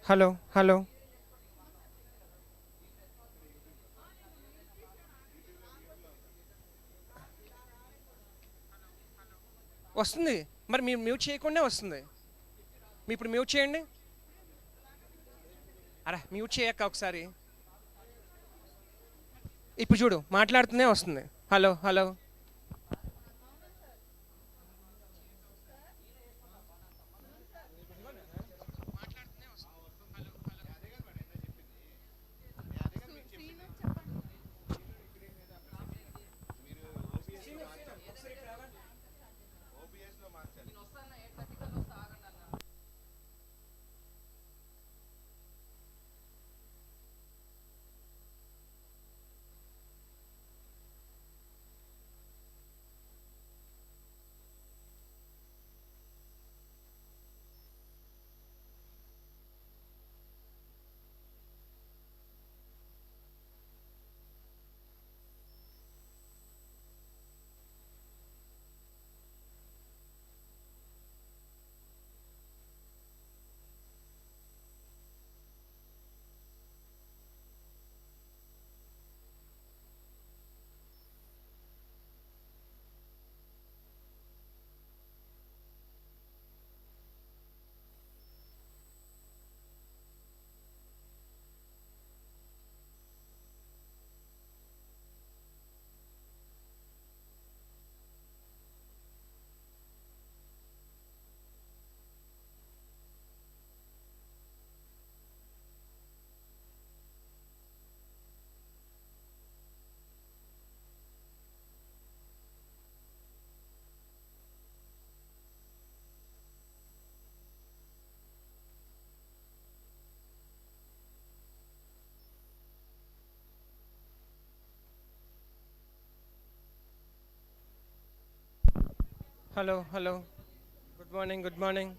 Hello hello వస్తుంది. మరి మీరు మ్యూట్ చేయకుండా వస్తుంది. మీ ఇప్పుడు మ్యూట్ చేయండి. అరే మ్యూట్ చేయక్క ఒకసారి. ఇప్పుడు చూడు మాట్లాడుతూనే వస్తుంది. Hello hello. Hello hello. Good morning good morning.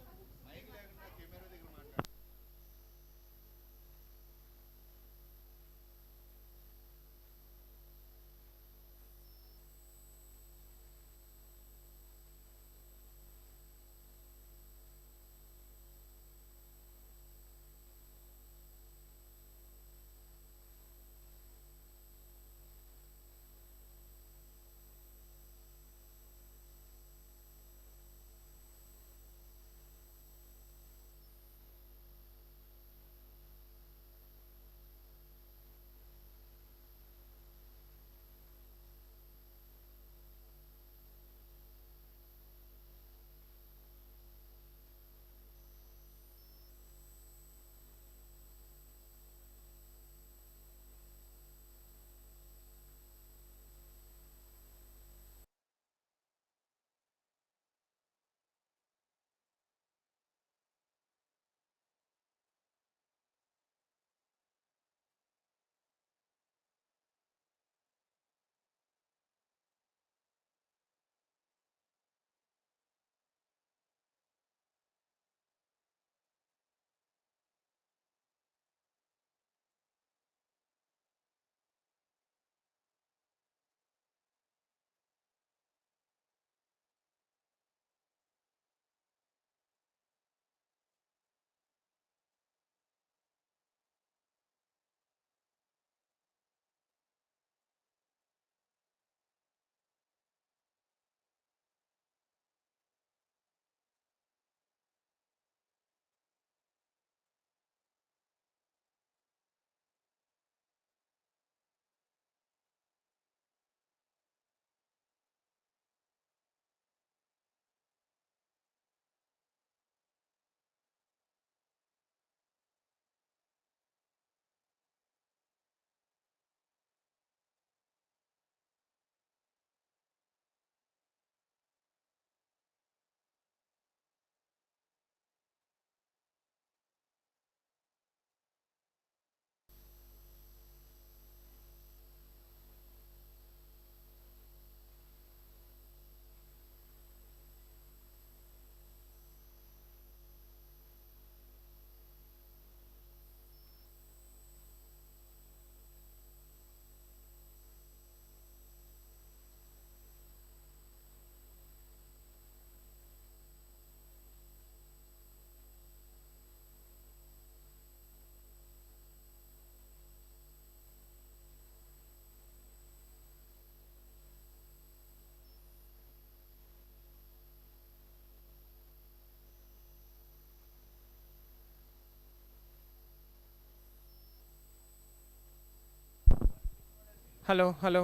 Hello hello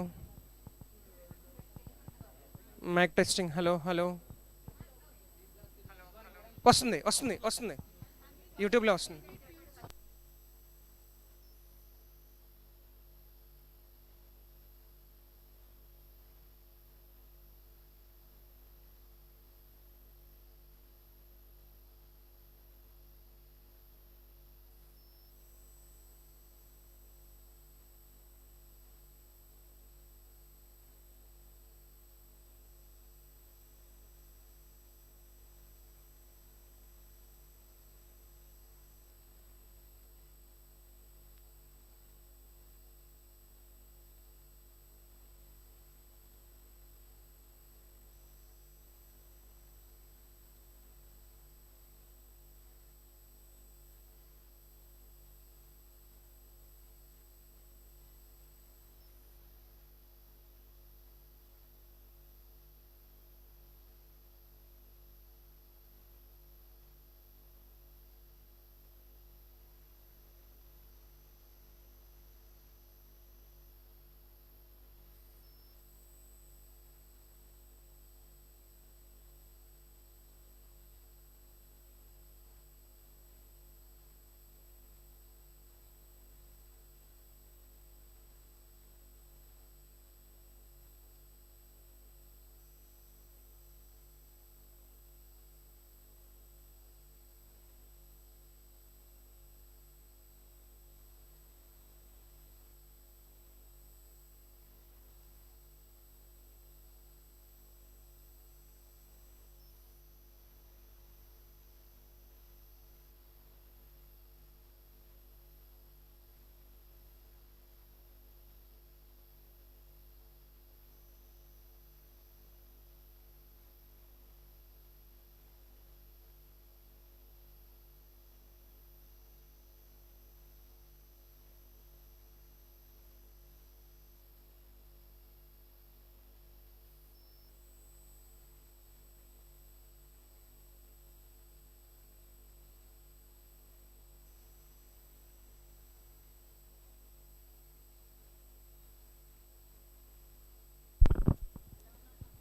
mic testing. Hello hello. వస్తుంది వస్తుంది వస్తుంది, యూట్యూబ్లో వస్తుంది.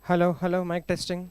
Hello hello mic testing.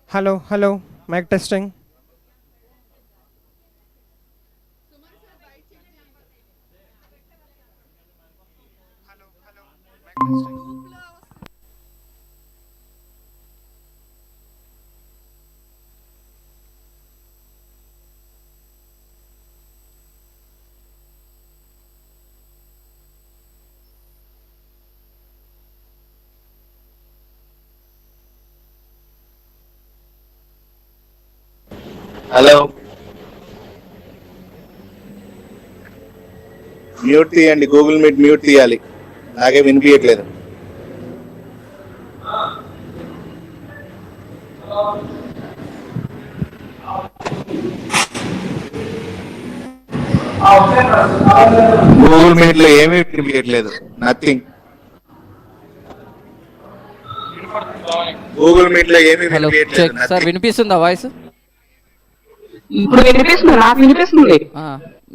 Hello hello mic testing. Hello, mute తీయండి. గూగుల్ మీట్ మ్యూట్ తీయాలి. నాకే వినిపించట్లేదు. గూగుల్ మీట్ లో ఏమీ వినిపించట్లేదు. నథింగ్. గూగుల్ మీట్ లో ఏమీ హలో వినిపించట్లేదు. చెక్ సార్, వినిపిస్తుందా వాయిస్? ఇప్పుడు వినిపిస్తుంది, నాకు వినిపిస్తుంది.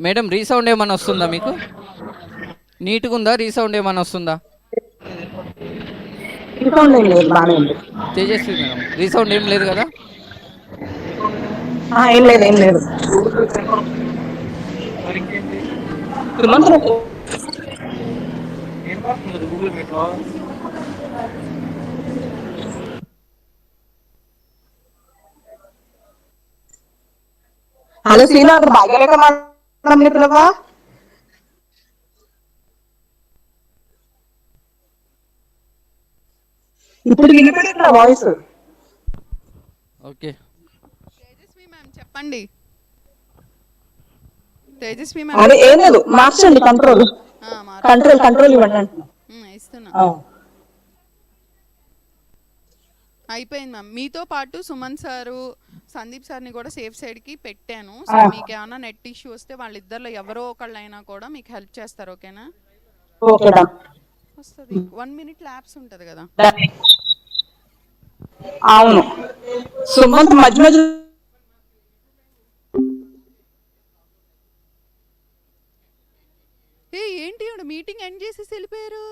మేడం రీసౌండ్ ఏమైనా వస్తుందా మీకు? నీట్గా ఉందా? రీసౌండ్ ఏమైనా వస్తుందా? రీసౌండ్ ఏం లేదు, బాగానే ఉంది. తేజస్వి మేడం, రీసౌండ్ ఏం లేదు కదా? ఏం లేదు, ఏం లేదు. హలో శ్రీనా, అక్కడ భాగ్యరేఖ మేడం పిలవా? ఇప్పుడు వినిపడట్లా వాయిస్. ఓకే, తేజస్వి మ్యామ్ చెప్పండి. తేజస్వి అదే మ్యామ్ ఏం లేదు, మార్చండి. కంట్రోల్ కంట్రోల్ కంట్రోల్ ఇవ్వండి. ఇస్తున్నా. అయిపోయింది మ్యామ్. మీతో పాటు సుమన్ సారు, సందీప్ సార్ని కూడా సేఫ్ సైడ్కి పెట్టాను. సో మీకు ఏమైనా నెట్ ఇష్యూ వస్తే వాళ్ళిద్దరిలో ఎవరో ఒకళ్ళైనా కూడా మీకు హెల్ప్ చేస్తారు. ఓకేనా? ఓకేనా? వస్తుంది. 1 minute ల్యాబ్స్ ఉంటుంది కదా. అవును, సుమంత్ మధ్య మధ్య ఏంటి మీటింగ్ ఎండ్ చేసేసి వెళ్ళిపోయారు?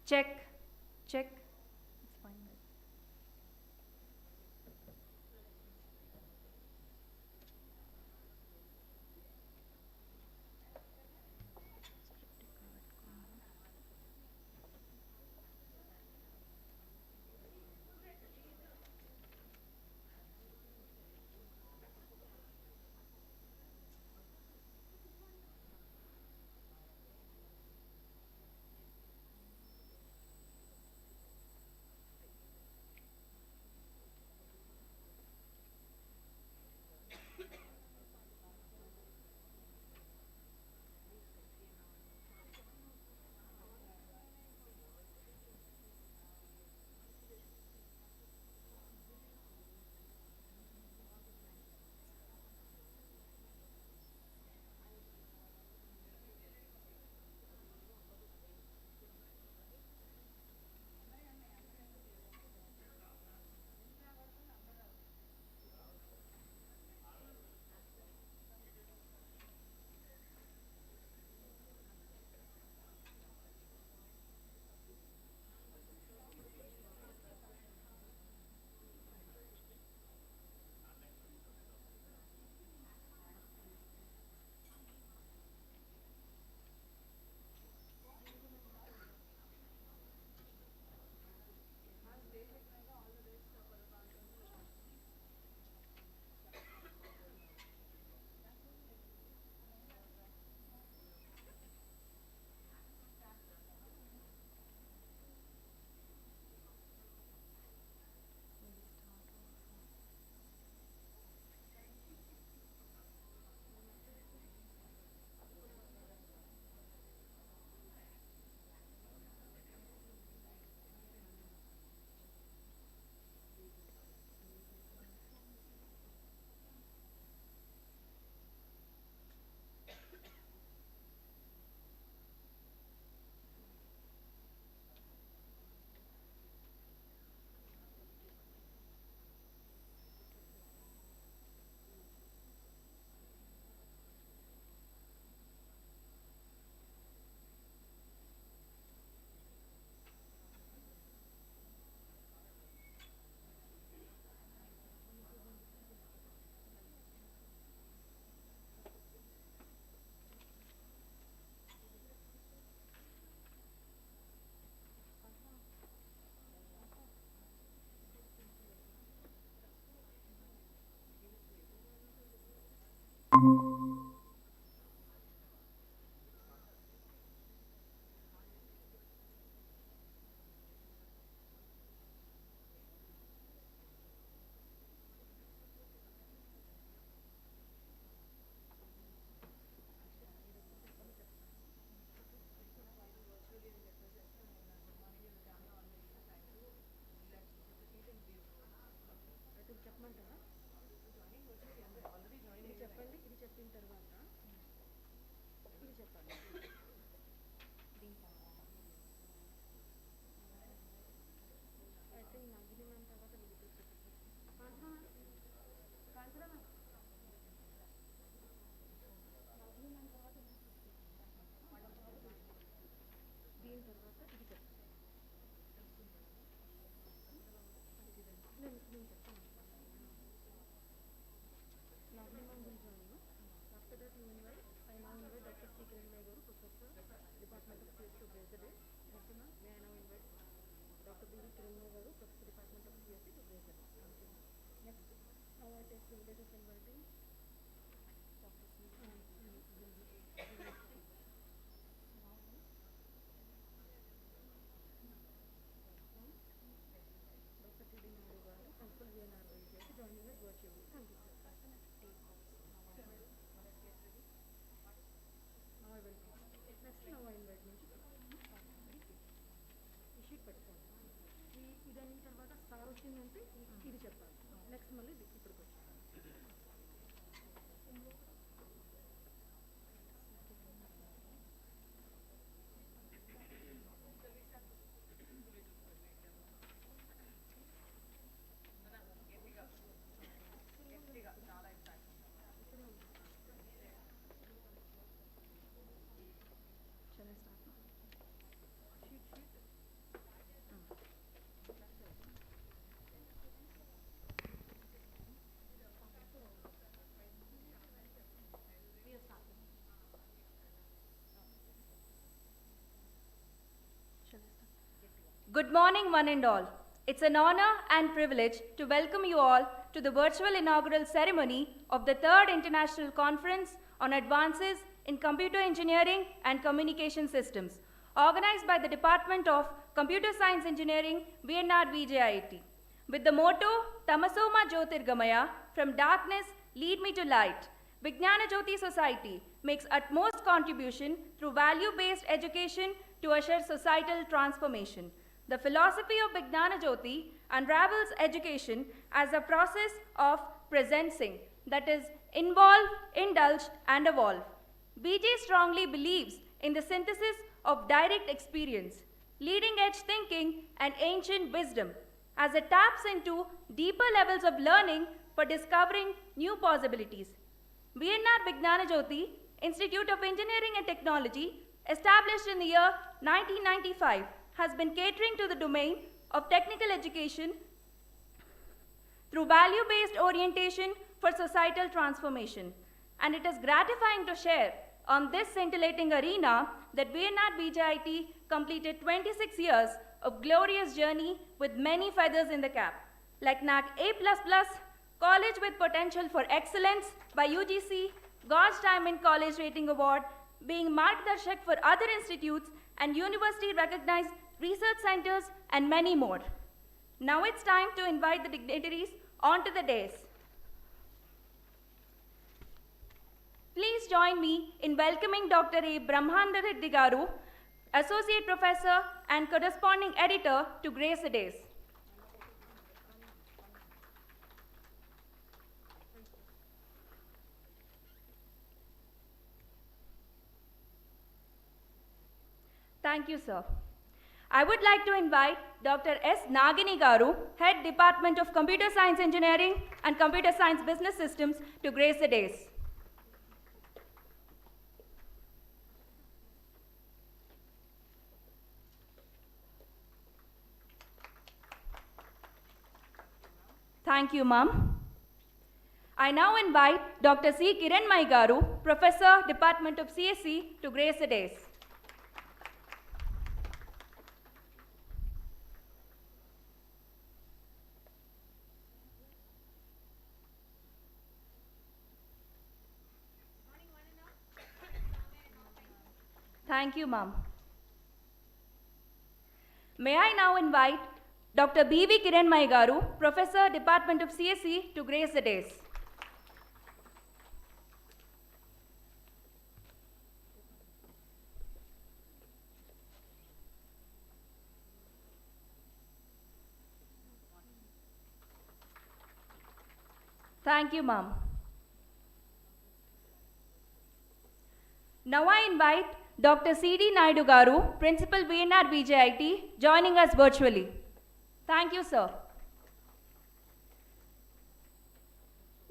Check. Check. It's fine. Good morning, one and all. It's an honor and privilege to welcome you all to the virtual inaugural ceremony of the 3rd International Conference on Advances in Computer Engineering and Communication Systems, organized by the Department of Computer Science Engineering, VNRVJIET. With the motto, Tamasoma Jyotirgamaya, from darkness lead me to light, Vijnana Jyoti Society makes utmost contribution through value-based education to assure societal transformation. The philosophy of Vijnana Jyoti unravels education as a process of presencing, that is, involve, indulge, and evolve. BJ strongly believes in the synthesis of direct experience, leading-edge thinking, and ancient wisdom, as it taps into deeper levels of learning for discovering new possibilities. VNR Vijnana Jyoti Institute of Engineering and Technology, established in the year 1995, has been catering to the domain of technical education through value-based orientation for societal transformation. And it is gratifying to share on this scintillating arena that VNRVJIET completed 26 years of glorious journey with many feathers in the cap, like NAC A++, College with Potential for Excellence by UGC, God's Diamond College Rating Award, being Margdarshak for other institutes and university-recognized research centers, and many more. Now it's time to invite the dignitaries onto the dais. Please join me in welcoming Dr. A. Brahmandar Reddy Garu, Associate Professor and Corresponding Editor, to grace the dais. Thank you, sir. I would like to invite Dr. S. Nagini Garu, Head Department of Computer Science Engineering and Computer Science Business Systems, to grace the dais. Thank you, ma'am. I now invite Dr. C. Kiranmai Garu, Professor, Department of CSE, to grace the dais. Thank you, ma'am. May I now invite Dr. B.V. Kiranmai Garu, Professor, Department of CSE, to grace the dais. Thank you, ma'am. Now I invite Dr. C.D. Naidu Garu, Principal VNRVJIET, joining us virtually. Thank you, sir.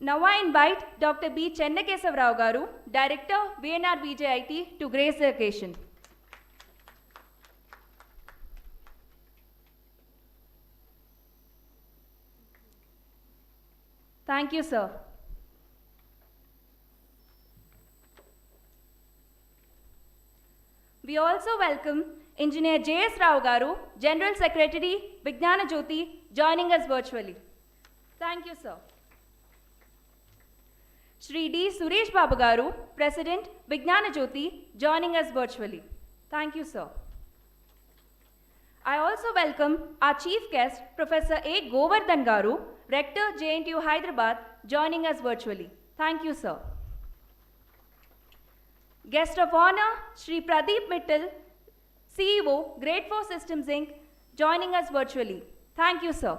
Now I invite Dr. B. Chennakesav Rao Garu, Director, VNRVJIET, to grace the occasion. Thank you, sir. We also welcome Engineer J.S. Rao Garu, General Secretary, Vijnana Jyoti, joining us virtually. Thank you, sir. Shri D. Suresh Babu Garu, President, Vijnana Jyoti, joining us virtually. Thank you, sir. I also welcome our Chief Guest, Professor A. Govardhan Garu, Rector, JNTU Hyderabad, joining us virtually. Thank you, sir. Guest of honor, Shri Pradeep Mittal, CEO, Grade 4 Systems Inc., joining us virtually. Thank you, sir.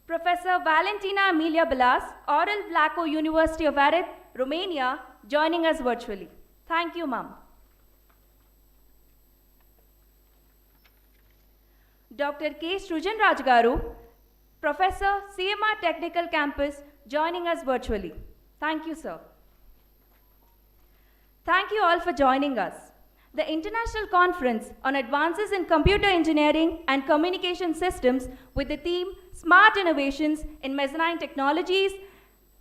Professor Valentina Amelia Balas, Aurel Vlaco University of Arid, Romania, joining us virtually. Thank you, ma'am. Dr. K. Srujan Raj Garu, Professor, CMR Technical Campus, joining us virtually. Thank you, sir. Thank you all for joining us. The International Conference on Advances in Computer Engineering and Communication Systems, with the theme Smart Innovations in Mezzanine Technologies,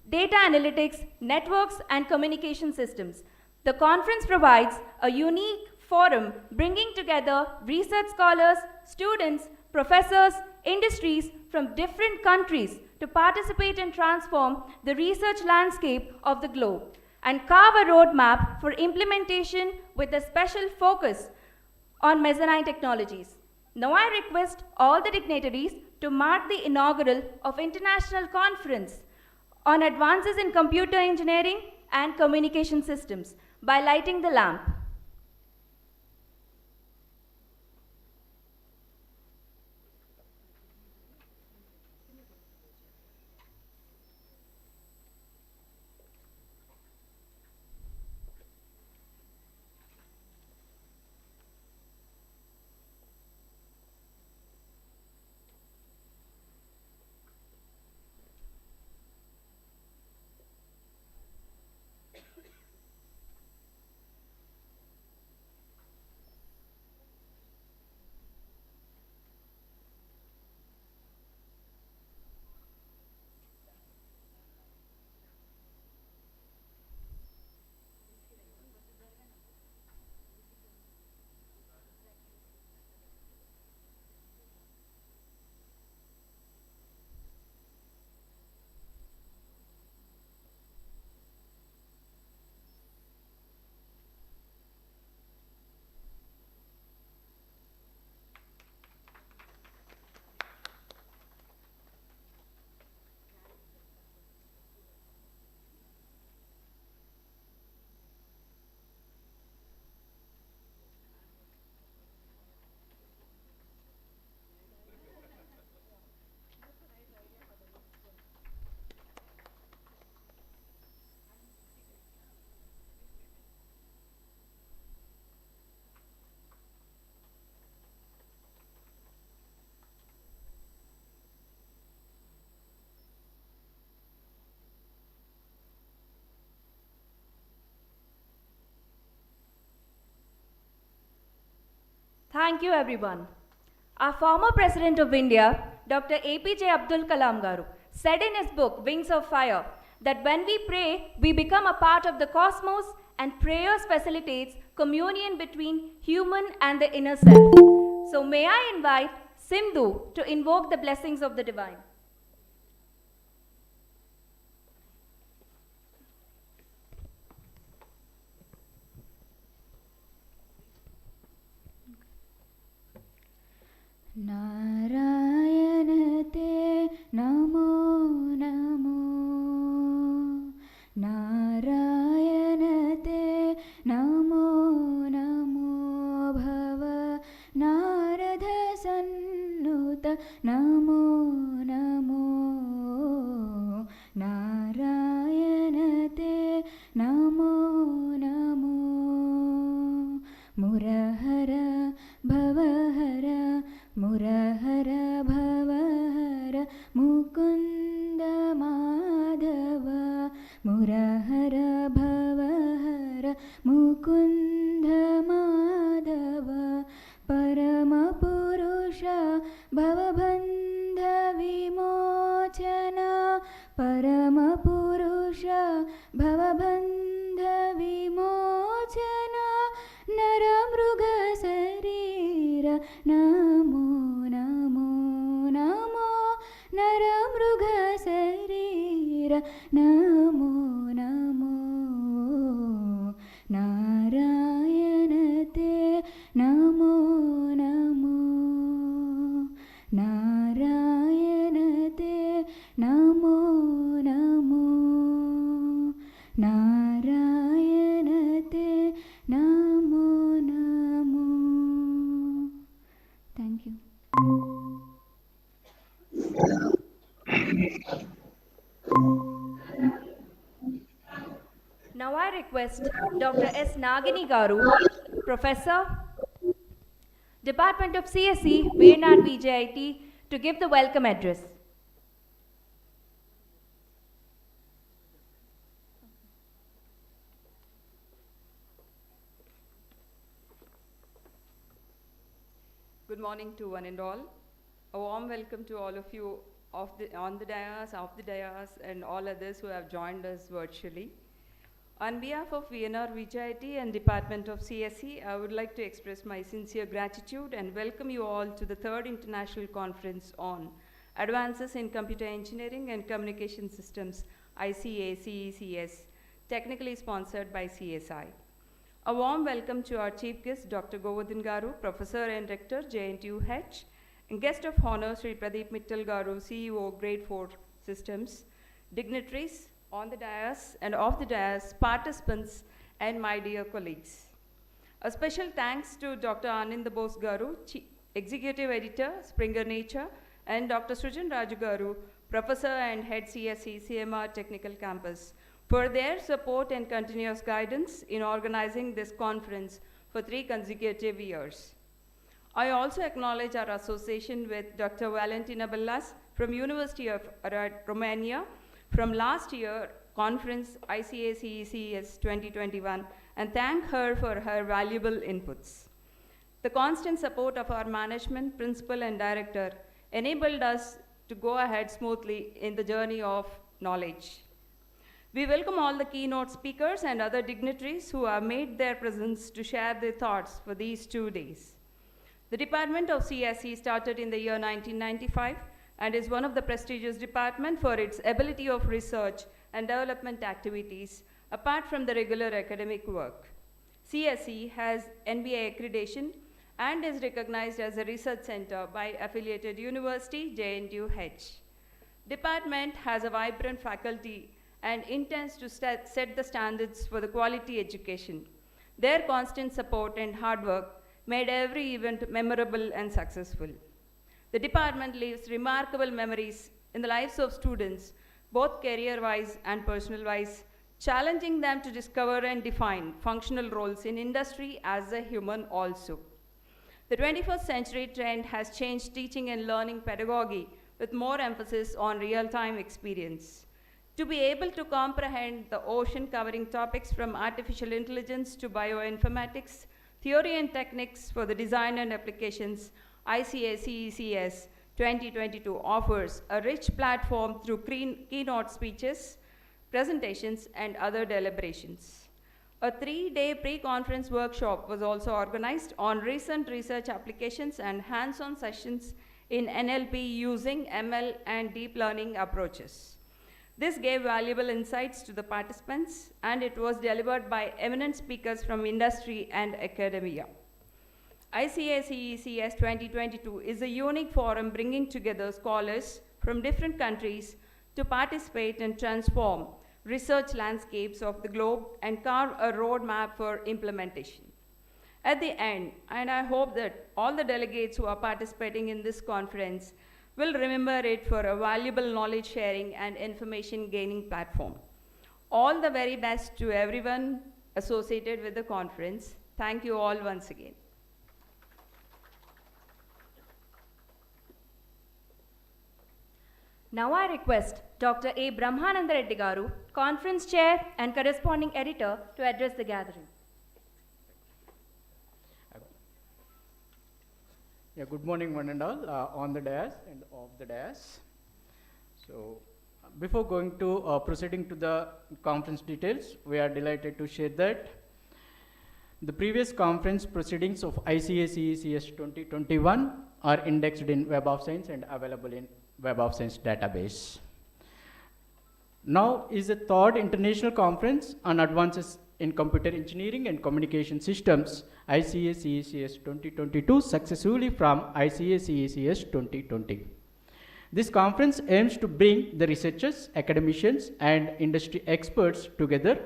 Data Analytics, Networks and Communication Systems. The conference provides a unique, forum bringing together research scholars, students, professors, industries from different countries to participate and transform the research landscape of the globe and carve a roadmap for implementation with a special focus on mezzanine technologies. Now I request all the dignitaries to mark the inaugural of International Conference on Advances in Computer Engineering and Communication Systems by lighting the lamp. Thank you, everyone. Our former President of India, Dr. APJ Abdul Kalam Garu, said in his book, Wings of Fire, that when we pray, we become a part of the cosmos, and prayers facilitates communion between human and the inner self. So may I invite Sindhu to invoke the blessings of the divine. नारायणते Namo Namo नारायणते Namo Namo भव नारद सन्नुत नमो नमो नारायणते नमो नमो मुरहर भवहर मुरहर भवहर मुकुन्द माधव मुरहर भवहर मुकुन्द माधव परमपुरुष भवबन्ध विमोचन परमपुरुष भवबन्ध विमोचन नरमृगशरीर Namo Namo Namo नरमृगशरीर Namo Namo नारायणते Namo Namo नारायणते Namo Namo नारायणते Namo Namo Thank you. Now I request Dr. S. Nagini Garu, Professor, Department of CSE, VNRVJIET, to give the welcome address. Good morning to one and all. A warm welcome to all of you on the dais, off the dais, and all others who have joined us virtually. On behalf of VNRVJIET and Department of CSE, I would like to express my sincere gratitude and welcome you all to the 3rd International Conference on Advances in Computer Engineering and Communication Systems, ICACECS, technically sponsored by CSI. A warm welcome to our chief guest, Dr. Govardhan Garu, Professor and Rector, JNTU-H, and guest of honor, Sri Pradeep Mittal Garu, CEO, Grade 4 Systems, dignitaries on the dais and off the dais, participants, and my dear colleagues. A special thanks to Dr. Anand Bose Garu, Executive Editor, Springer Nature, and Dr. Srujan Raju Garu, Professor and Head CSE, CMR Technical Campus, for their support and continuous guidance in organizing this conference for 3 consecutive years. I also acknowledge our association with Dr. Valentina Ballas from University of Romania from last year conference ICACECS 2021 and thank her for her valuable inputs. The constant support of our management, principal and director enabled us to go ahead smoothly in the journey of knowledge. We welcome all the keynote speakers and other dignitaries who have made their presence to share their thoughts for these 2 days. The Department of CSE started in the year 1995 and is one of the prestigious departments for its ability of research and development activities apart from the regular academic work. CSE has NBA accreditation and is recognized as a research center by affiliated university JNTU-H. Department has a vibrant faculty and intends to set the standards for the quality education. Their constant support and hard work made every event memorable and successful. The department leaves remarkable memories in the lives of students, both career-wise and personal-wise, challenging them to discover and define functional roles in industry as a human also. The 21st century trend has changed teaching and learning pedagogy with more emphasis on real-time experience. To be able to comprehend the ocean covering topics from artificial intelligence to bioinformatics, theory and techniques for the design and applications, ICACECS 2022 offers a rich platform through keynote speeches, presentations, and other deliberations. A 3-day pre-conference workshop was also organized on recent research applications and hands-on sessions in NLP using ML and deep learning approaches. This gave valuable insights to the participants, and it was delivered by eminent speakers from industry and academia. ICACECS 2022 is a unique forum bringing together scholars from different countries to participate and transform research landscapes of the globe and carve a roadmap for implementation. At the end, and I hope that all the delegates who are participating in this conference will remember it for a valuable knowledge sharing and information gaining platform. All the very best to everyone associated with the conference. Thank you all once again. Now I request Dr. A. Brahmananda Reddy Garu, Conference Chair and corresponding editor, to address the gathering. Yeah, good morning one and all, on the dais and off the dais. So before going to proceeding to the conference details, we are delighted to share that the previous conference proceedings of ICACECS 2021 are indexed in Web of Science and available in Web of Science database. Now is the 3rd International Conference on Advances in Computer Engineering and Communication Systems, ICACECS 2022, successively from ICACECS 2020. This conference aims to bring the researchers, academicians, and industry experts together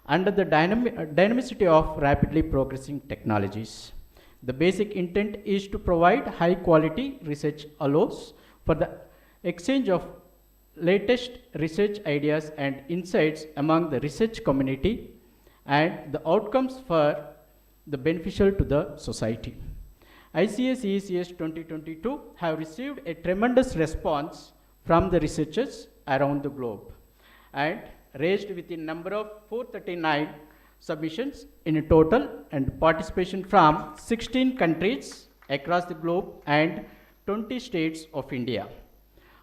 under the dynamicity of rapidly progressing technologies. The basic intent is to provide high quality research allows for the exchange of latest research ideas and insights among the research community and the outcomes for the beneficial to the society. ICACECS 2022 have received a tremendous response from the researchers around the globe and raised with a number of 439 submissions in total and participation from 16 countries across the globe and 20 states of India.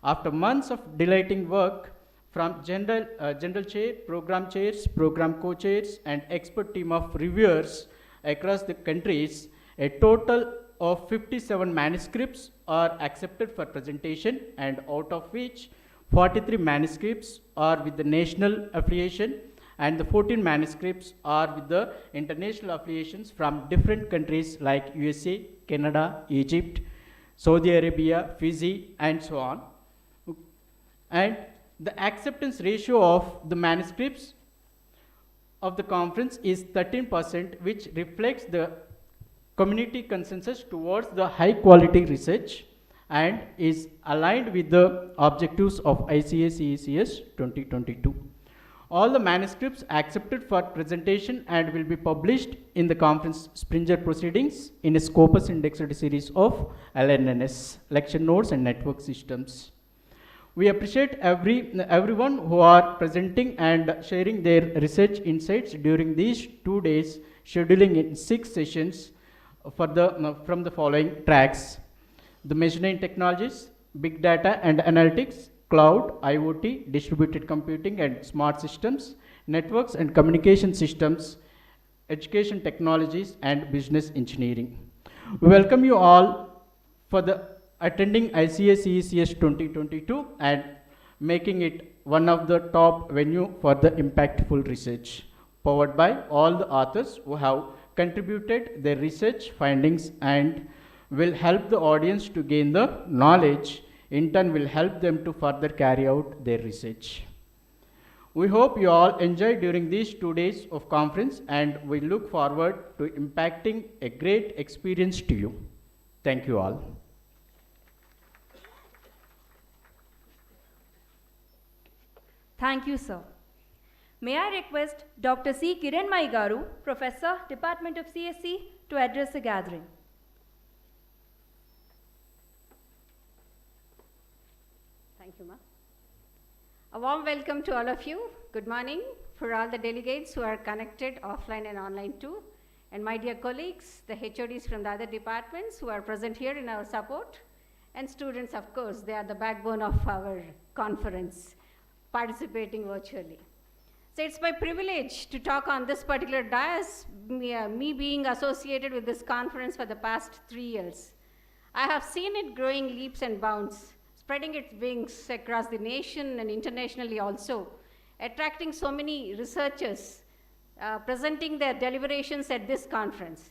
After months of delighting work from general chair, program chairs, program co-chairs, and expert team of reviewers across the countries, a total of 57 manuscripts are accepted for presentation, and out of which 43 manuscripts are with the national affiliation, and the 14 manuscripts are with the international affiliations from different countries like USA, Canada, Egypt, Saudi Arabia, Fiji, and so on. And the acceptance ratio of the manuscripts of the conference is 13%, which reflects the community consensus towards the high quality research and is aligned with the objectives of ICACECS 2022. All the manuscripts accepted for presentation and will be published in the conference Springer proceedings in a Scopus indexed series of LNNS, lecture notes and network systems. We appreciate everyone who are presenting and sharing their research insights during these 2 days, scheduling in 6 sessions from the following tracks: the measuring technologies, big data and analytics, cloud, IoT, distributed computing and smart systems, networks and communication systems, education technologies, and business engineering. We welcome you all for the attending ICACECS 2022 and making it one of the top venue for the impactful research, powered by all the authors who have contributed their research findings and will help the audience to gain the knowledge, in turn will help them to further carry out their research. We hope you all enjoy during these 2 days of conference, and we look forward to impacting a great experience to you. Thank you all. Thank you, sir. May I request Dr. C. Kiranmai Garu, Professor, Department of CSE, to address the gathering. Thank you, ma'am. A warm welcome to all of you. Good morning for all the delegates who are connected offline and online too. And my dear colleagues, the HODs from the other departments who are present here in our support. And students, of course, they are the backbone of our conference, participating virtually. So it's my privilege to talk on this particular dais, me being associated with this conference for the past 3 years. I have seen it growing leaps and bounds, spreading its wings across the nation and internationally also, attracting so many researchers, presenting their deliberations at this conference.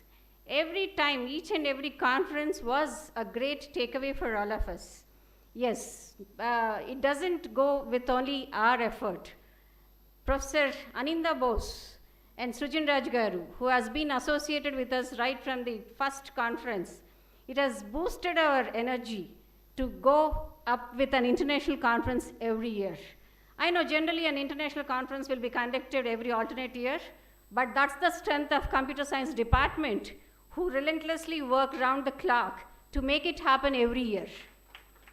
Every time, each and every conference was a great takeaway for all of us. Yes, it doesn't go with only our effort. Professor Aninda Bose and Sujin Raj Garu, who has been associated with us right from the first conference, it has boosted our energy to go up with an international conference every year. I know generally an international conference will be conducted every alternate year, but that's the strength of computer science department, who relentlessly work round the clock to make it happen every year.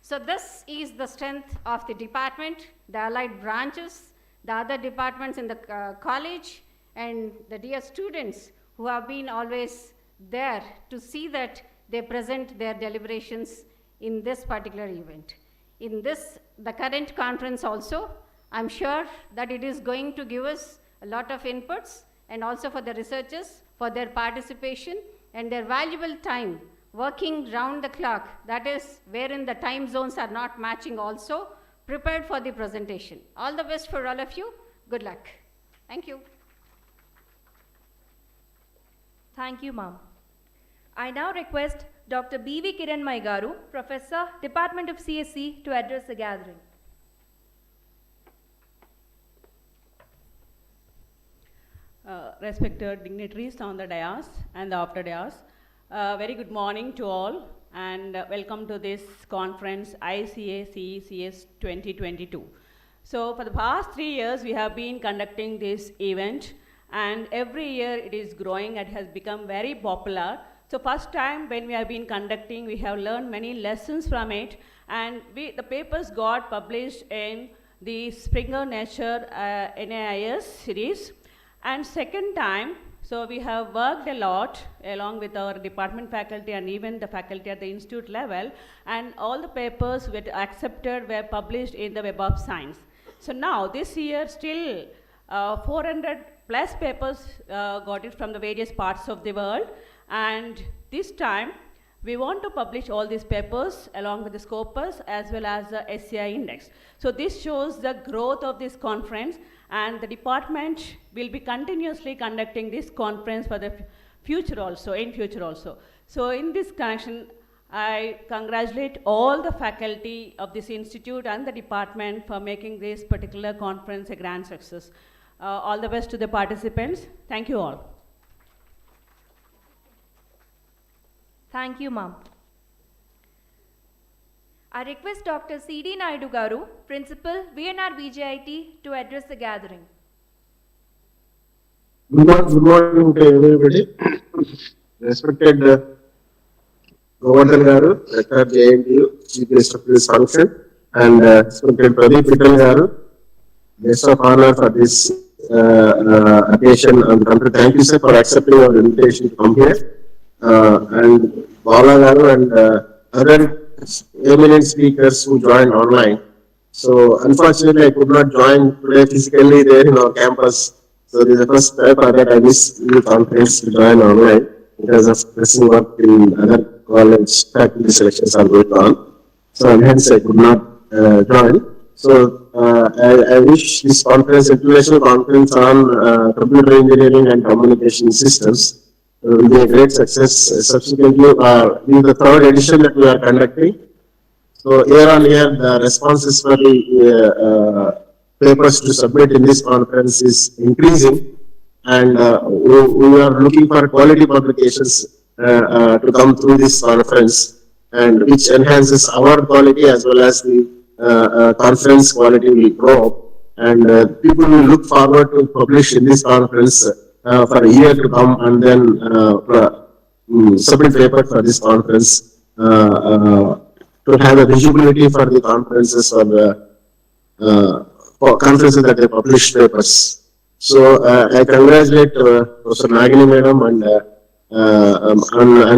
So this is the strength of the department, the allied branches, the other departments in the college, and the dear students who have been always there to see that they present their deliberations in this particular event. In this, the current conference also, I'm sure that it is going to give us a lot of inputs, and also for the researchers for their participation and their valuable time working round the clock, that is wherein the time zones are not matching also, prepared for the presentation. All the best for all of you. Good luck. Thank you. Thank you, ma'am. I now request Dr. B.V. Kiranmai Garu, Professor, Department of CSE, to address the gathering. Respected dignitaries on the dais and the after dais, very good morning to all, and welcome to this conference ICACECS 2022. So for the past 3 years we have been conducting this event, and every year it is growing and has become very popular. So first time when we have been conducting, we have learned many lessons from it, and the papers got published in the Springer Nature NAIS series. And second time, so we have worked a lot along with our department faculty and even the faculty at the institute level, and all the papers were accepted, were published in the Web of Science. So now this year still 400 plus papers got it from the various parts of the world, and this time we want to publish all these papers along with the Scopus as well as the SCI index. So this shows the growth of this conference, and the department will be continuously conducting this conference for the future also, in future also. So in this connection, I congratulate all the faculty of this institute and the department for making this particular conference a grand success. All the best to the participants. Thank you all. Thank you, ma'am. I request Dr. C.D. Naidu Garu, Principal, VNRVJIT, to address the gathering. Good morning to everybody. Respected Governor Garu, Rector JNTU, Chief Guest of this function, and respected Pradeep Vittal Garu, Guest of Honor for this occasion on the country. Thank you, sir, for accepting our invitation to come here. And Bala Garu and other eminent speakers who joined online. So unfortunately, I could not join today physically there in our campus. So this is the first time that I missed the conference to join online because of pressing work in other college faculty selections are going on. So hence I could not join. So I wish this conference, international conference on computer engineering and communication systems, will be a great success. Subsequently, this is the third edition that we are conducting. So year on year, the responses for the papers to submit in this conference is increasing, and we are looking for quality publications to come through this conference, and which enhances our quality as well as the conference quality will grow, and people will look forward to publish in this conference for a year to come, and then submit paper for this conference to have a visibility for the conferences or the conferences that they publish papers. So I congratulate Professor Nagini Madam and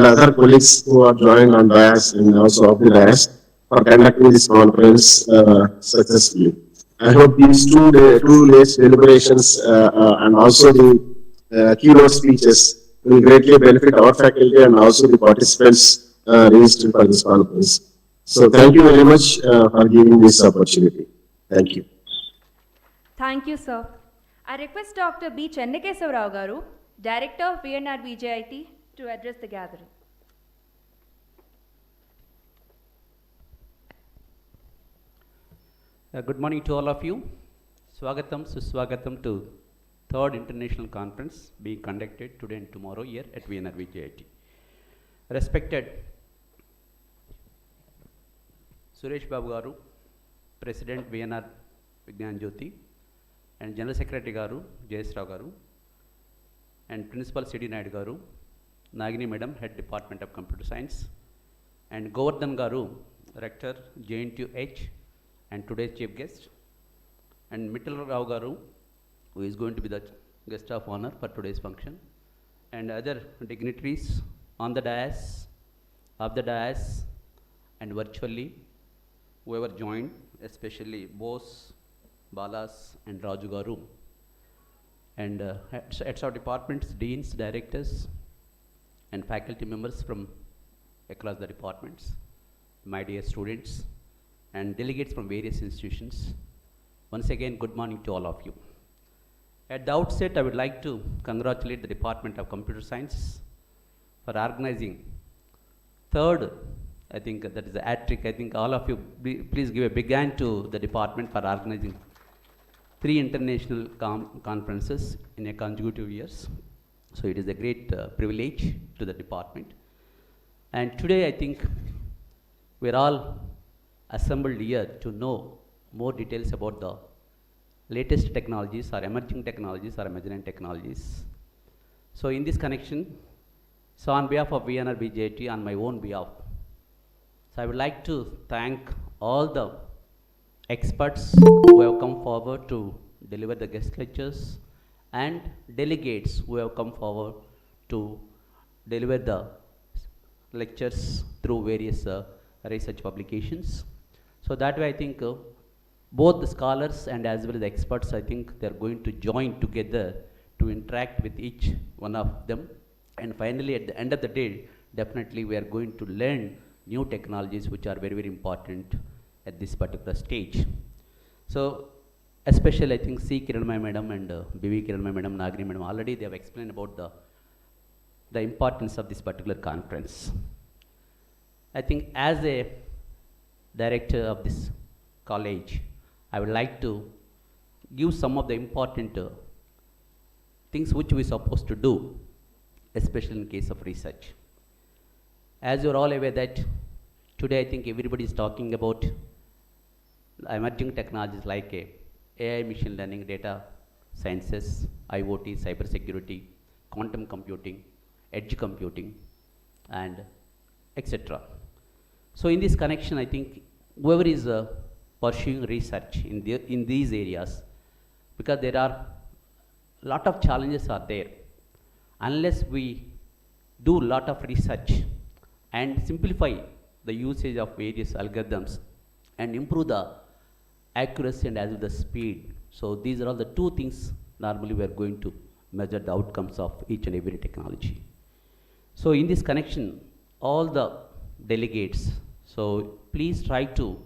other colleagues who are joined on dais and also off the dais for conducting this conference successfully. I hope these two days deliberations and also the keynote speeches will greatly benefit our faculty and also the participants registered for this conference. So thank you very much for giving this opportunity. Thank you. Thank you, sir. I request Dr. B. Chennakesava Rao Garu, Director of VNRVJIT, to address the gathering. Good morning to all of you. Swagatam, Suswagatam to third international conference being conducted today and tomorrow here at VNRVJIT. Respected Suresh Babu Garu, President VNR Vigyan Jyoti, and General Secretary Garu, J.S. Rao Garu, and Principal C.D. Naidu Garu, Nagini Madam, Head Department of Computer Science, and Govardhan Garu, Rector, JNTU-H, and today's chief guest, and Mittal Rao Garu, who is going to be the guest of honor for today's function, and other dignitaries on the dais, of the dais, and virtually, whoever joined, especially Bose, Balas, and Raju Garu, and heads of departments, deans, directors, and faculty members from across the departments, my dear students, and delegates from various institutions. Once again, good morning to all of you. At the outset, I would like to congratulate the Department of Computer Science for organizing third, I think that is the hat-trick. I think all of you, please give a big hand to the department for organizing 3 international conferences in a consecutive years. So it is a great privilege to the department. And today, I think we're all assembled here to know more details about the latest technologies or emerging technologies or emerging technologies. So in this connection, so on behalf of VNRVJIT, on my own behalf, so I would like to thank all the experts who have come forward to deliver the guest lectures and delegates who have come forward to deliver the lectures through various research publications. So that way I think both the scholars and as well as the experts, I think they're going to join together to interact with each one of them. And finally, at the end of the day, definitely we are going to learn new technologies which are very, very important at this particular stage. So, especially I think C. Kiranmay Madam and B.V. Kiranmay Madam, Nagini Madam, already they have explained about the importance of this particular conference. I think as a director of this college, I would like to give some of the important things which we are supposed to do, especially in case of research. As you are all aware that today I think everybody is talking about emerging technologies like AI, machine learning, data sciences, IoT, cyber security, quantum computing, edge computing, and etc. So in this connection, I think whoever is pursuing research in these areas, because there are a lot of challenges are there. Unless we do a lot of research and simplify the usage of various algorithms and improve the accuracy and as well the speed. So these are all the two things normally we are going to measure the outcomes of each and every technology. So in this connection, all the delegates, so please try to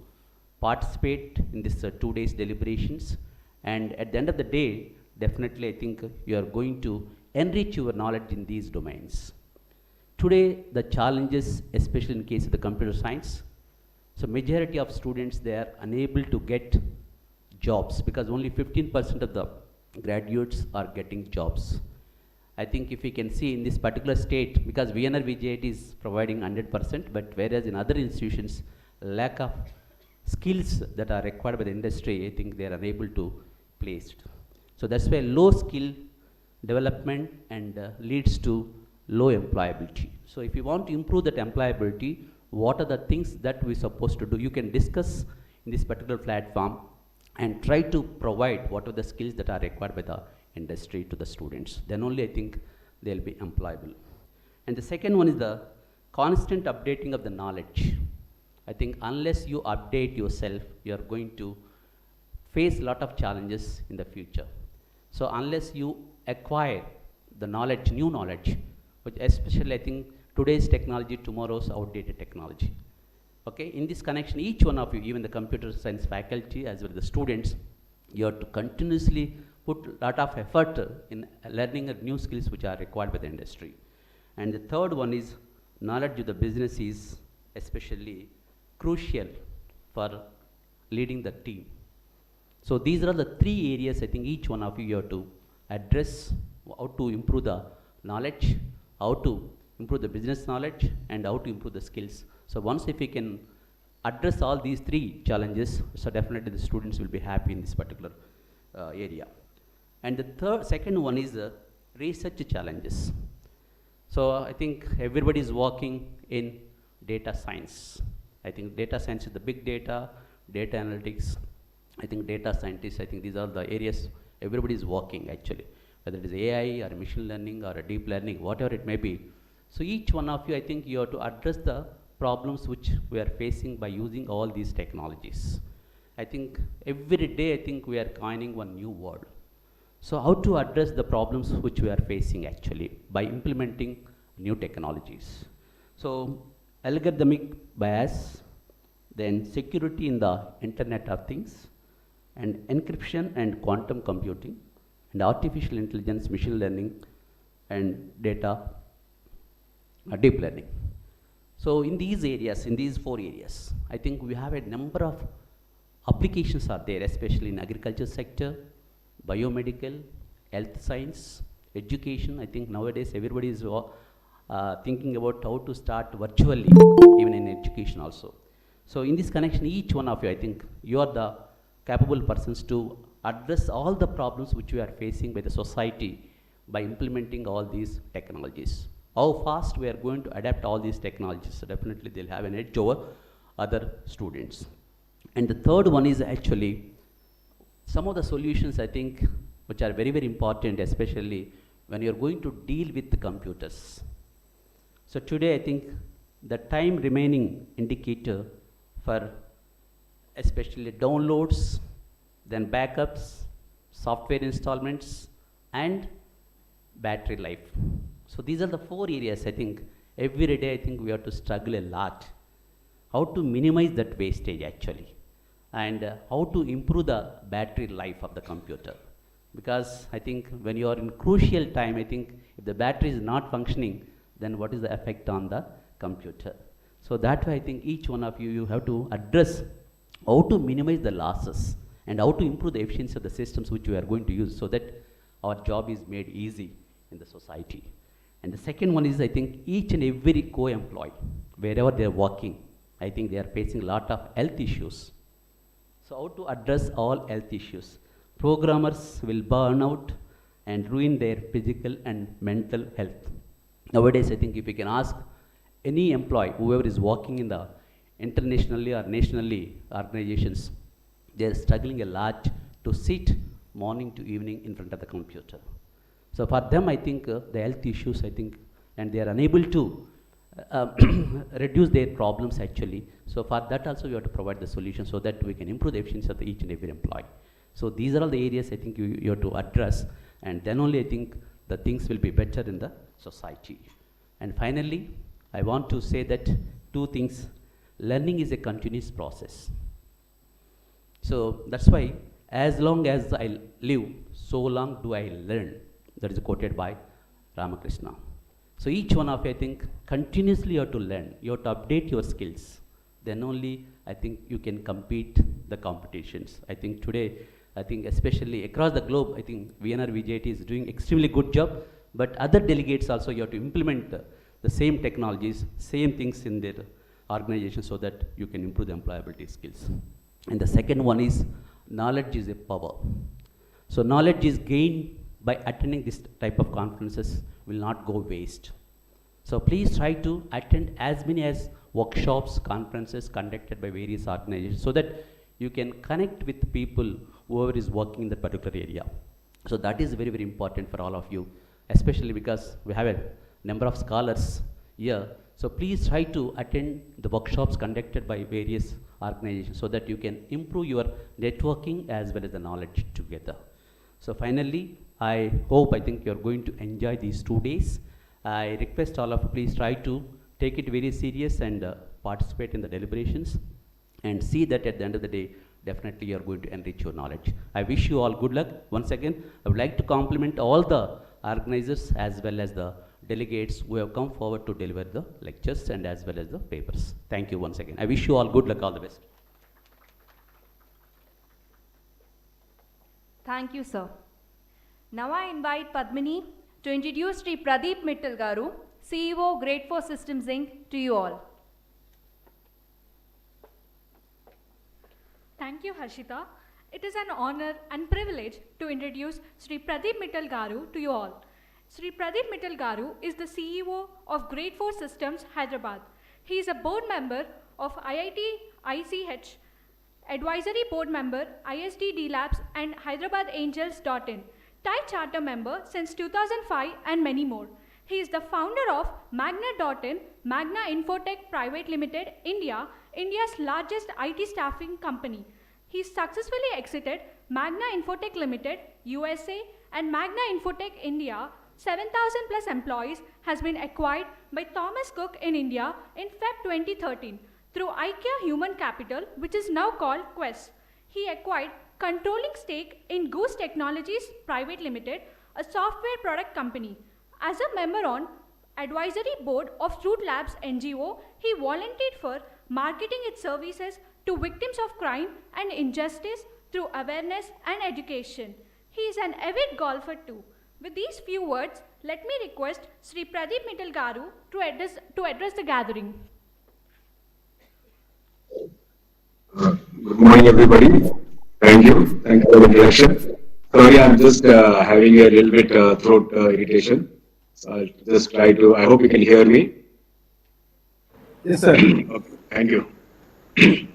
participate in this 2 days deliberations, and at the end of the day, definitely I think you are going to enrich your knowledge in these domains. Today, the challenges, especially in case of the computer science, so majority of students, they are unable to get jobs because only 15% of the graduates are getting jobs. I think if we can see in this particular state, because VNRVJIET is providing 100%, but whereas in other institutions, lack of skills that are required by the industry, I think they are unable to place. So that's why low skill development and leads to low employability. So if you want to improve that employability, what are the things that we're supposed to do? You can discuss in this particular platform and try to provide what are the skills that are required by the industry to the students. Then only I think they'll be employable. And the second one is the constant updating of the knowledge. I think unless you update yourself, you are going to face a lot of challenges in the future. So unless you acquire the knowledge, new knowledge, which especially I think today's technology, tomorrow's outdated technology. Okay, in this connection, each one of you, even the computer science faculty as well as the students, you have to continuously put a lot of effort in learning new skills which are required by the industry. And the third one is knowledge of the business is especially crucial for leading the team. So these are the three areas I think each one of you have to address: how to improve the knowledge, how to improve the business knowledge, and how to improve the skills. So once if we can address all these three challenges, so definitely the students will be happy in this particular area. And the second one is the research challenges. So I think everybody is working in data science. I think data science is the big data, data analytics. I think data scientists, I think these are the areas everybody is working actually, whether it is AI or machine learning or a deep learning, whatever it may be. So each one of you, I think you have to address the problems which we are facing by using all these technologies. I think every day, I think we are coining one new word. So how to address the problems which we are facing actually by implementing new technologies. So algorithmic bias, then security in the Internet of Things, and encryption and quantum computing, and artificial intelligence, machine learning, and data deep learning. So in these areas, in these 4 areas, I think we have a number of applications are there, especially in agriculture sector, biomedical, health science, education. I think nowadays everybody is thinking about how to start virtually, even in education also. So in this connection, each one of you, I think you are the capable persons to address all the problems which we are facing by the society by implementing all these technologies. How fast we are going to adapt all these technologies, so definitely they'll have an edge over other students. And the third one is actually some of the solutions, I think, which are very, very important, especially when you're going to deal with the computers. So today, I think the time remaining indicator for especially downloads then backups, software installments, and battery life. So these are the 4 areas I think every day I think we have to struggle a lot. How to minimize that wastage actually, and how to improve the battery life of the computer. Because I think when you are in crucial time, I think if the battery is not functioning, then what is the effect on the computer? So that way I think each one of you, you have to address how to minimize the losses and how to improve the efficiency of the systems which we are going to use so that our job is made easy in the society. And the second one is I think each and every co-employee, wherever they are working, I think they are facing a lot of health issues. So how to address all health issues? Programmers will burn out and ruin their physical and mental health. Nowadays, I think if you can ask any employee, whoever is working in the internationally or nationally organizations, they are struggling a lot to sit morning to evening in front of the computer. So for them, I think the health issues, I think, and they are unable to reduce their problems actually. So for that also, we have to provide the solution so that we can improve the efficiency of each and every employee. So these are all the areas I think you have to address, and then only I think the things will be better in the society. And finally, I want to say that 2 things. Learning is a continuous process. So that's why as long as I live, so long do I learn. That is quoted by Ramakrishna. So each one of you, I think, continuously you have to learn. You have to update your skills. Then only I think you can compete the competitions. I think today, I think especially across the globe, I think VNRVJIET is doing extremely good job. But other delegates also, you have to implement the same technologies, same things in their organization so that you can improve the employability skills. And the second one is knowledge is a power. So knowledge is gained by attending this type of conferences will not go waste. So please try to attend as many as workshops, conferences conducted by various organizations so that you can connect with people whoever is working in that particular area. So that is very, very important for all of you, especially because we have a number of scholars here. So please try to attend the workshops conducted by various organizations so that you can improve your networking as well as the knowledge together. So finally, I hope, I think you're going to enjoy these 2 days. I request all of you, please try to take it very serious and participate in the deliberations and see that at the end of the day, definitely you're going to enrich your knowledge. I wish you all good luck. Once again, I would like to compliment all the organizers as well as the delegates who have come forward to deliver the lectures and as well as the papers. Thank you once again. I wish you all good luck, all the best. Thank you, sir. Now I invite Padmini to introduce Sri Pradeep Mittal Garu, CEO, Grade 4 Systems Inc. to you all. Thank you, Harshita. It is an honor and privilege to introduce Sri Pradeep Mittal Garu to you all. Sri Pradeep Mittal Garu is the CEO of Grade 4 Systems, Hyderabad. He is a board member of IIT ICACECS, advisory board member, ISD Labs and Hyderabad Angels.in, TIE charter member since 2005 and many more. He is the founder of Magna.in, Magna Infotech Private Limited, India, India's largest IT staffing company. He successfully exited Magna Infotech Limited, USA, and Magna Infotech India. 7,000 plus employees has been acquired by Thomas Cook in India in Feb 2013 through IKEA Human Capital, which is now called Quest. He acquired controlling stake in Goose Technologies Private Limited, a software product company. As a member on advisory board of Fruit Labs NGO, he volunteered for marketing its services to victims of crime and injustice through awareness and education. He is an avid golfer too. With these few words, let me request Sri Pradeep Mittal Garu to address the gathering. Good morning, everybody. Thank you. Thank you for the introduction. Sorry, I'm just having a little bit throat irritation. So I'll just try to, I hope you can hear me. Yes, sir. Okay, thank you.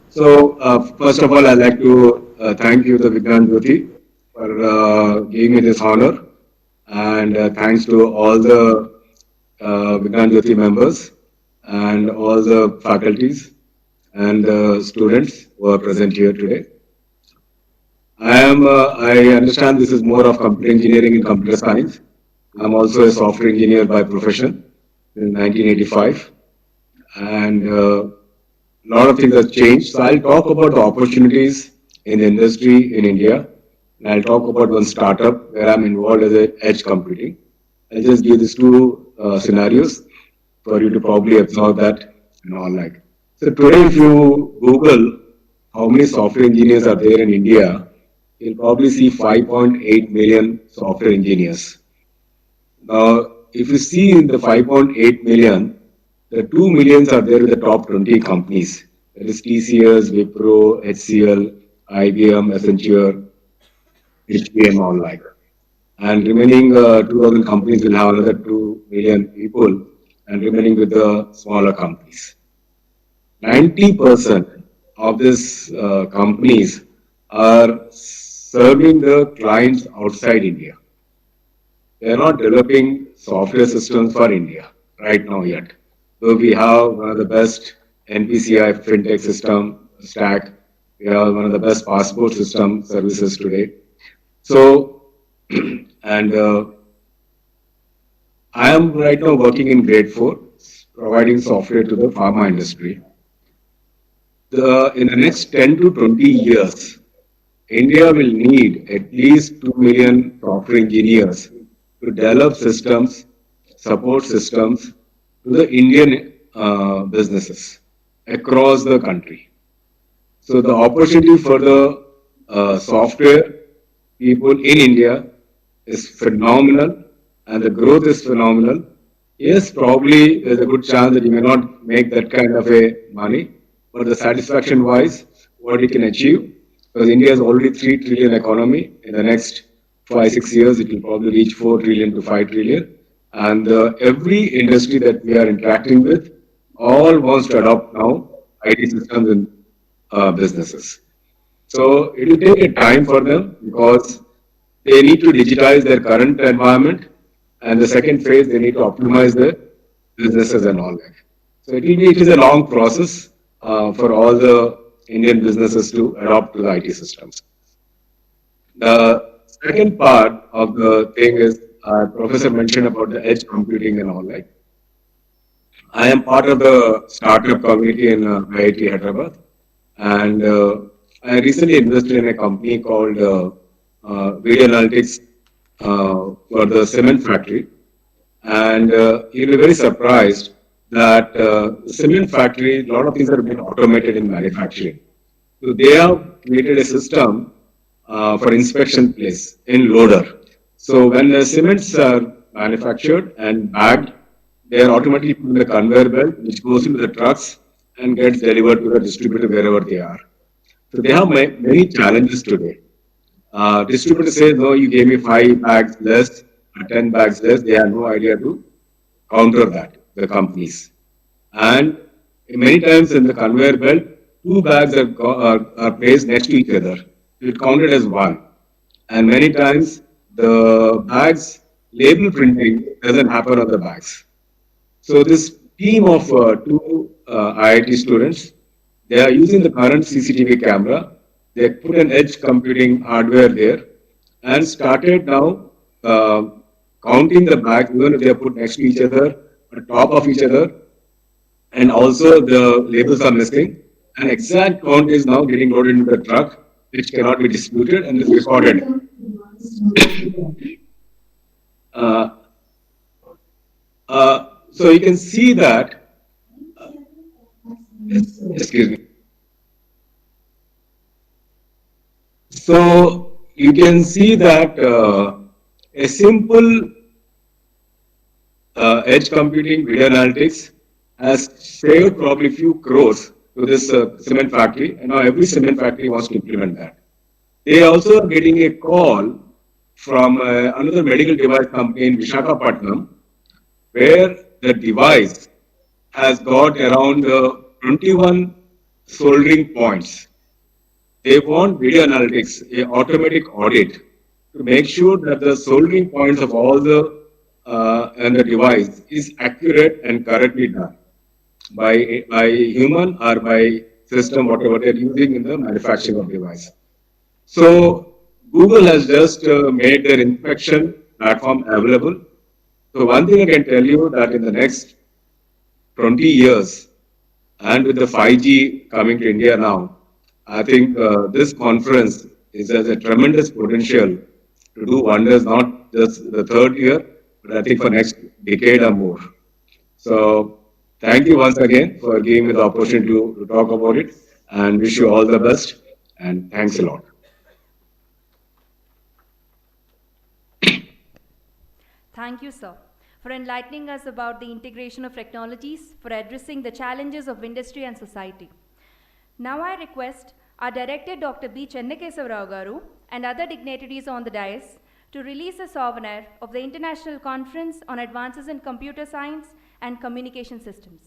So, first of all, I'd like to thank you, the Vigyan Jyoti, for giving me this honor. And thanks to all the Vigyan Jyoti members and all the faculties and the students who are present here today. I understand this is more of computer engineering and computer science. I'm also a software engineer by profession in 1985. And a lot of things have changed. So I'll talk about the opportunities in the industry in India. And I'll talk about one startup where I'm involved as a edge computing. I'll just give these two scenarios for you to probably absorb that and all like. So today, if you Google how many software engineers are there in India, you'll probably see 5.8 million software engineers. Now, if you see in the 5.8 million, the 2 millions are there with the top 20 companies. That is TCS, Wipro, HCL, IBM, Accenture, HP, and all like. And remaining 2,000 companies will have another 2 million people, and remaining with the smaller companies. 90% of these companies are serving the clients outside India. They are not developing software systems for India right now yet. So we have one of the best NPCI fintech system stack. We have one of the best passport system services today. So, and I am right now working in grade 4, providing software to the pharma industry. In the next 10 to 20 years, India will need at least 2 million software engineers to develop systems, support systems to the Indian businesses across the country. So the opportunity for the software people in India is phenomenal and the growth is phenomenal. Yes, probably there's a good chance that you may not make that kind of a money, but the satisfaction wise, what you can achieve, because India is already 3 trillion economy. In the next 5-6 years, it will probably reach 4 trillion to 5 trillion. And every industry that we are interacting with, all wants to adopt now IT systems in businesses. So it will take a time for them because they need to digitize their current environment, and the second phase they need to optimize their businesses and all that. So it is a long process for all the Indian businesses to adopt to the IT systems. The second part of the thing is, Professor mentioned about the edge computing and all that. I am part of the startup community in IIT Hyderabad, and I recently invested in a company called VNRVJIET for the cement factory, and you'll be very surprised that the cement factory, a lot of things are being automated in manufacturing. So they have created a system for inspection place in loader. So when the cements are manufactured and bagged, they are automatically put in the conveyor belt, which goes into the trucks and gets delivered to the distributor wherever they are. So they have many challenges today. Distributor says, no, you gave me 5 bags less or 10 bags less. They have no idea to counter that, the companies. And many times in the conveyor belt, 2 bags are placed next to each other. It counted as 1. And many times the bags label printing doesn't happen on the bags. So this team of 2 IIT students, they are using the current CCTV camera. They put an edge computing hardware there and started now counting the bags, even if they are put next to each other, on top of each other, and also the labels are missing. An exact count is now getting loaded into the truck, which cannot be disputed and is recorded. So you can see that, excuse me. So you can see that a simple edge computing video analytics has saved probably few crores to this cement factory, and now every cement factory wants to implement that. They also are getting a call from another medical device company in Visakhapatnam, where the device has got around 21 soldering points. They want video analytics, a automatic audit, to make sure that the soldering points of all the and the device is accurate and correctly done by human or by system, whatever they're using in the manufacturing of device. So Google has just made their inspection platform available. So one thing I can tell you that in the next 20 years, and with the 5G coming to India now, I think this conference has a tremendous potential to do wonders, not just the third year, but I think for next decade or more. So thank you once again for giving me the opportunity to talk about it, and wish you all the best, and thanks a lot. Thank you, sir, for enlightening us about the integration of technologies for addressing the challenges of industry and society. Now I request our Director Dr. B. Chennakesava Garu and other dignitaries on the dais to release a souvenir of the International Conference on Advances in Computer Science and Communication Systems.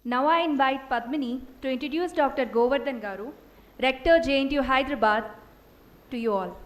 Now I invite Padmini to introduce Dr. Govardhan Garu, Rector JNTU Hyderabad, to you all.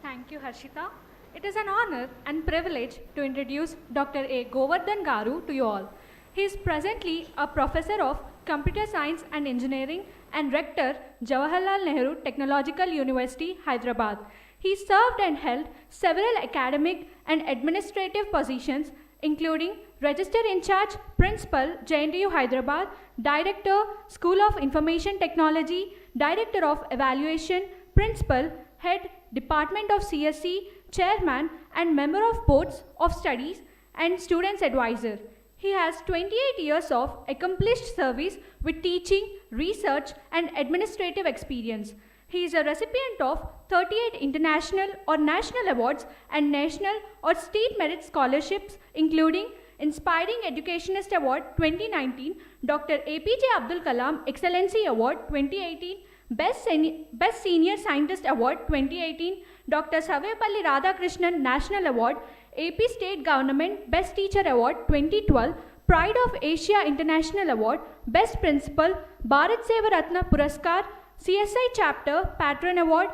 Thank you, Harshita. It is an honor and privilege to introduce Dr. A. Govardhan Garu to you all. He is presently a professor of Computer Science and Engineering and Rector, Jawaharlal Nehru Technological University, Hyderabad. He served and held several academic and administrative positions including Register in Charge, Principal, JNTU Hyderabad, Director, School of Information Technology, Director of Evaluation, Principal, Head, Department of CSE, Chairman and Member of Boards of Studies and Students Advisor. He has 28 years of accomplished service with teaching, research and administrative experience. He is a recipient of 38 international or national awards and national or state merit scholarships including Inspiring Educationist Award 2019, Dr. APJ Abdul Kalam Excellency Award 2018, Best Senior Scientist Award 2018, Dr. Savepalli Radhakrishnan National Award, AP State Government Best Teacher Award 2012, Pride of Asia International Award, Best Principal, Bharat Seva Ratna Puraskar, CSI Chapter Patron Award,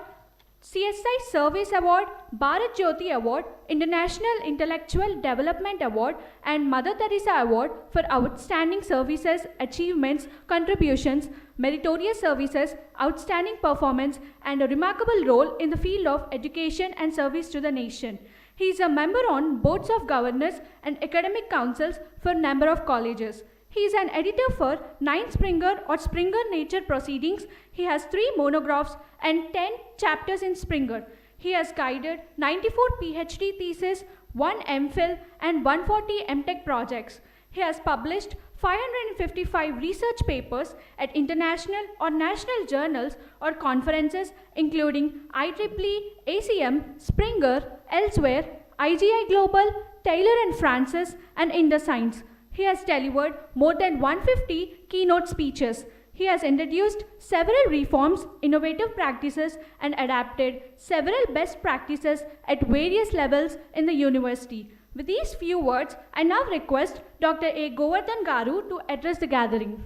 CSI Service Award, Bharat Jyoti Award, International Intellectual Development Award and Mother Teresa Award for outstanding services, achievements, contributions, meritorious services, outstanding performance and a remarkable role in the field of education and service to the nation. He is a member on boards of governors and academic councils for a number of colleges. He is an editor for 9 Springer or Springer Nature Proceedings. He has 3 monographs and 10 chapters in Springer. He has guided 94 PhD theses, 1 MPhil and 140 MTech projects. He has published 555 research papers at international or national journals or conferences including IEEE, ACM, Springer, Elsewhere, IGI Global, Taylor and Francis and InterScience. He has delivered more than 150 keynote speeches. He has introduced several reforms, innovative practices, and adapted several best practices at various levels in the university. With these few words, I now request Dr. A. Govardhan Garu to address the gathering.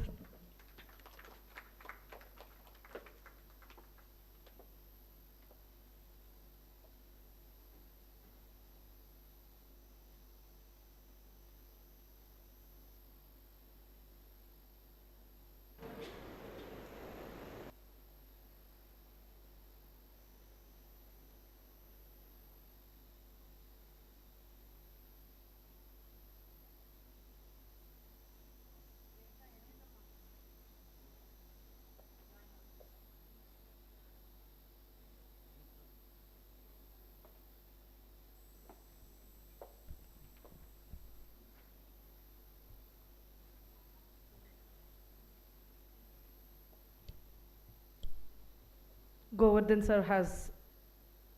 Govardhan sir has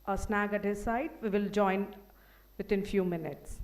a snag at his side. We will join within few minutes.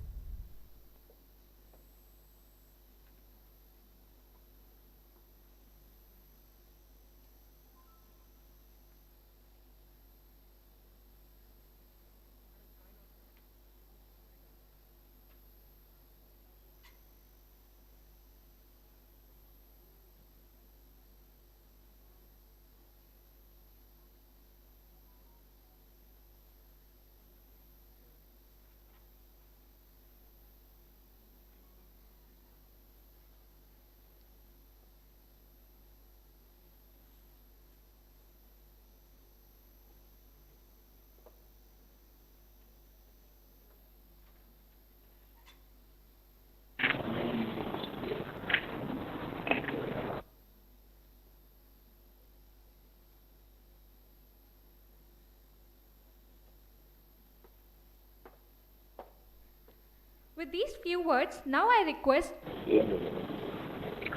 With these few words, now I request.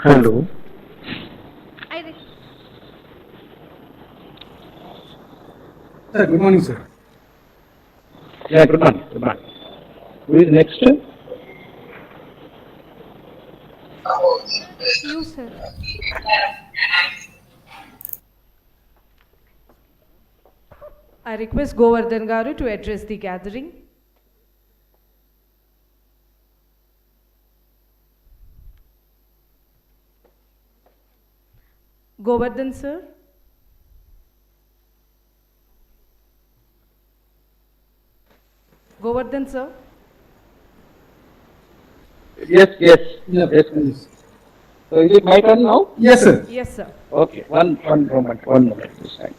Hello. Sir, good morning, sir. Yeah, good morning. Good morning. Who is next? You, sir. I request Govardhan Garu to address the gathering. Govardhan sir. Govardhan sir. Yes, yes. Yes, please. So is it my turn now? Yes, sir. Yes, sir. Okay, one moment this time.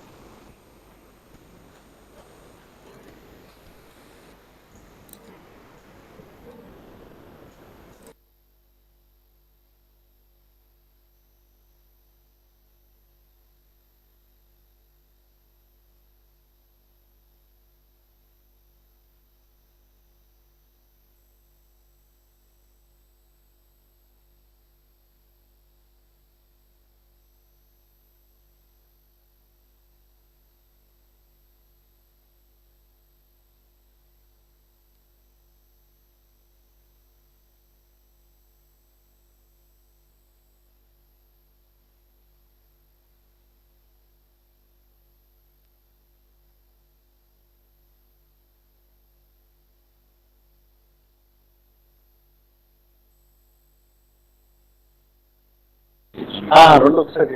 రెండు ఒకసారి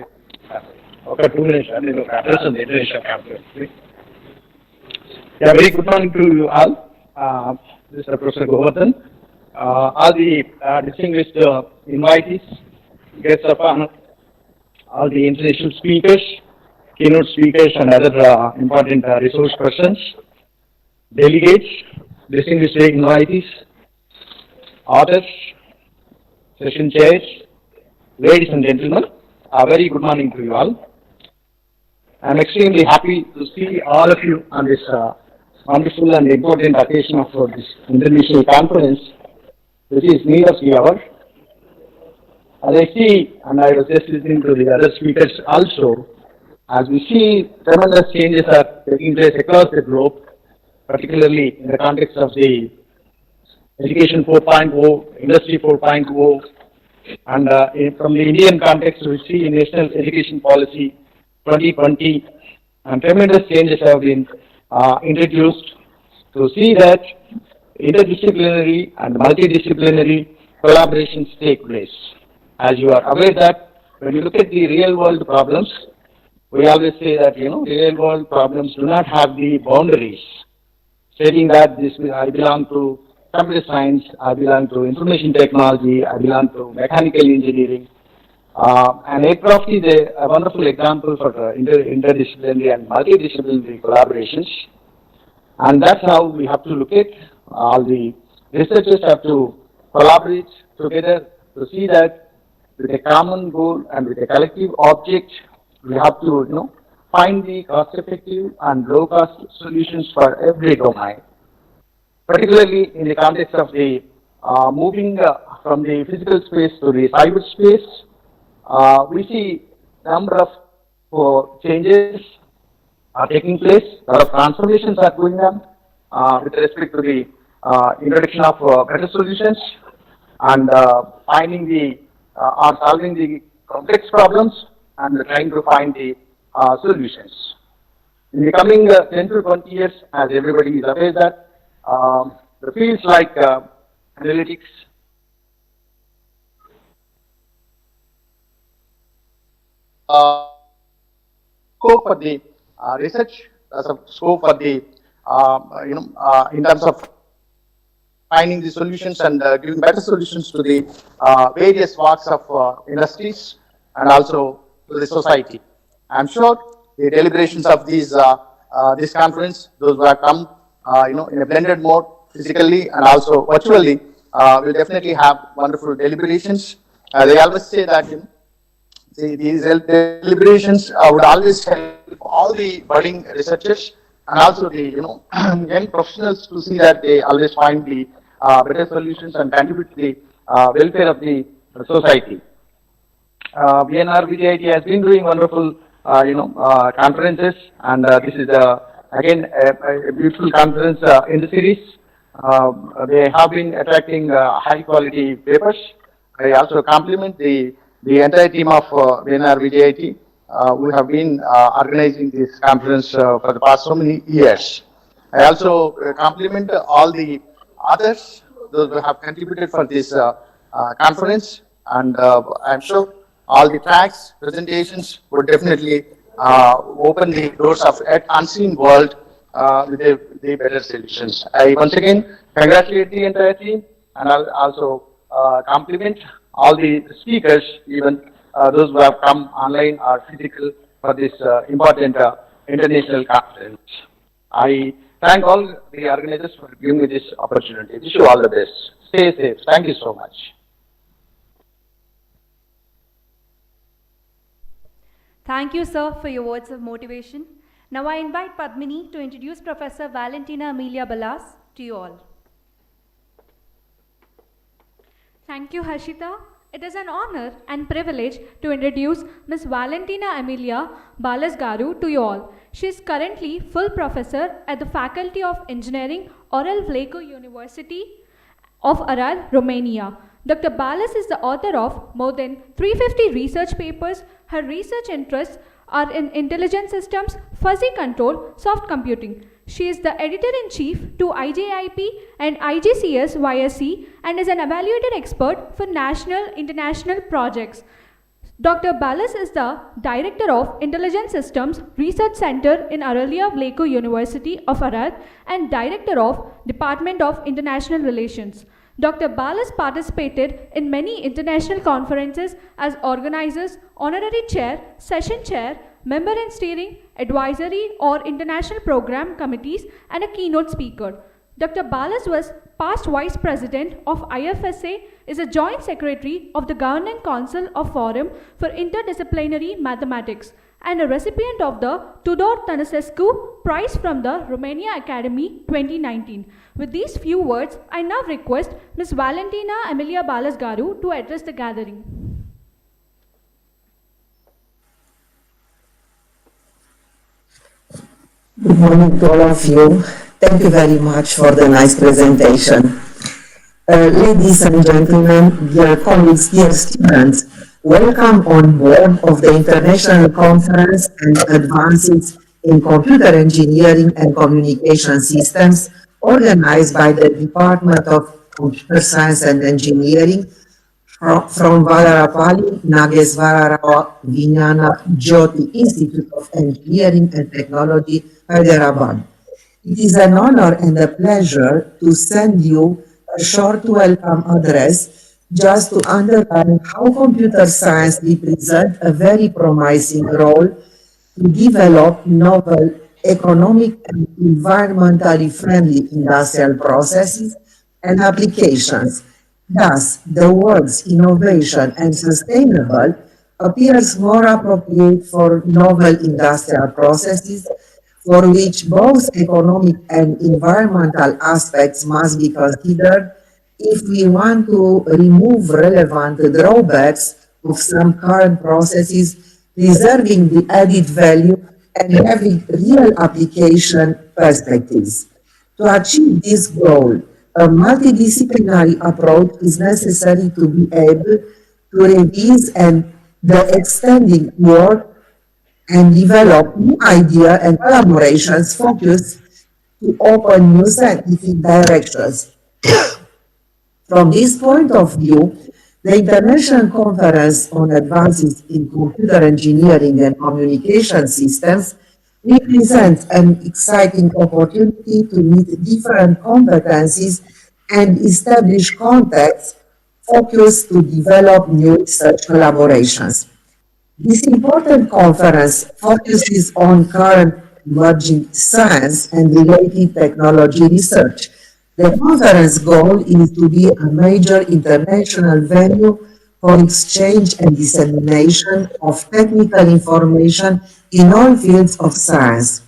ఒక 2 minutes నేను address ఉంది international conference. Very good morning to you all. This is Professor Govardhan. All the distinguished invitees, guests of honor, all the international speakers, keynote speakers and other important resource persons, delegates, distinguished invitees, authors, session chairs, ladies and gentlemen, a very good morning to you all. I am extremely happy to see all of you on this wonderful and important occasion of this international conference, which is need of the hour. As I see, and I was just listening to the other speakers also, as we see tremendous changes are taking place across the globe, particularly in the context of the Education 4.0, Industry 4.0, and from the Indian context, we see National Education Policy 2020, and tremendous changes have been introduced to see that interdisciplinary and multidisciplinary collaborations take place. As you are aware that when you look at the real world problems, we always say that, real world problems do not have the boundaries, stating that I belong to computer science, I belong to information technology, I belong to mechanical engineering. And aircraft is a wonderful example for interdisciplinary and multidisciplinary collaborations. And that's how we have to look at all the researchers have to collaborate together to see that with a common goal and with a collective object, we have to, find the cost-effective and low-cost solutions for every domain. Particularly in the context of the moving from the physical space to the cyberspace, we see number of changes are taking place. A lot of transformations are going on with respect to the introduction of better solutions and finding the or solving the complex problems and trying to find the solutions. In the coming 10 to 20 years, as everybody is aware that the fields like analytics, scope for the research, scope for the in terms of finding the solutions and giving better solutions to the various walks of industries and also to the society. I'm sure the deliberations of these this conference, those who have come, in a blended mode, physically and also virtually, will definitely have wonderful deliberations. They always say that these deliberations would always help all the budding researchers and also the young professionals to see that they always find the better solutions and contribute to the welfare of the society. VNRVJIET has been doing wonderful conferences, and this is again a beautiful conference in the series. They have been attracting high quality papers. I also compliment the entire team of VNRVJIET who have been organizing this conference for the past so many years. I also compliment all the others, those who have contributed for this conference, and I'm sure all the tracks, presentations would definitely open the doors of an unseen world with the better solutions. I once again congratulate the entire team, and I'll also compliment all the speakers, even those who have come online or physical for this important international conference. I thank all the organizers for giving me this opportunity. Wish you all the best. Stay safe. Thank you so much. Thank you, sir, for your words of motivation. Now I invite Padmini to introduce Professor Valentina Amelia Ballas to you all. Thank you, Harshita. It is an honor and privilege to introduce Ms. Valentina Amelia Ballas Garu to you all. She is currently full professor at the Faculty of Engineering, Oral Vleco University of Arad, Romania. Dr. Ballas is the author of more than 350 research papers. Her research interests are in intelligent systems, fuzzy control, soft computing. She is the editor-in-chief to IJIP and ICACES YSC and is an evaluated expert for national international projects. Dr. Ballas is the Director of Intelligent Systems Research Center in Aralia Vleco University of Arad and Director of Department of International Relations. Dr. Ballas participated in many international conferences as organizers, honorary chair, session chair, member in steering, advisory or international program committees, and a keynote speaker. Dr. Ballas was past vice president of IFSA, is a joint secretary of the Governing Council of Forum for Interdisciplinary Mathematics, and a recipient of the Tudor Tănăsescu Prize from the Romania Academy 2019. With these few words, I now request Ms. Valentina Amelia Ballas Garu to address the gathering. Good morning to all of you. Thank you very much for the nice presentation. Ladies and gentlemen, dear colleagues, dear students, welcome on board of the International Conference and Advances in Computer Engineering and Communication Systems organized by the Department of Computer Science and Engineering from Valarapalli Nagesvarara Vijnana Jyoti Institute of Engineering and Technology, Hyderabad. It is an honor and a pleasure to send you a short welcome address just to underline how computer science represents a very promising role to develop novel economic and environmentally friendly industrial processes and applications. Thus, the words innovation and sustainable appears more appropriate for novel industrial processes for which both economic and environmental aspects must be considered if we want to remove relevant drawbacks of some current processes, preserving the added value and having real application perspectives. To achieve this goal, a multidisciplinary approach is necessary to be able to revise and the extending work and develop new ideas and collaborations focused to open new scientific directions. From this point of view, the International Conference on Advances in Computer Engineering and Communication Systems represents an exciting opportunity to meet different competencies and establish contacts focused to develop new research collaborations. This important conference focuses on current emerging science and related technology research. The conference goal is to be a major international venue for exchange and dissemination of technical information in all fields of science.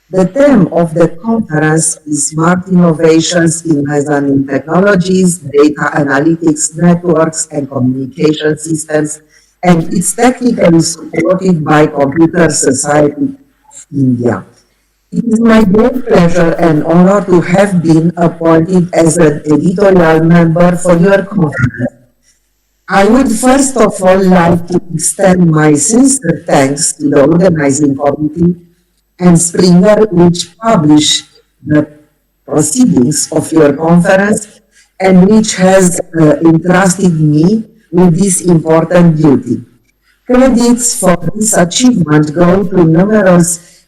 The theme of the conference is Smart Innovations in Measurement Technologies, Data Analytics Networks, and Communication Systems, and it's technically supported by Computer Society of India. It is my great pleasure and honor to have been appointed as an editorial member for your conference. I would first of all like to extend my sincere thanks to the organizing committee and Springer, which published the proceedings of your conference and which has entrusted me with this important duty. Credits for this achievement go to numerous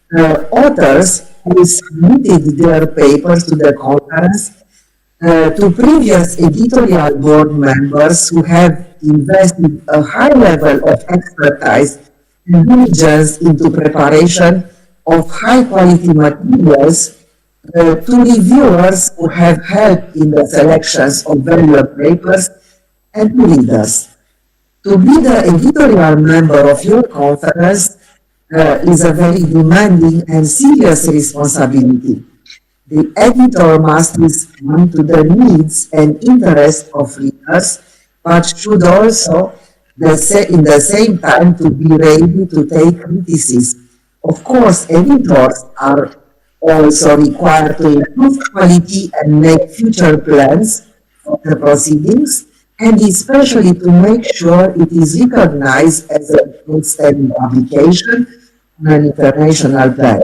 authors who submitted their papers to the conference, to previous editorial board members who have invested a high level of expertise and diligence into preparation of high quality materials, to reviewers who have helped in the selections of valuable papers, and to readers. To be the editorial member of your conference is a very demanding and serious responsibility. The editor must respond to the needs and interests of readers, but should also, in the same time, to be ready to take criticism. Of course, editors are also required to improve quality and make future plans for the proceedings, and especially to make sure it is recognized as an outstanding publication on an international plan.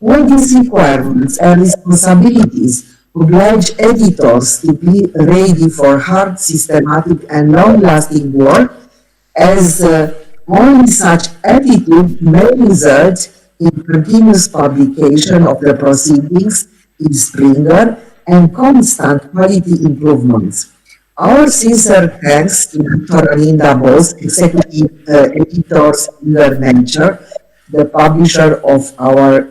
All these requirements and responsibilities oblige editors to be ready for hard, systematic, and long-lasting work, as only such attitude may result in continuous publication of the proceedings in Springer and constant quality improvements. Our sincere thanks to Dr. Alinda Bose, Executive Editor, Springer Nature, the publisher of our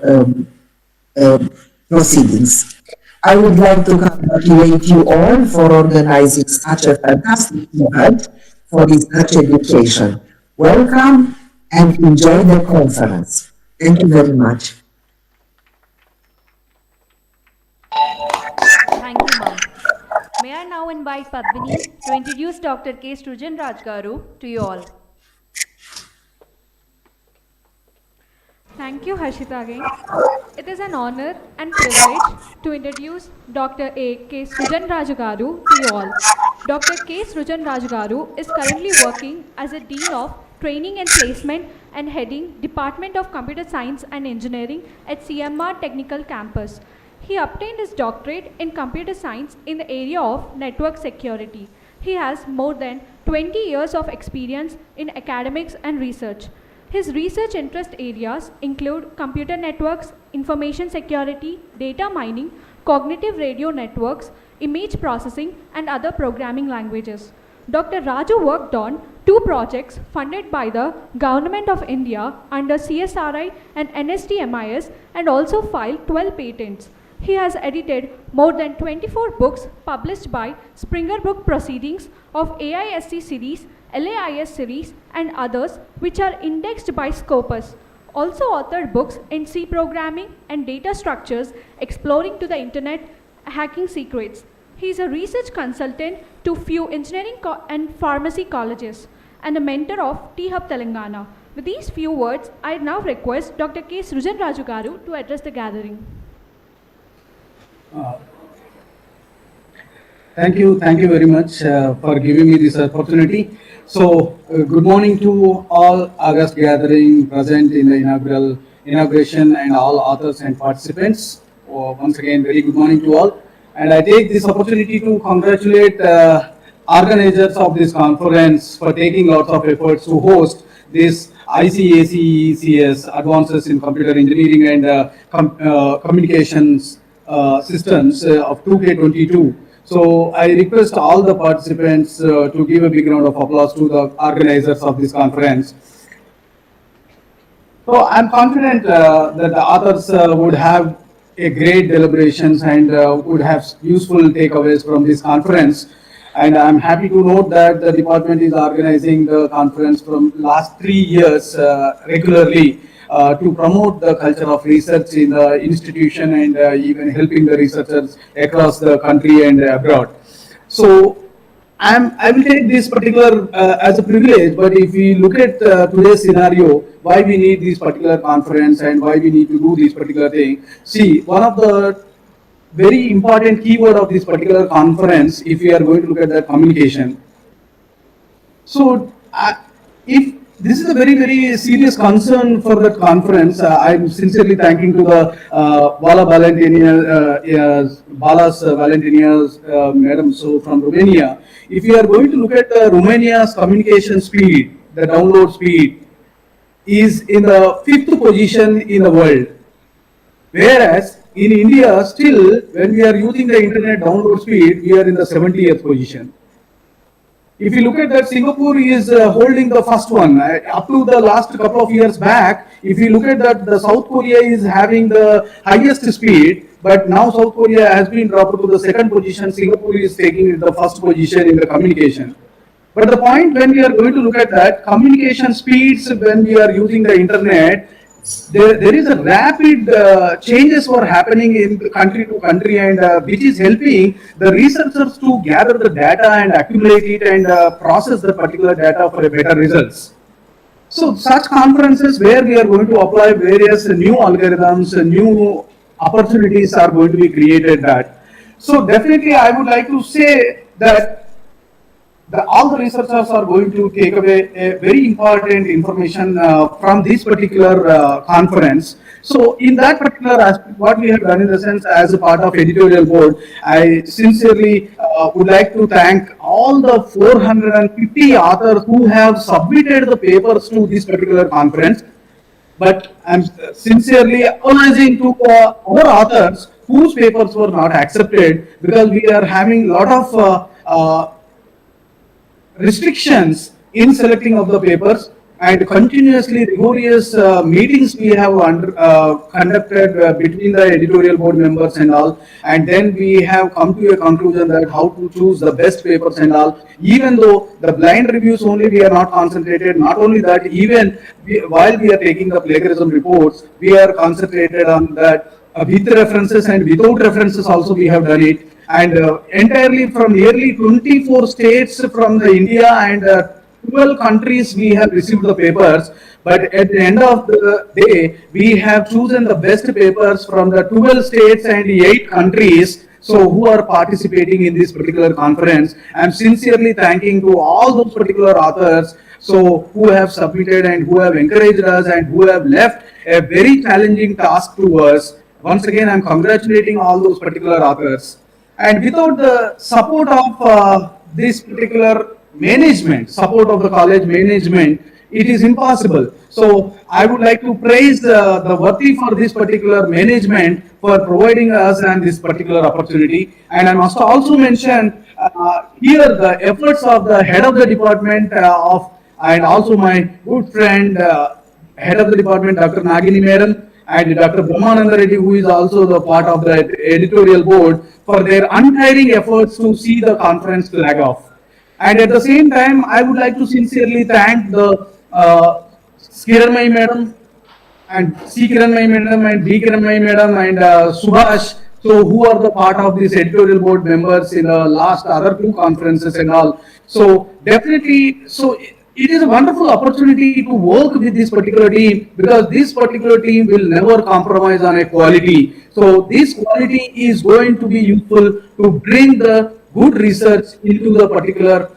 proceedings. I would like to congratulate you all for organizing such a fantastic event for research education. Welcome and enjoy the conference. Thank you very much. Thank you, ma'am. May I now invite Padmini to introduce Dr. K. Srujan Raj Garu to you all. Thank you, Harshita again. It is an honor and privilege to introduce Dr. A. K. Srujan Raj Garu to you all. Dr. K. Srujan Raj Garu is currently working as a Dean of Training and Placement and heading Department of Computer Science and Engineering at CMR Technical Campus. He obtained his doctorate in computer science in the area of network security. He has more than 20 years of experience in academics and research. His research interest areas include computer networks, information security, data mining, cognitive radio networks, image processing, and other programming languages. Dr. Raju worked on 2 projects funded by the Government of India under CSRI and NSTMIS and also filed 12 patents. He has edited more than 24 books published by Springer Book Proceedings of AISC series, LAIS series, and others which are indexed by Scopus. Also authored books in C programming and data structures exploring to the internet hacking secrets. He is a research consultant to few engineering and pharmacy colleges and a mentor of T-Hub Telangana. With these few words, I now request Dr. K. Srujan Raju Garu to address the gathering. Thank you very much for giving me this opportunity. So, good morning to all August gathering present in the inauguration and all authors and participants. Once again, very good morning to all. And I take this opportunity to congratulate organizers of this conference for taking lots of efforts to host this ICACECS Advances in Computer Engineering and Communications Systems of 2K22. So I request all the participants to give a big round of applause to the organizers of this conference. So I'm confident that the authors would have a great deliberations and would have useful takeaways from this conference. And I'm happy to note that the department is organizing the conference from last 3 years regularly to promote the culture of research in the institution and even helping the researchers across the country and abroad. So I will take this particular as a privilege, but if we look at today's scenario, why we need this particular conference and why we need to do this particular thing. See, one of the very important keyword of this particular conference, if we are going to look at that communication. So if this is a very serious concern for the conference, I'm sincerely thanking to the Balas Valentinias madam, so from Romania. If we are going to look at Romania's communication speed, the download speed is in the 5th position in the world. Whereas in India, still, when we are using the internet download speed, we are in the 70th position. If you look at that, Singapore is holding the first one. Up to the last couple of years back, if you look at that, the South Korea is having the highest speed, but now South Korea has been dropped to the 2nd position. Singapore is taking the 1st position in the communication. But the point when we are going to look at that, communication speeds when we are using the internet, there is a rapid changes were happening in country to country, and which is helping the researchers to gather the data and accumulate it and process the particular data for a better results. So such conferences where we are going to apply various new algorithms, new opportunities are going to be created that. So definitely I would like to say that all the researchers are going to take away a very important information from this particular conference. So in that particular aspect, what we have done in the sense as a part of editorial board, I sincerely would like to thank all the 450 authors who have submitted the papers to this particular conference. But I'm sincerely apologizing to our authors whose papers were not accepted, because we are having a lot of restrictions in selecting of the papers, and continuously rigorous meetings we have conducted between the editorial board members and all, and then we have come to a conclusion that how to choose the best papers and all. Even though the blind reviews only we are not concentrated, not only that, even while we are taking the plagiarism reports, we are concentrated on that with references and without references also we have done it. And entirely from nearly 24 states from the India and 12 countries we have received the papers, but at the end of the day we have chosen the best papers from the 12 states and 8 countries, so who are participating in this particular conference. I am sincerely thanking to all those particular authors so who have submitted and who have encouraged us and who have left a very challenging task to us. Once again, I am congratulating all those particular authors. And without the support of this particular management, support of the college management, it is impossible. So I would like to praise the worthy for this particular management for providing us and this particular opportunity. And I must also mention here the efforts of the head of the department and also my good friend, head of the department, Dr. Nagini Madam, and Dr. Brahmananda Reddy, who is also the part of the editorial board, for their untiring efforts to see the conference flag off. And at the same time, I would like to sincerely thank the Kiranmai Madam and C. Kiranmai Madam and B. Kiranmai Madam and Subhash, so who are the part of this editorial board members in the last other 2 conferences and all. So definitely, so it is a wonderful opportunity to work with this particular team, because this particular team will never compromise on a quality. So this quality is going to be useful to bring the good research into the particular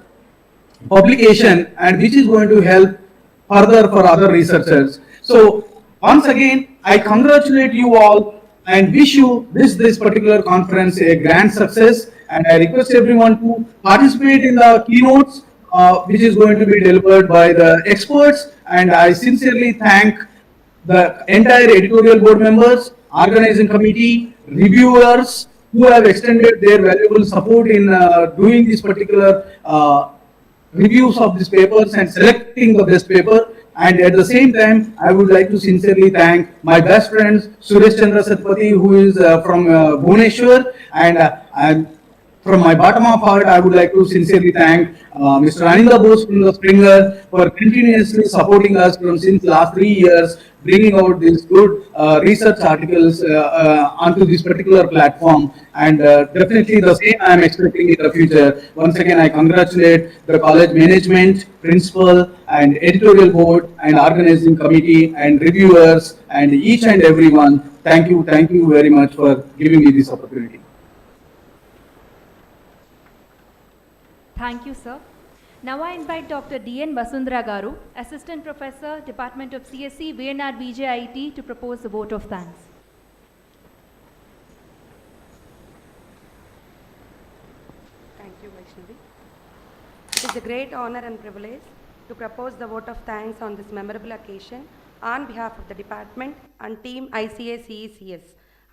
publication, and which is going to help further for other researchers. So once again, I congratulate you all and wish you this particular conference a grand success, and I request everyone to participate in the keynotes which is going to be delivered by the experts, and I sincerely thank the entire editorial board members, organizing committee, reviewers who have extended their valuable support in doing this particular reviews of these papers and selecting the best paper. And at the same time, I would like to sincerely thank my best friends, Suresh Chandra Satpathy, who is from Bhubaneswar, and from my bottom of heart, I would like to sincerely thank Mr. Ananda Bose from the Springer for continuously supporting us from since last 3 years, bringing out these good research articles onto this particular platform. And definitely the same I am expecting in the future. Once again, I congratulate the college management, principal, and editorial board, and organizing committee, and reviewers, and each and everyone. Thank you very much for giving me this opportunity. Thank you, sir. Now I invite Dr. D.N. Basundara Garu, Assistant Professor, Department of CSE, VNRVJIET, to propose the vote of thanks. Thank you, Vaishnavi. It is a great honor and privilege to propose the vote of thanks on this memorable occasion on behalf of the department and team ICACECS.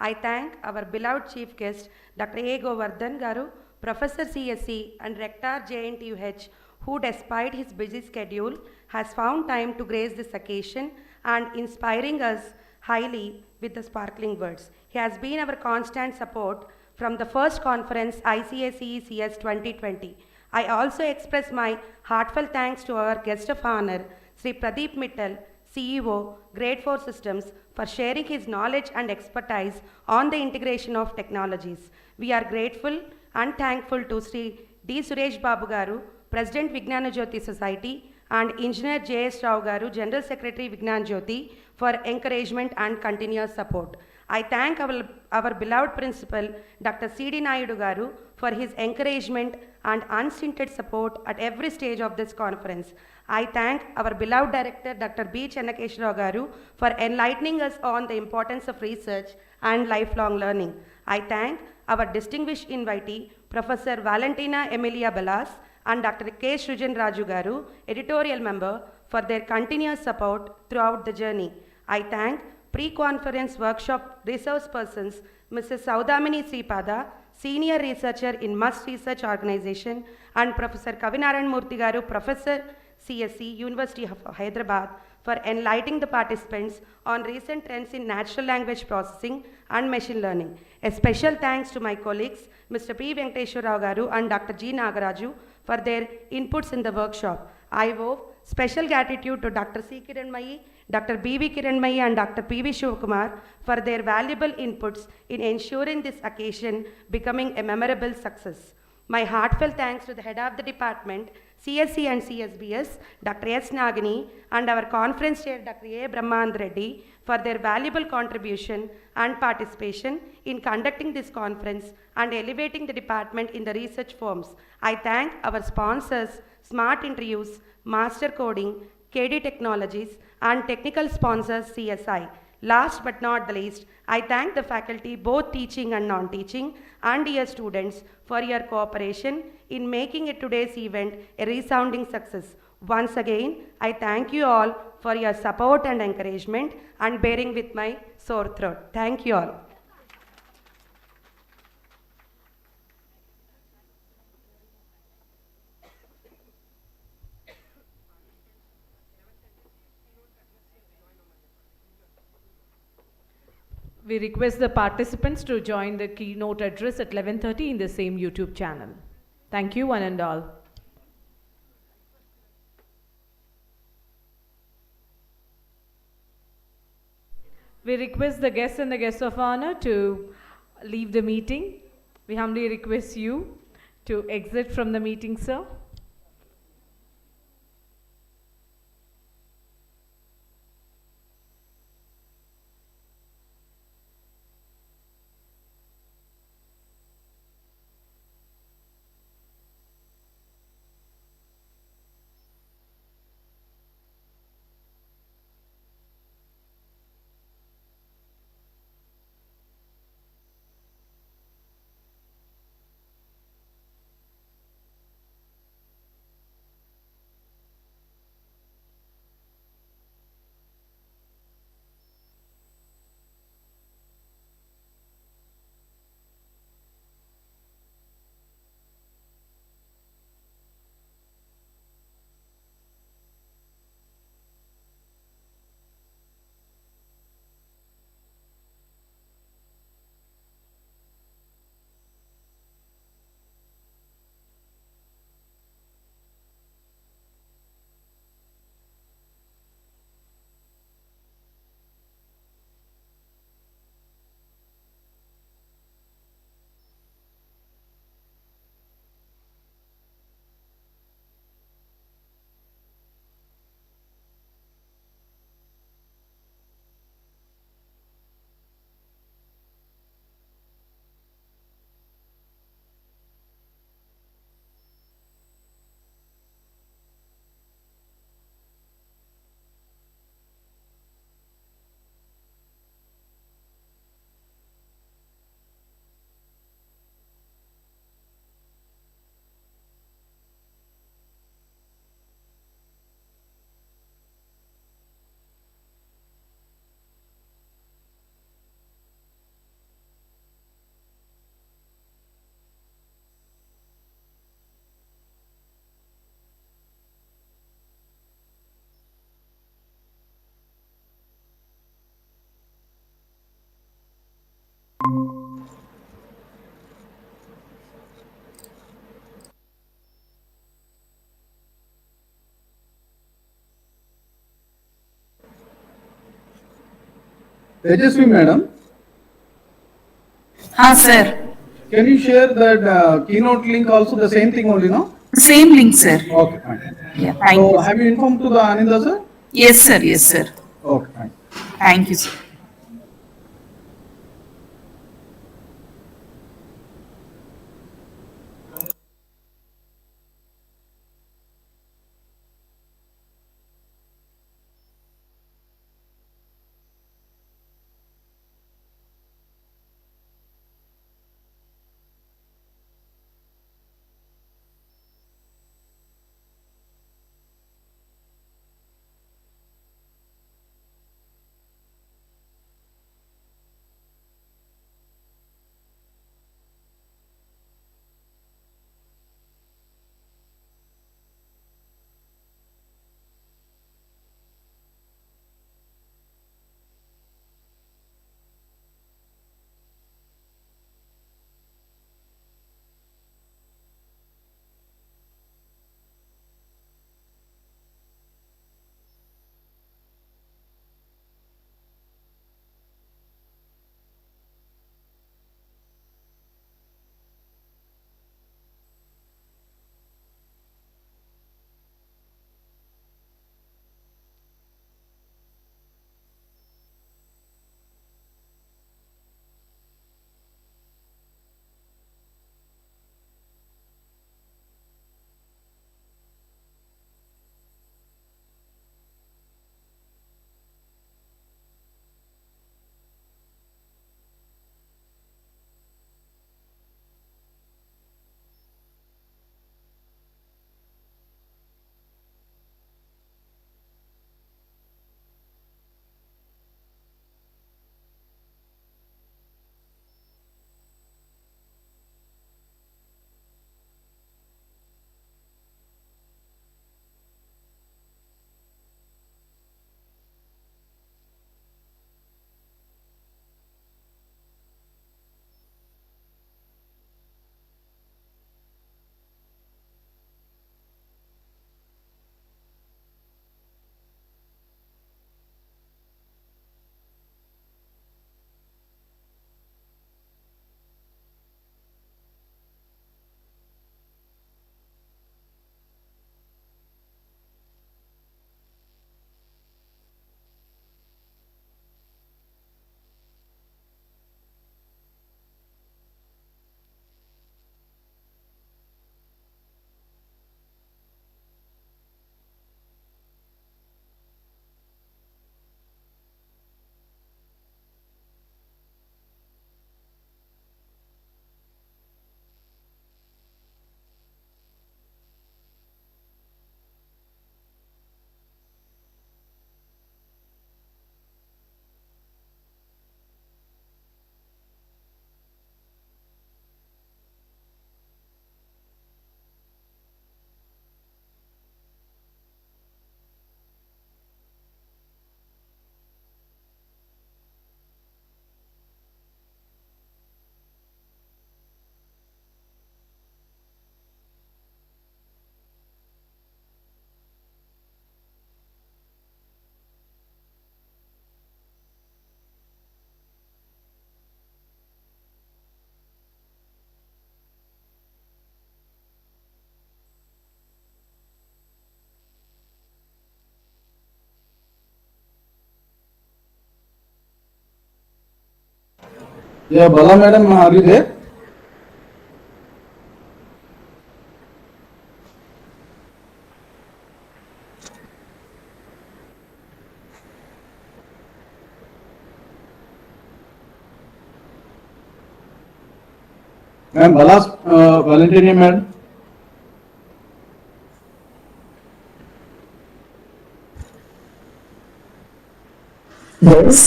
I thank our beloved chief guest, Dr. A. Govardhan Garu, Professor CSE and Rector JNTUH, who despite his busy schedule has found time to grace this occasion and inspiring us highly with the sparkling words. He has been our constant support from the first conference ICACECS 2020. I also express my heartfelt thanks to our guest of honor, Sri Pradeep Mittal, CEO, Grade 4 Systems, for sharing his knowledge and expertise on the integration of technologies. We are grateful and thankful to Sri D. Suresh Babu Garu, President Vignana Jyoti Society, and Engineer J.S. Rao Garu, General Secretary Vignan Jyoti, for encouragement and continuous support. I thank our beloved principal, Dr. C.D. Naidu Garu, for his encouragement and unstinted support at every stage of this conference. I thank our beloved director, Dr. B. Chennakeshwara Garu, for enlightening us on the importance of research and lifelong learning. I thank our distinguished invitee, Professor Valentina Emilia Balas and Dr. K. Srujan Raju Garu, editorial member, for their continuous support throughout the journey. I thank pre-conference workshop resource persons, Mrs. Saudamini Sripada, Senior Researcher in Must Research Organization, and Professor Kavinaran Murthy Garu, Professor CSE, University of Hyderabad, for enlightening the participants on recent trends in natural language processing and machine learning. A special thanks to my colleagues, Mr. P. Venkateshwar Rao Garu and Dr. G. Nagaraju, for their inputs in the workshop. I owe special gratitude to Dr. C. Kiranmayi, Dr. B.V. Kiranmayi and Dr. P.V. Shivakumar for their valuable inputs in ensuring this occasion becoming a memorable success. My heartfelt thanks to the head of the department, CSE and CSBS, Dr. S. Nagini, and our conference chair, Dr. A. Brahmand Reddy, for their valuable contribution and participation in conducting this conference and elevating the department in the research forms. I thank our sponsors, Smart Interviews, Master Coding, KD Technologies, and technical sponsors, CSI. Last but not the least, I thank the faculty, both teaching and non-teaching, and dear students, for your cooperation in making it today's event a resounding success. Once again, I thank you all for your support and encouragement and bearing with my sore throat. Thank you all. We request the participants to join the keynote address at 11:30 in the same YouTube channel. Thank you, one and all. We request the guests and the guests of honor to leave the meeting. We humbly request you to exit from the meeting, sir. Tejasvi madam. Sir. Can you share that keynote link also, the same thing only, no? Same link, sir. Okay, fine. Yeah, thank So you. have you informed to the Ananda, sir? Yes, sir. Yes, sir. Okay, fine. Thank you, sir. Yeah, Bala madam, are you there? Ma'am, Bala's Valentine madam. Yes.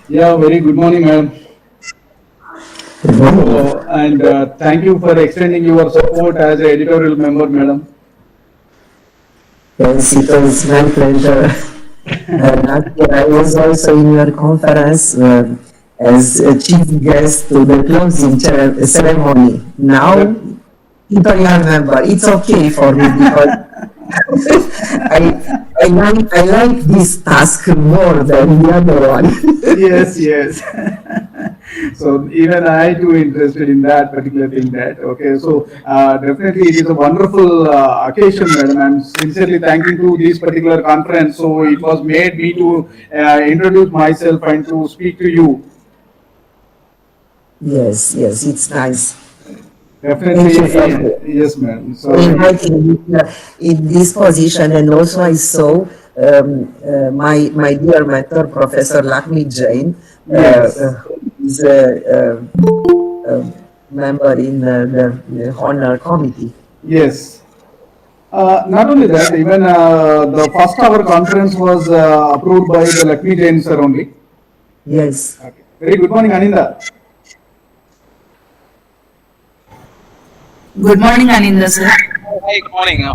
Yeah, very good morning, madam. And thank you for extending your support as an editorial member, madam. Yes, it was my pleasure. Last year I was also in your conference. as a chief guest to the closing ceremony. Now, people remember, it's okay for me because I like this task more than the other one. Yes, yes. So even I too interested in that particular thing. That okay. So definitely it is a wonderful occasion, madam. I'm sincerely thanking to this particular conference. So it was made me to introduce myself and to speak to you. Yes, it's nice. Definitely, yes, ma'am. So inviting me here in this position, and also I saw my dear mentor, Professor Lakshmi Jain, Yes. is a member in the honor committee. Yes. Not only that, even the first hour conference was approved by the Lakshmi Jain sir only. Yes. Okay. Very good morning, Aninda. Good morning, Aninda sir. Hi, good morning.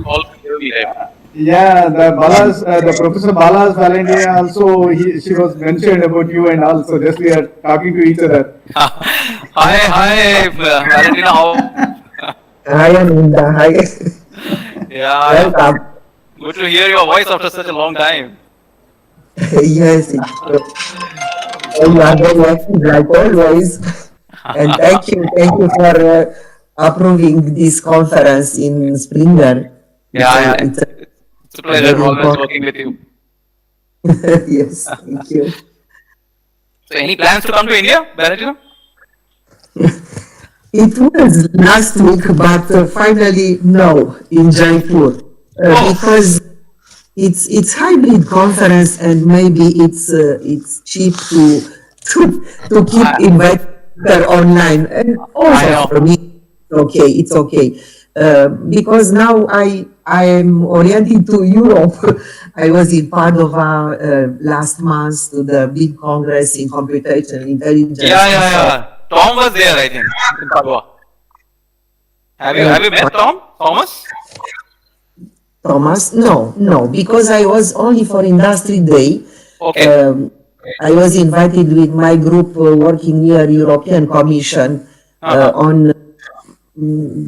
All hear me, right? Yeah, the Professor Bala's Valentina also, she was mentioned about you and also just we are talking to each other. Hi, Valentina. How? Hi, Aninda. Hi. Yeah. Welcome. Good to hear your voice after such a long time. Yes, you are very active like always. And thank you for approving this conference in Springer. Yeah. It's It's a pleasure always working with you. Yes, thank you. So, any plans to come to India, Valentina? It was last week, but finally no, in Jaipur, because it's hybrid conference and maybe it's cheap to keep inviting online, and also for me it's okay because now I am oriented to Europe. I was in Padova last month to the big congress in computational intelligence. Yeah. Tom was there, I think, in Padua. Have you met Thomas? Thomas? No, because I was only for Industry Day. Okay. I was invited with my group working near European Commission on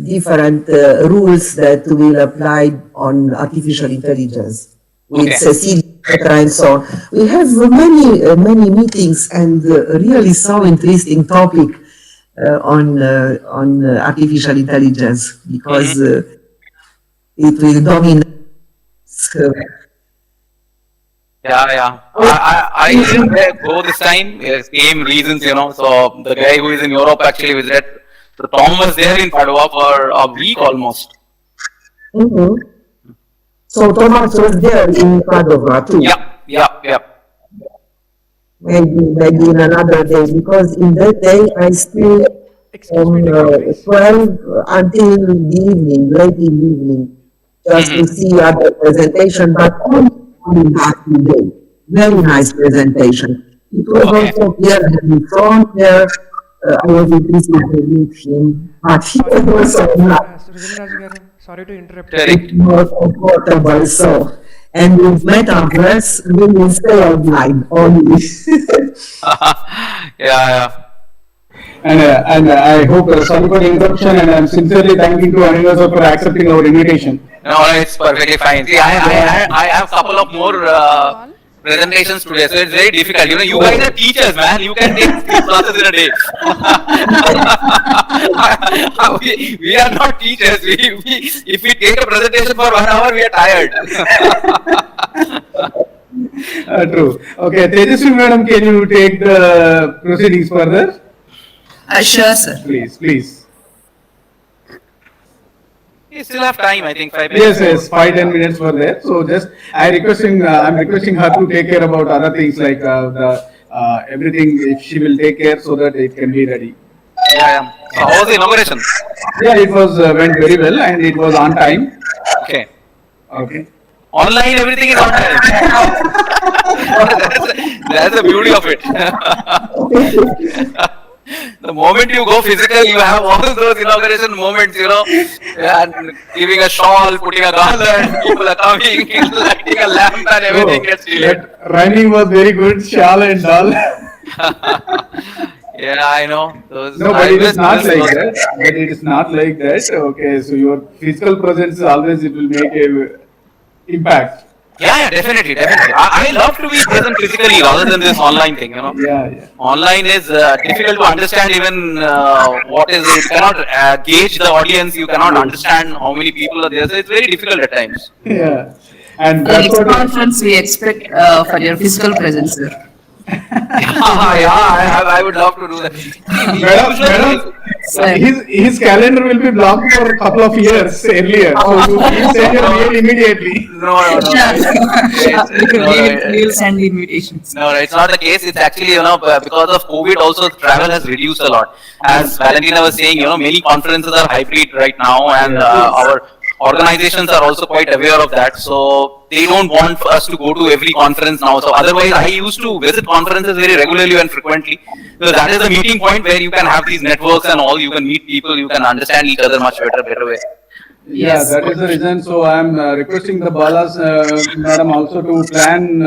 different rules that will apply on artificial intelligence with Cecilia, and so on. We have many meetings and really so interesting topic on artificial intelligence because it will dominate. Yeah. I didn't go this time. Same reasons, So the guy who is in Europe actually visited. So Tom was there in Padua for a week almost. So Thomas was there in Padova too. Yeah. Maybe in another day, because in that day I stay from 12 until the evening, late in the evening, just to see other presentation, but only that day. Very nice presentation. It was also Pierre in front there. I was interested to meet him, but he was also not Sorry to interrupt. more comfortable. So, and with metaverse, we will stay online only. Yeah. And I hope, sorry for the interruption, and I'm sincerely thanking to Anila sir for accepting our invitation. No, it's perfectly fine. See, I have a couple of more presentations today, so it's very difficult. You guys are teachers, man. You can take 3 classes in a day. we are not teachers. If we take a presentation for 1 hour, we are tired. True. Okay, Tejaswi madam, can you take the proceedings further? Sure, sir. Please. You still have time, I think, 5 minutes. Yes, 5-10 minutes were there. So just I'm requesting her to take care about other things like the everything. If she will take care so that it can be ready. Yeah. So how was the inauguration? Yeah, it was went very well and it was on time. Okay. Online, everything is on time. That's the beauty of it. The moment you go physical, you have all those inauguration moments, and giving a shawl, putting a garland, people are coming, lighting a lamp, and everything gets delayed. Running was very good, shawl and all. Yeah, I know. No, but it is not like that. But it is not like that. Okay, so your physical presence is always, it will make a impact. Yeah, definitely. I love to be present physically rather than this online thing, Yeah. Online is difficult to understand even what is it. You cannot gauge the audience. You cannot understand how many people are there. So it's very difficult at times. Yeah. And The next conference we expect for your physical presence, sir. I would love to do that. Madam, his calendar will be blocked for a couple of years earlier. So you send your mail immediately. No. We will send invitations. No, it's not the case. It's actually, because of COVID also travel has reduced a lot. As Valentina was saying, many conferences are hybrid right now, and our organizations are also quite aware of that. So they don't want us to go to every conference now. So otherwise, I used to visit conferences very regularly and frequently. So that is the meeting point where you can have these networks and all. You can meet people. You can understand each other much better way. Yeah, that is the reason. So I am requesting the Balas madam also to plan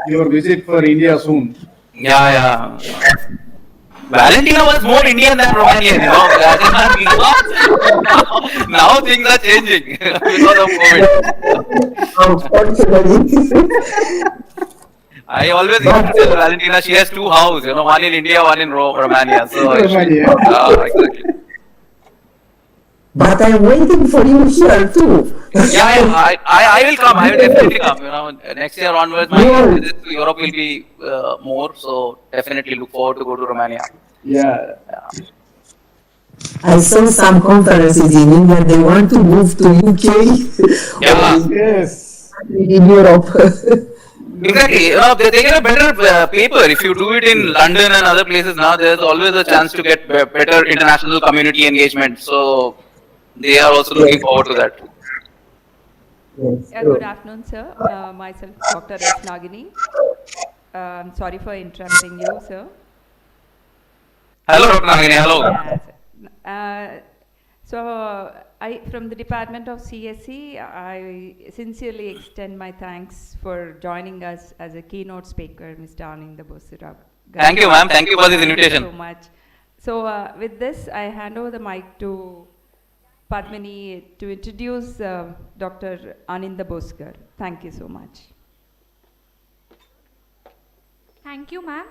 your visit for India soon. Yeah. Valentina was more Indian than Romanian, Now things are changing because of COVID. I always used to tell Valentina she has two houses, one in India, one in Romania. So exactly. But I'm waiting for you here too. I will come. I will definitely come. Next year onwards, my visits to Europe will be more. So definitely look forward to go to Romania. Yeah. I saw some conferences in India. They want to move to UK. Yes. In Europe. Exactly. They get a better paper if you do it in London and other places. Now there's always a chance to get better international community engagement. So they are also looking forward to that. Good afternoon, sir. Myself, Dr. S. Nagini. I'm sorry for interrupting you, sir. Hello, Dr. Nagini. Hello. So, from the Department of CSE, I sincerely extend my thanks for joining us as a keynote speaker, Mr. Anand Bosirab. Thank you, ma'am. Thank you for this invitation. Thank you so much. So, with this, I hand over the mic to Padmini to introduce Dr. Anand Boskar. Thank you so much. Thank you, ma'am.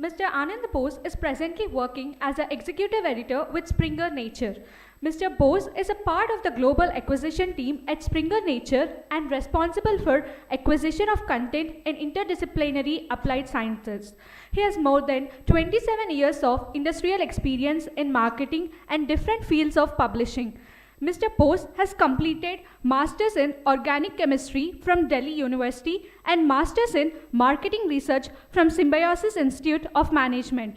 Mr. Anand Bose is presently working as an executive editor with Springer Nature. Mr. Bose is a part of the global acquisition team at Springer Nature and responsible for acquisition of content in interdisciplinary applied sciences. He has more than 27 years of industrial experience in marketing and different fields of publishing. Mr. Bose has completed Masters in Organic Chemistry from Delhi University and Masters in Marketing Research from Symbiosis Institute of Management.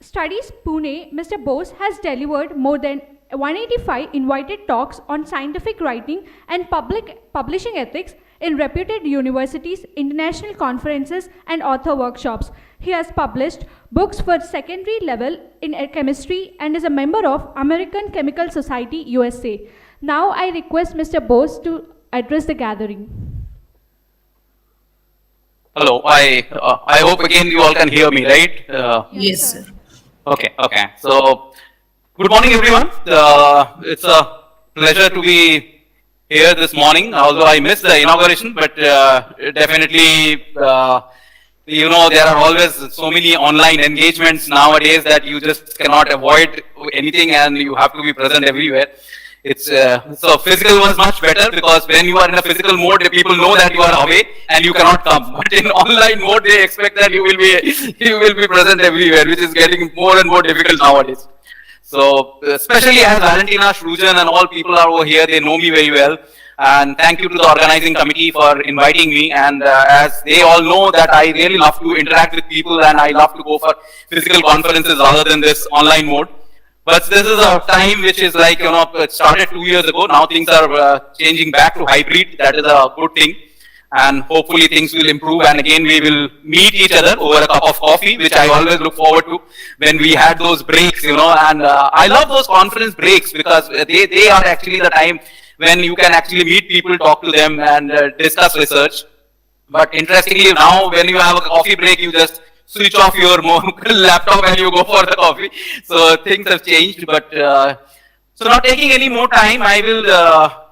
Studies Pune, Mr. Bose has delivered more than 185 invited talks on scientific writing and publishing ethics in reputed universities, international conferences, and author workshops. He has published books for secondary level in chemistry and is a member of American Chemical Society, USA. Now I request Mr. Bose to address the gathering. Hello, I hope again you all can hear me, right? Yes, sir. Okay. So, good morning, everyone. It's a pleasure to be here this morning, although I missed the inauguration, but definitely, there are always so many online engagements nowadays that you just cannot avoid anything and you have to be present everywhere. So physical was much better because when you are in a physical mode, people know that you are away and you cannot come. But in online mode, they expect that you will be present everywhere, which is getting more and more difficult nowadays. So, especially as Valentina, Shrujan and all people are over here, they know me very well. And thank you to the organizing committee for inviting me. And as they all know that I really love to interact with people and I love to go for physical conferences rather than this online mode. But this is a time which is like, it started 2 years ago. Now things are changing back to hybrid. That is a good thing. And hopefully things will improve and again we will meet each other over a cup of coffee, which I always look forward to when we had those breaks, and I love those conference breaks because they are actually the time when you can actually meet people, talk to them and discuss research. But interestingly now when you have a coffee break, you just switch off your laptop and you go for the coffee. So things have changed, but so not taking any more time, I will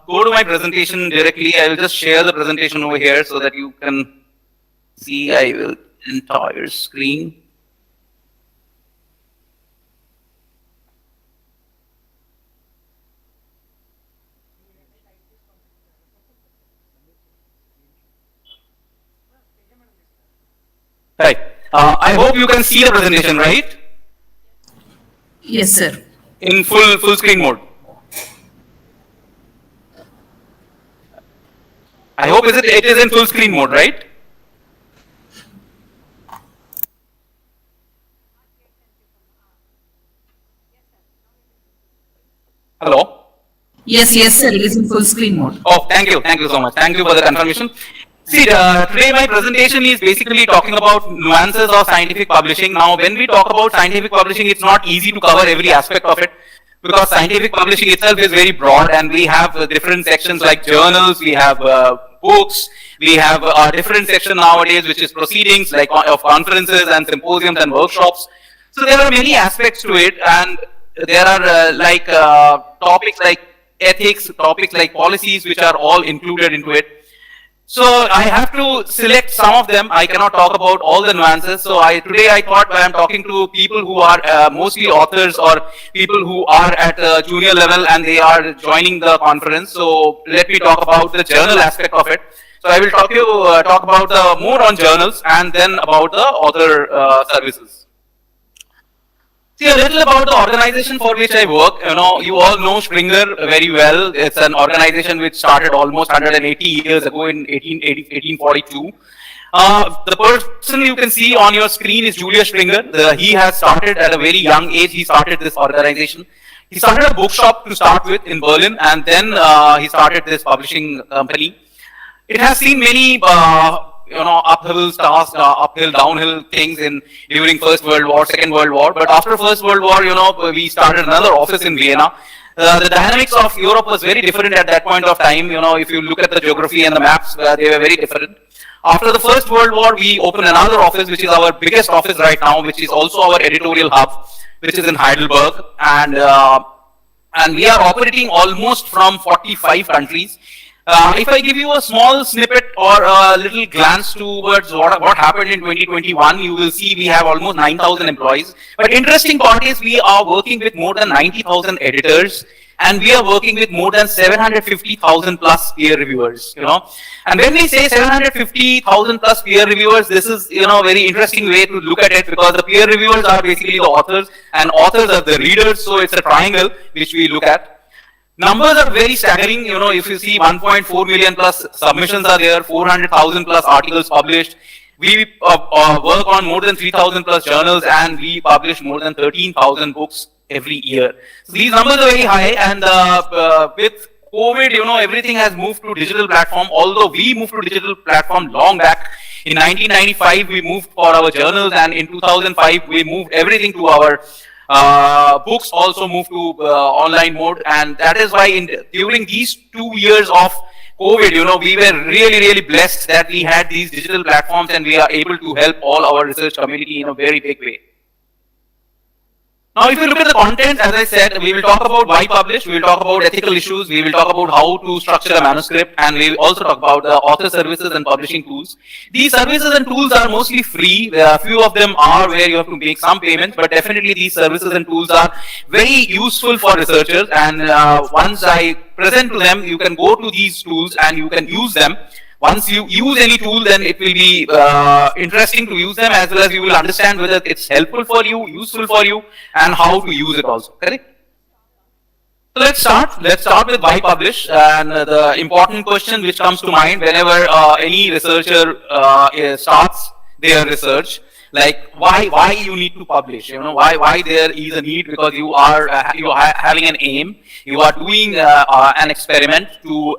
go to my presentation directly. I will just share the presentation over here so that you can see. I will entire screen. Right. I hope you can see the presentation, right? Yes, sir. In full screen mode. I hope it is in full screen mode, right? Hello? Yes, sir. It is in full screen mode. Oh, thank you so much. Thank you for the confirmation. See, today my presentation is basically talking about nuances of scientific publishing. Now, when we talk about scientific publishing, it's not easy to cover every aspect of it, because scientific publishing itself is very broad, and we have different sections like journals, we have books, we have a different section nowadays which is proceedings like of conferences and symposiums and workshops. So there are many aspects to it, and there are topics like ethics, topics like policies, which are all included into it. So I have to select some of them. I cannot talk about all the nuances. So today I thought I am talking to people who are mostly authors or people who are at a junior level and they are joining the conference. So let me talk about the journal aspect of it. So I will talk about more on journals and then about the author services. See, a little about the organization for which I work. You all know Springer very well. It's an organization which started almost 180 years ago in 1842. The person you can see on your screen is Julius Springer. He has started at a very young age. He started this organization. He started a bookshop to start with in Berlin, and then he started this publishing company. It has seen many uphill tasks, uphill, downhill things during First World War, Second World War. But after First World War, we started another office in Vienna. The dynamics of Europe was very different at that point of time. If you look at the geography and the maps, they were very different. After the First World War, we opened another office, which is our biggest office right now, which is also our editorial hub, which is in Heidelberg. And we are operating almost from 45 countries. If I give you a small snippet or a little glance towards what happened in 2021, you will see we have almost 9,000 employees. But interesting part is we are working with more than 90,000 editors, and we are working with more than 750,000 plus peer reviewers. And when we say 750,000 plus peer reviewers, this is a very interesting way to look at it, because the peer reviewers are basically the authors, and authors are the readers. So it's a triangle which we look at. Numbers are very staggering. If you see 1.4 million plus submissions are there, 400,000 plus articles published. We work on more than 3,000 plus journals, and we publish more than 13,000 books every year. So these numbers are very high, and with COVID, everything has moved to digital platform. Although we moved to digital platform long back. In 1995, we moved for our journals, and in 2005, we moved everything to our books also moved to online mode, and that is why during these 2 years of COVID, we were really blessed that we had these digital platforms and we are able to help all our research community in a very big way. Now, if you look at the content, as I said, we will talk about why publish, we will talk about ethical issues, we will talk about how to structure a manuscript, and we will also talk about author services and publishing tools. These services and tools are mostly free. A few of them are where you have to make some payments, but definitely these services and tools are very useful for researchers. And once I present to them, you can go to these tools and you can use them. Once you use any tool, then it will be interesting to use them, as well as you will understand whether it's helpful for you, useful for you, and how to use it also. Correct? So let's start. Let's start with why publish. And the important question which comes to mind whenever any researcher starts their research, like why you need to publish, why there is a need, because you are having an aim, you are doing an experiment to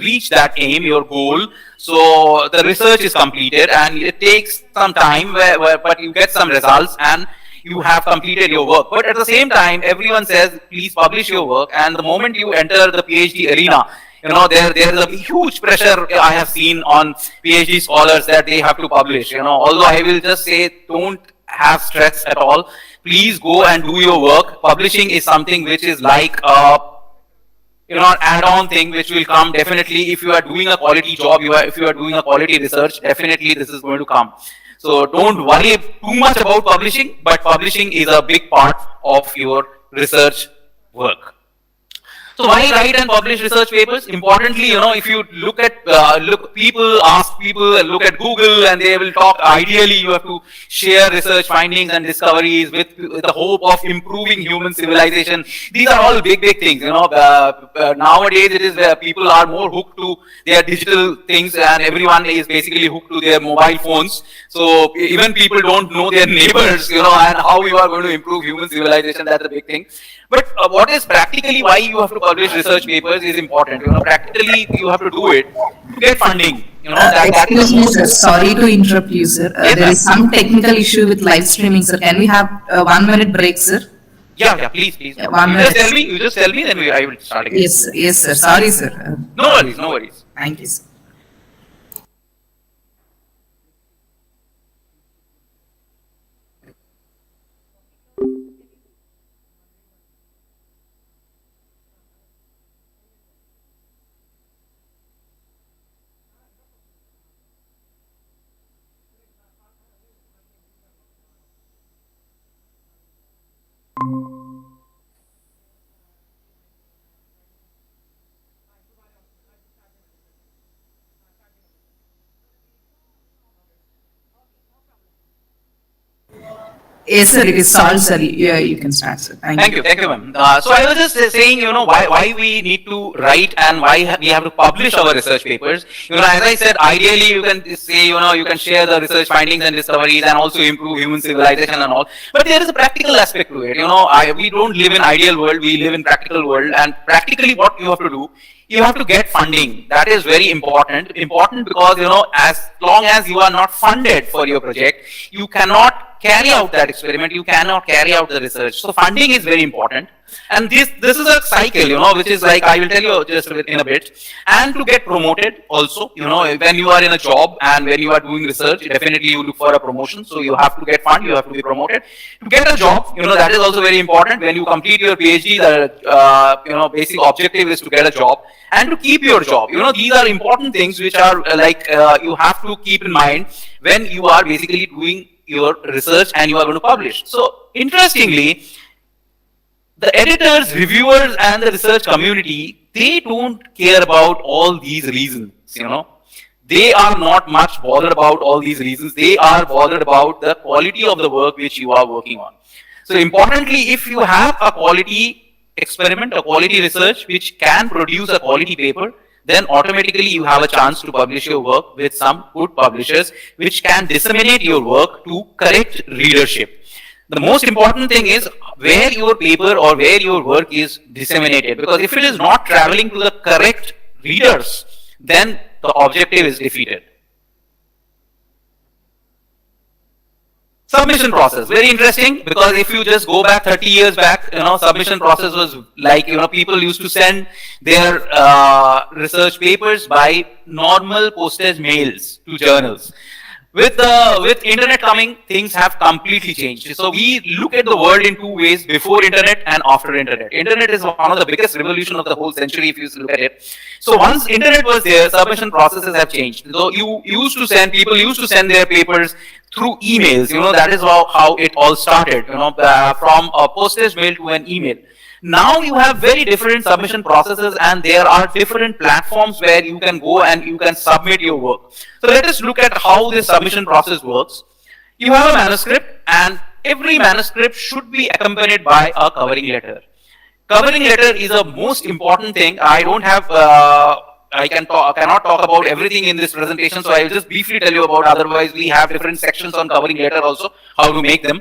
reach that aim, your goal. So the research is completed and it takes some time, but you get some results and you have completed your work. But at the same time, everyone says, please publish your work. And the moment you enter the PhD arena, there is a huge pressure I have seen on PhD scholars that they have to publish. Although I will just say, don't have stress at all. Please go and do your work. Publishing is something which is like an add-on thing which will come definitely if you are doing a quality job, if you are doing a quality research, definitely this is going to come. So don't worry too much about publishing, but publishing is a big part of your research work. So why write and publish research papers? Importantly, if you look at, look at Google and they will talk, ideally you have to share research findings and discoveries with the hope of improving human civilization. These are all big things, nowadays it is where people are more hooked to their digital things and everyone is basically hooked to their mobile phones. So even people don't know their neighbors, and how you are going to improve human civilization, that's a big thing. But what is practically why you have to publish research papers is important. Practically you have to do it to get funding. Excuse me, sir. Sorry to interrupt you, sir. There is some technical issue with live streaming, sir. Can we have a 1 minute break, sir? Yeah, please. Yeah, 1 minute. You just tell me, then I will start again. Yes, sir. Sorry, sir. No worries. Thank you, sir. Yes, sir, it is solved, sir. Yeah, you can start, sir. Thank you, ma'am. So I was just saying, why we need to write and why we have to publish our research papers. As I said, ideally you can say, you can share the research findings and discoveries and also improve human civilization and all. But there is a practical aspect to it. We don't live in ideal world, we live in practical world, and practically what you have to do, you have to get funding. That is very important. Important because, as long as you are not funded for your project, you cannot carry out that experiment, you cannot carry out the research. So funding is very important. And this is a cycle, which is like, I will tell you just in a bit. And to get promoted also, when you are in a job and when you are doing research, definitely you look for a promotion. So you have to get funded, you have to be promoted. To get a job, that is also very important. When you complete your PhD, the basic objective is to get a job and to keep your job. These are important things which are like, you have to keep in mind when you are basically doing your research and you are going to publish. So interestingly, the editors, reviewers and the research community, they don't care about all these reasons, They are not much bothered about all these reasons. They are bothered about the quality of the work which you are working on. So importantly, if you have a quality experiment, a quality research which can produce a quality paper, then automatically you have a chance to publish your work with some good publishers which can disseminate your work to correct readership. The most important thing is where your paper or where your work is disseminated, because if it is not traveling to the correct readers, then the objective is defeated. Submission process, very interesting, because if you just go back 30 years back, submission process was like, people used to send their research papers by normal postage mails to journals. With internet coming, things have completely changed. So we look at the world in two ways, before internet and after internet. Internet is one of the biggest revolution of the whole century if you look at it. So once internet was there, submission processes have changed. So people used to send their papers through emails. That is how it all started, from a postage mail to an email. Now you have very different submission processes and there are different platforms where you can go and you can submit your work. So let us look at how this submission process works. You have a manuscript and every manuscript should be accompanied by a covering letter. Covering letter is a most important thing. I don't have, I cannot talk about everything in this presentation, so I will just briefly tell you about, otherwise we have different sections on covering letter also, how to make them.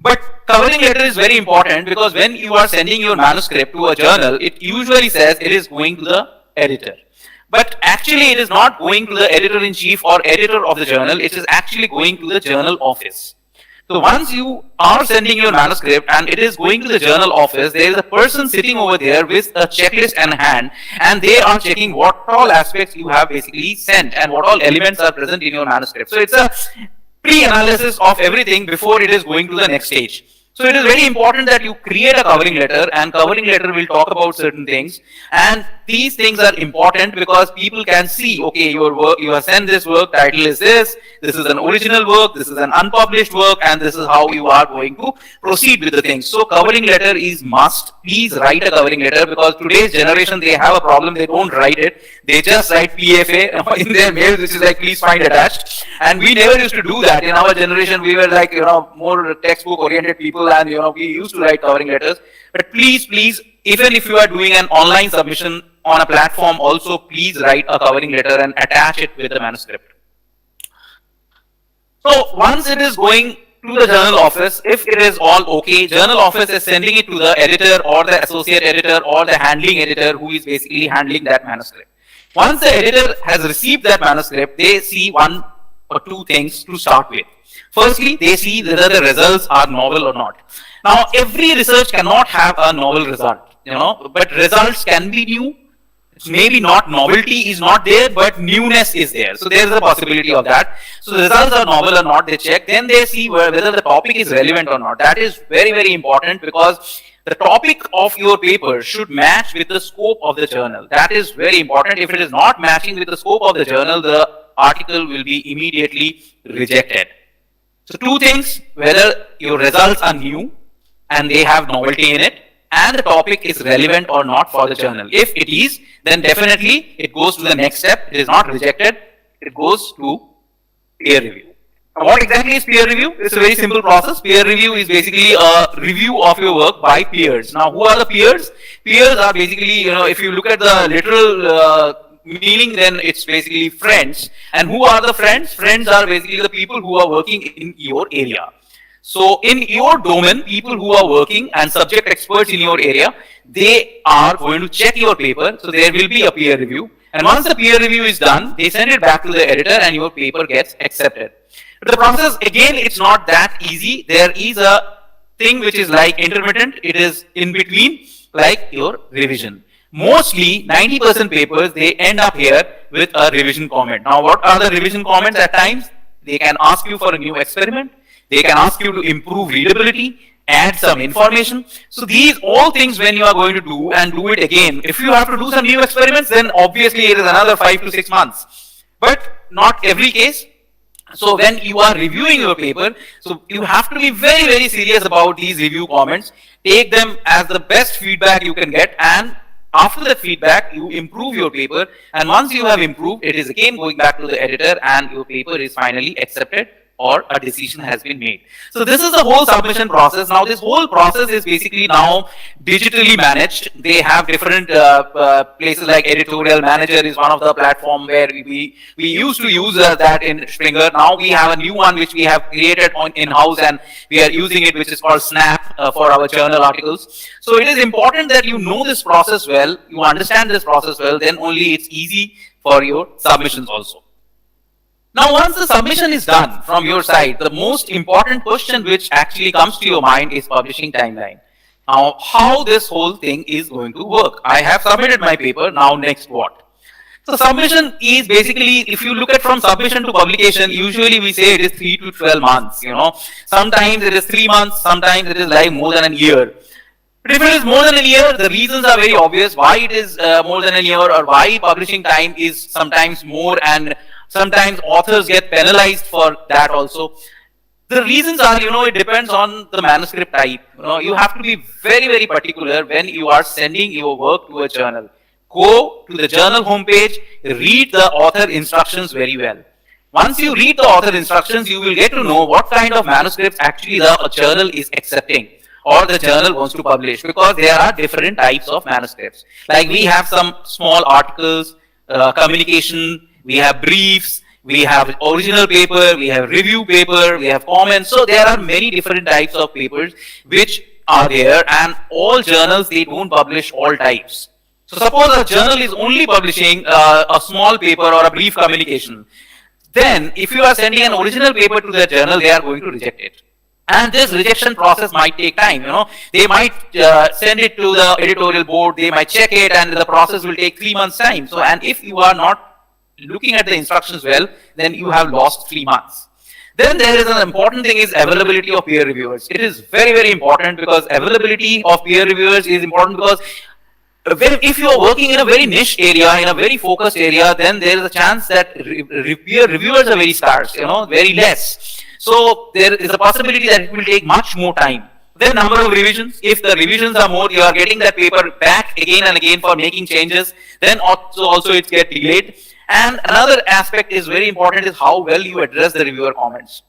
But covering letter is very important because when you are sending your manuscript to a journal, it usually says it is going to the editor. But actually it is not going to the editor-in-chief or editor of the journal, it is actually going to the journal office. So once you are sending your manuscript and it is going to the journal office, there is a person sitting over there with a checklist in hand, and they are checking what all aspects you have basically sent and what all elements are present in your manuscript. So it's a pre-analysis of everything before it is going to the next stage. So it is very important that you create a covering letter, and covering letter will talk about certain things, and these things are important because people can see, okay, your work, you have sent this work, title is this is an original work, this is an unpublished work, and this is how you are going to proceed with the things. So covering letter is must. Please write a covering letter, because today's generation, they have a problem, they don't write it, they just write PFA in their mail, which is like please find attached, and we never used to do that. In our generation, we were like, more textbook oriented people, and we used to write covering letters. But please, even if you are doing an online submission on a platform, also please write a covering letter and attach it with the manuscript. So once it is going to the journal office, if it is all okay, journal office is sending it to the editor or the associate editor or the handling editor who is basically handling that manuscript. Once the editor has received that manuscript, they see one or two things to start with. Firstly, they see whether the results are novel or not. Now, every research cannot have a novel result, but results can be new. Maybe not, novelty is not there, but newness is there. So there is a possibility of that. So the results are novel or not, they check. Then they see whether the topic is relevant or not. That is very, very important, because the topic of your paper should match with the scope of the journal. That is very important. If it is not matching with the scope of the journal, the article will be immediately rejected. So two things: whether your results are new and they have novelty in it, and the topic is relevant or not for the journal. If it is, then definitely it goes to the next step. It is not rejected. It goes to peer review. Now, what exactly is peer review? It's a very simple process. Peer review is basically a review of your work by peers. Now, who are the peers? Peers are basically, if you look at the literal meaning, then it's basically friends. And who are the friends? Friends are basically the people who are working in your area. So in your domain, people who are working and subject experts in your area, they are going to check your paper. So there will be a peer review. And once the peer review is done, they send it back to the editor and your paper gets accepted. But the process, again, it's not that easy. There is a thing which is like intermittent. It is in between, like your revision. Mostly 90% papers, they end up here with a revision comment. Now, what are the revision comments? At times, they can ask you for a new experiment. They can ask you to improve readability, add some information. So these all things when you are going to do and do it again, if you have to do some new experiments, then obviously it is another 5 to 6 months. But not every case. So when you are reviewing your paper, so you have to be very, very serious about these review comments. Take them as the best feedback you can get, and after the feedback, you improve your paper. And once you have improved, it is again going back to the editor and your paper is finally accepted, or a decision has been made. So this is the whole submission process. Now this whole process is basically now digitally managed. They have different places like Editorial Manager is one of the platform where we used to use that in Springer. Now we have a new one which we have created on in-house, and we are using it, which is called Snap for our journal articles. So it is important that you know this process well, you understand this process well, then only it's easy for your submissions also. Now, once the submission is done from your side, the most important question which actually comes to your mind is publishing timeline. Now, how this whole thing is going to work. I have submitted my paper, now next what? So submission is basically, if you look at from submission to publication, usually we say it is 3 to 12 months, Sometimes it is 3 months, sometimes it is like more than a year. But if it is more than a year, the reasons are very obvious why it is more than a year, or why publishing time is sometimes more, and sometimes authors get penalized for that also. The reasons are, it depends on the manuscript type. You have to be very, very particular when you are sending your work to a journal. Go to the journal homepage, read the author instructions very well. Once you read the author instructions, you will get to know what kind of manuscripts actually the journal is accepting, or the journal wants to publish, because there are different types of manuscripts. Like we have some small articles, communication, we have briefs, we have original paper, we have review paper, we have comments. So there are many different types of papers which are there, and all journals, they don't publish all types. So suppose a journal is only publishing a small paper or a brief communication. Then if you are sending an original paper to the journal, they are going to reject it. And this rejection process might take time, They might send it to the editorial board, they might check it, and the process will take 3 months time. So, and if you are not looking at the instructions well, then you have lost 3 months. Then there is an important thing is availability of peer reviewers. It is very, very important because availability of peer reviewers is important because if you are working in a very niche area, in a very focused area, then there is a chance that peer reviewers are very scarce, very less. So there is a possibility that it will take much more time. Then number of revisions, if the revisions are more, you are getting that paper back again and again for making changes, then also it gets delayed. And another aspect is very important is how well you address the reviewer comments.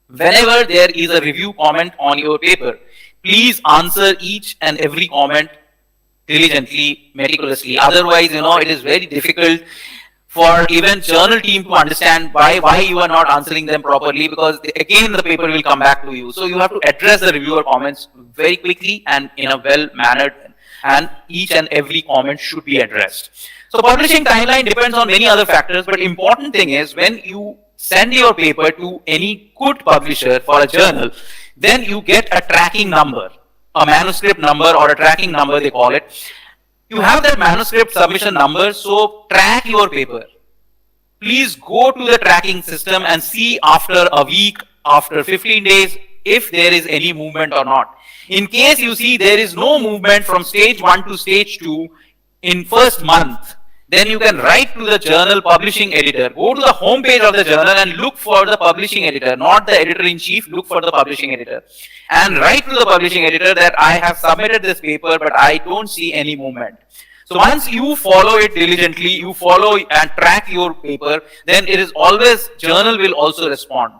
Whenever there is a review comment on your paper, please answer each and every comment diligently, meticulously. Otherwise, it is very difficult for even journal team to understand why you are not answering them properly, because again the paper will come back to you. So you have to address the reviewer comments very quickly and in a well-mannered, and each and every comment should be addressed. So publishing timeline depends on many other factors, but important thing is when you send your paper to any good publisher for a journal, then you get a tracking number, a manuscript number or a tracking number they call it. You have that manuscript submission number, so track your paper. Please go to the tracking system and see after a week, after 15 days, if there is any movement or not. In case you see there is no movement from stage 1 to stage 2 in first month, then you can write to the journal publishing editor. Go to the home page of the journal and look for the publishing editor, not the editor-in-chief, look for the publishing editor. And write to the publishing editor that I have submitted this paper, but I don't see any movement. So once you follow it diligently, you follow and track your paper, then it is always, journal will also respond.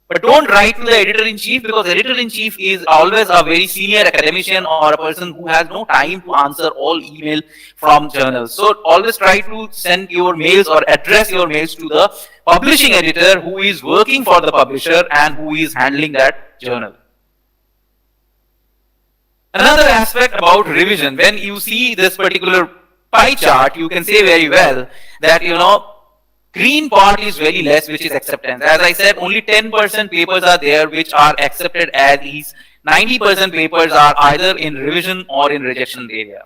But don't write to the editor-in-chief, because editor-in-chief is always a very senior academician or a person who has no time to answer all email from journals. So always try to send your mails or address your mails to the publishing editor who is working for the publisher and who is handling that journal. Another aspect about revision, when you see this particular pie chart, you can say very well that, green part is very less, which is acceptance. As I said, only 10% papers are there which are accepted as is. 90% papers are either in revision or in rejection area.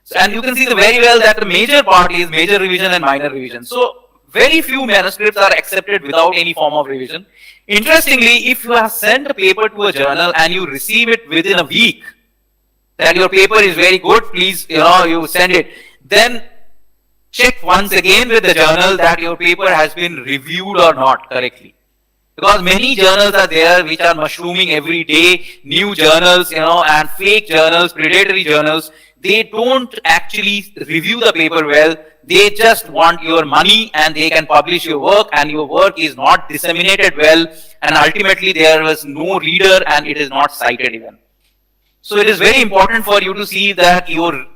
So, and you can see very well that the major part is major revision and minor revision. So very few manuscripts are accepted without any form of revision. Interestingly, if you have sent a paper to a journal and you receive it within a week, that your paper is very good, please, you send it, then check once again with the journal that your paper has been reviewed or not correctly. Because many journals are there which are mushrooming every day, new journals, and fake journals, predatory journals. They don't actually review the paper well. They just want your money and they can publish your work, and your work is not disseminated well, and ultimately there was no reader and it is not cited even. So it is very important for you to see that your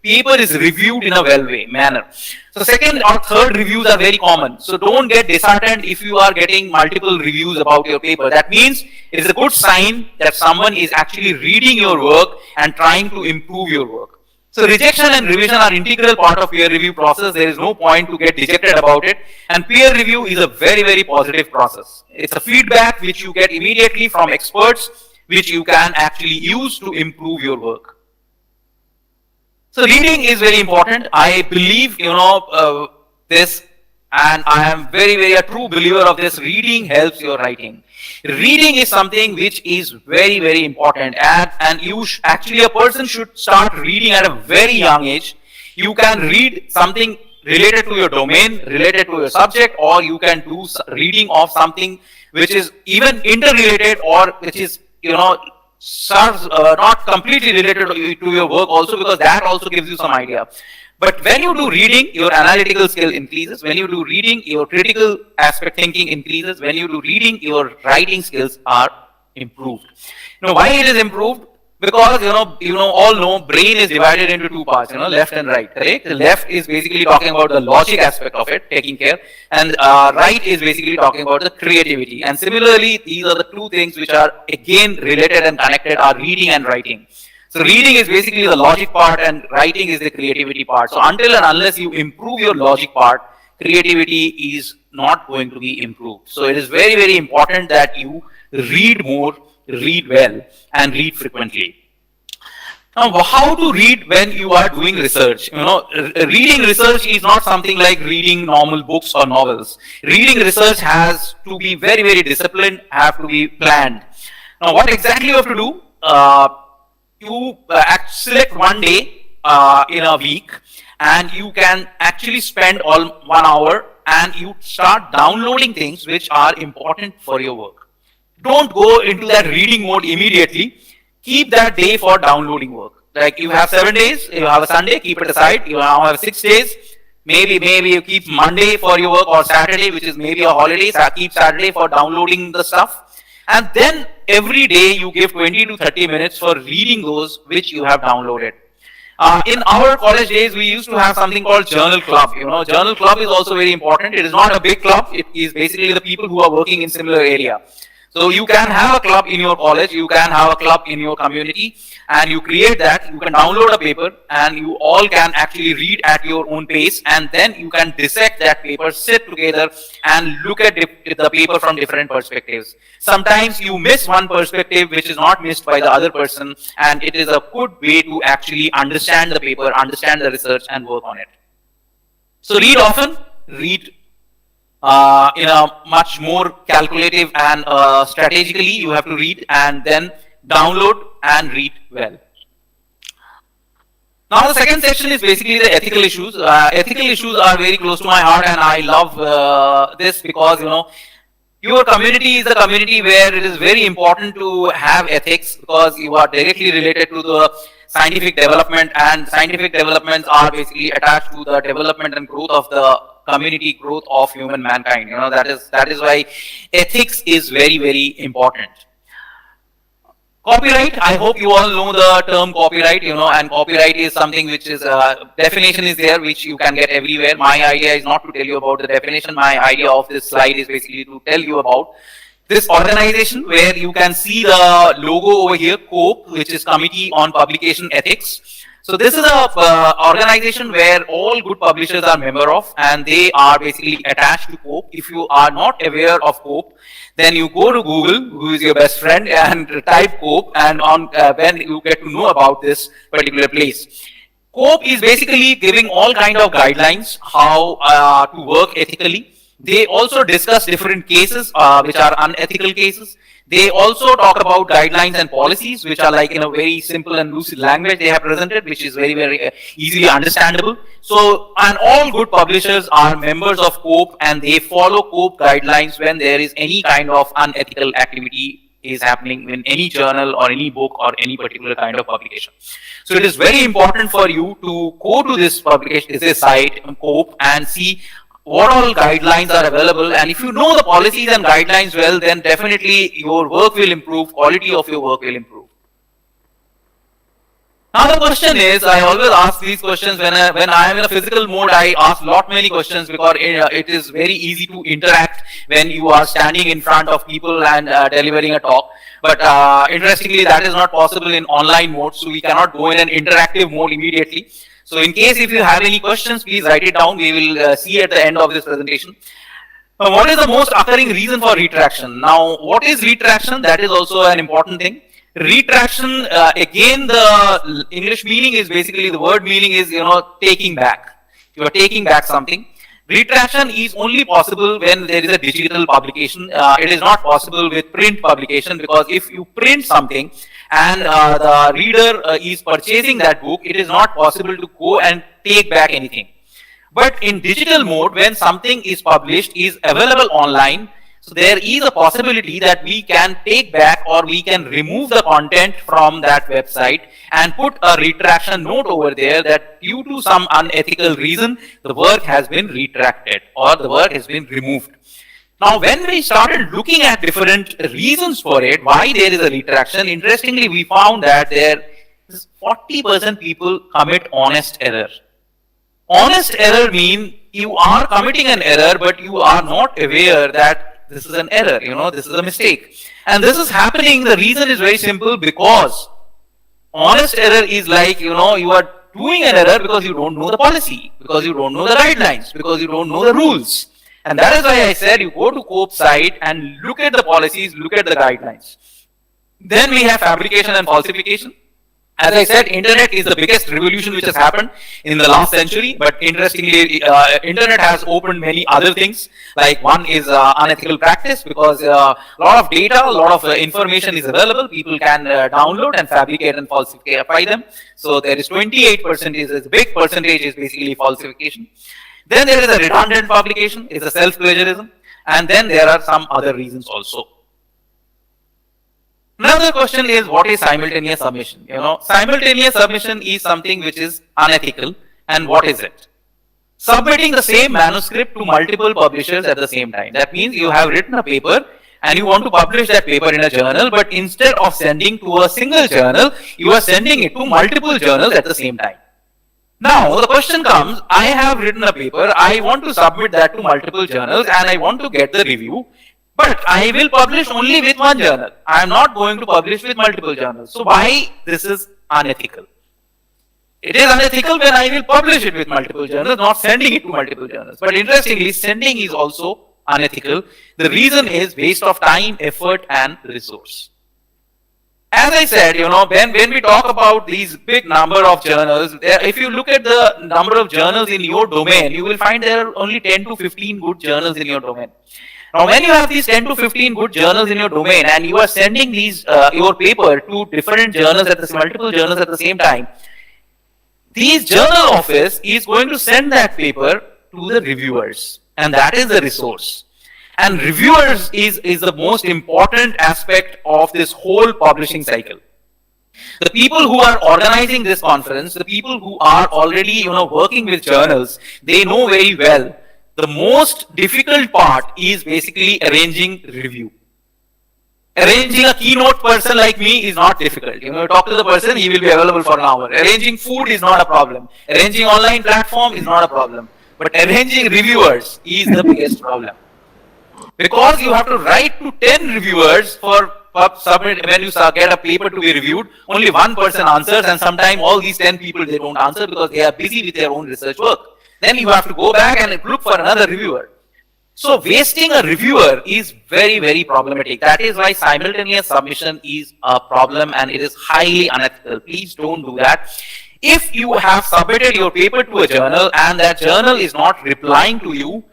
paper is reviewed in a manner. So second or third reviews are very common. So don't get disheartened if you are getting multiple reviews about your paper. That means it is a good sign that someone is actually reading your work and trying to improve your work. So rejection and revision are integral part of peer review process. There is no point to get dejected about it. And peer review is a very, very positive process. It's a feedback which you get immediately from experts, which you can actually use to improve your work. So reading is very important. I believe, this, and I am very, very a true believer of this. Reading helps your writing. Reading is something which is very, very important, and actually a person should start reading at a very young age. You can read something related to your domain, related to your subject, or you can do reading of something which is even interrelated, or which is, not completely related to your work also, because that also gives you some idea. But when you do reading, your analytical skill increases. When you do reading, your critical aspect thinking increases. When you do reading, your writing skills are improved. Why it is improved? Because, all know brain is divided into two parts, left and right, correct? The left is basically talking about the logic aspect of it, taking care, and right is basically talking about the creativity. And similarly, these are the two things which are again related and connected, are reading and writing. So reading is basically the logic part and writing is the creativity part. So until and unless you improve your logic part, creativity is not going to be improved. So it is very, very important that you read more, read well and read frequently. Now, how to read when you are doing research? Reading research is not something like reading normal books or novels. Reading research has to be very, very disciplined, have to be planned. Now, what exactly you have to do? You select one day in a week, and you can actually spend all 1 hour, and you start downloading things which are important for your work. Don't go into that reading mode immediately. Keep that day for downloading work. Like you have 7 days, you have a Sunday, keep it aside. You now have 6 days. Maybe you keep Monday for your work, or Saturday, which is maybe a holiday. So keep Saturday for downloading the stuff. And then every day you give 20 to 30 minutes for reading those which you have downloaded. In our college days, we used to have something called journal club. Journal club is also very important. It is not a big club. It is basically the people who are working in similar area. So you can have a club in your college, you can have a club in your community, and you create that. You can download a paper, and you all can actually read at your own pace, and then you can dissect that paper, sit together and look at the paper from different perspectives. Sometimes you miss one perspective which is not missed by the other person, and it is a good way to actually understand the paper, understand the research, and work on it. So read often, read in a much more calculative and strategically you have to read, and then download and read well. Now the second section is basically the ethical issues. Ethical issues are very close to my heart, and I love this because your community is a community where it is very important to have ethics, because you are directly related to the scientific development, and scientific developments are basically attached to the development and growth of the community, growth of human mankind. That is why ethics is very, very important. Copyright, I hope you all know the term copyright, and copyright is something which is, definition is there, which you can get everywhere. My idea is not to tell you about the definition. My idea of this slide is basically to tell you about this organization, where you can see the logo over here, COPE, which is Committee on Publication Ethics. So this is a organization where all good publishers are member of, and they are basically attached to COPE. If you are not aware of COPE, then you go to Google, who is your best friend, and type COPE, and when you get to know about this particular place. COPE is basically giving all kind of guidelines how to work ethically. They also discuss different cases which are unethical cases. They also talk about guidelines and policies, which are like in a very simple and lucid language they have presented, which is very, very easily understandable. So, and all good publishers are members of COPE, and they follow COPE guidelines when there is any kind of unethical activity is happening in any journal or any book or any particular kind of publication. So it is very important for you to go to this publication, this site, COPE, and see what all guidelines are available. And if you know the policies and guidelines well, then definitely your work will improve, quality of your work will improve. Now the question is, I always ask these questions when I am in a physical mode. I ask many questions, because it is very easy to interact when you are standing in front of people and delivering a talk. But interestingly, that is not possible in online mode, so we cannot go in an interactive mode immediately. So in case if you have any questions, please write it down. We will see at the end of this presentation. What is the most occurring reason for retraction? Now, what is retraction? That is also an important thing. Retraction, again, the English meaning is basically, the word meaning is, taking back. You are taking back something. Retraction is only possible when there is a digital publication. It is not possible with print publication, because if you print something and the reader is purchasing that book, it is not possible to go and take back anything. But in digital mode, when something is published, is available online, so there is a possibility that we can take back or we can remove the content from that website and put a retraction note over there that due to some unethical reason, the work has been retracted or the work has been removed. Now, when we started looking at different reasons for it, why there is a retraction, interestingly, we found that there is 40% people commit honest error. Honest error means you are committing an error, but you are not aware that this is an error, this is a mistake. And this is happening, the reason is very simple, because honest error is like, you are doing an error because you don't know the policy, because you don't know the guidelines, because you don't know the rules. And that is why I said you go to COPE site and look at the policies, look at the guidelines. Then we have fabrication and falsification. As I said, internet is the biggest revolution which has happened in the last century, but interestingly, internet has opened many other things. Like one is unethical practice, because a lot of data, a lot of information is available. People can download and fabricate and falsify them. So there is 28%, is a big percentage is basically falsification. Then there is a redundant publication, is a self-plagiarism, and then there are some other reasons also. Another question is, what is simultaneous submission? Simultaneous submission is something which is unethical. And what is it? Submitting the same manuscript to multiple publishers at the same time. That means you have written a paper and you want to publish that paper in a journal, but instead of sending to a single journal, you are sending it to multiple journals at the same time. Now, the question comes, I have written a paper, I want to submit that to multiple journals and I want to get the review. But I will publish only with one journal. I am not going to publish with multiple journals. So why this is unethical? It is unethical when I will publish it with multiple journals, not sending it to multiple journals. But interestingly, sending is also unethical. The reason is waste of time, effort, and resource. As I said, when we talk about these big number of journals, if you look at the number of journals in your domain, you will find there are only 10 to 15 good journals in your domain. Now, when you have these 10 to 15 good journals in your domain and you are sending these your paper to different journals multiple journals at the same time, these journal office is going to send that paper to the reviewers, and that is the resource. And reviewers is the most important aspect of this whole publishing cycle. The people who are organizing this conference, the people who are already working with journals, they know very well. The most difficult part is basically arranging review. Arranging a keynote person like me is not difficult. Talk to the person, he will be available for an hour. Arranging food is not a problem. Arranging online platform is not a problem. But arranging reviewers is the biggest problem. Because you have to write to 10 reviewers for submit. When you get a paper to be reviewed, only one person answers, and sometimes all these 10 people, they don't answer because they are busy with their own research work. Then you have to go back and look for another reviewer. So wasting a reviewer is very, very problematic. That is why simultaneous submission is a problem and it is highly unethical. Please don't do that. If you have submitted your paper to a journal and that journal is not replying to you,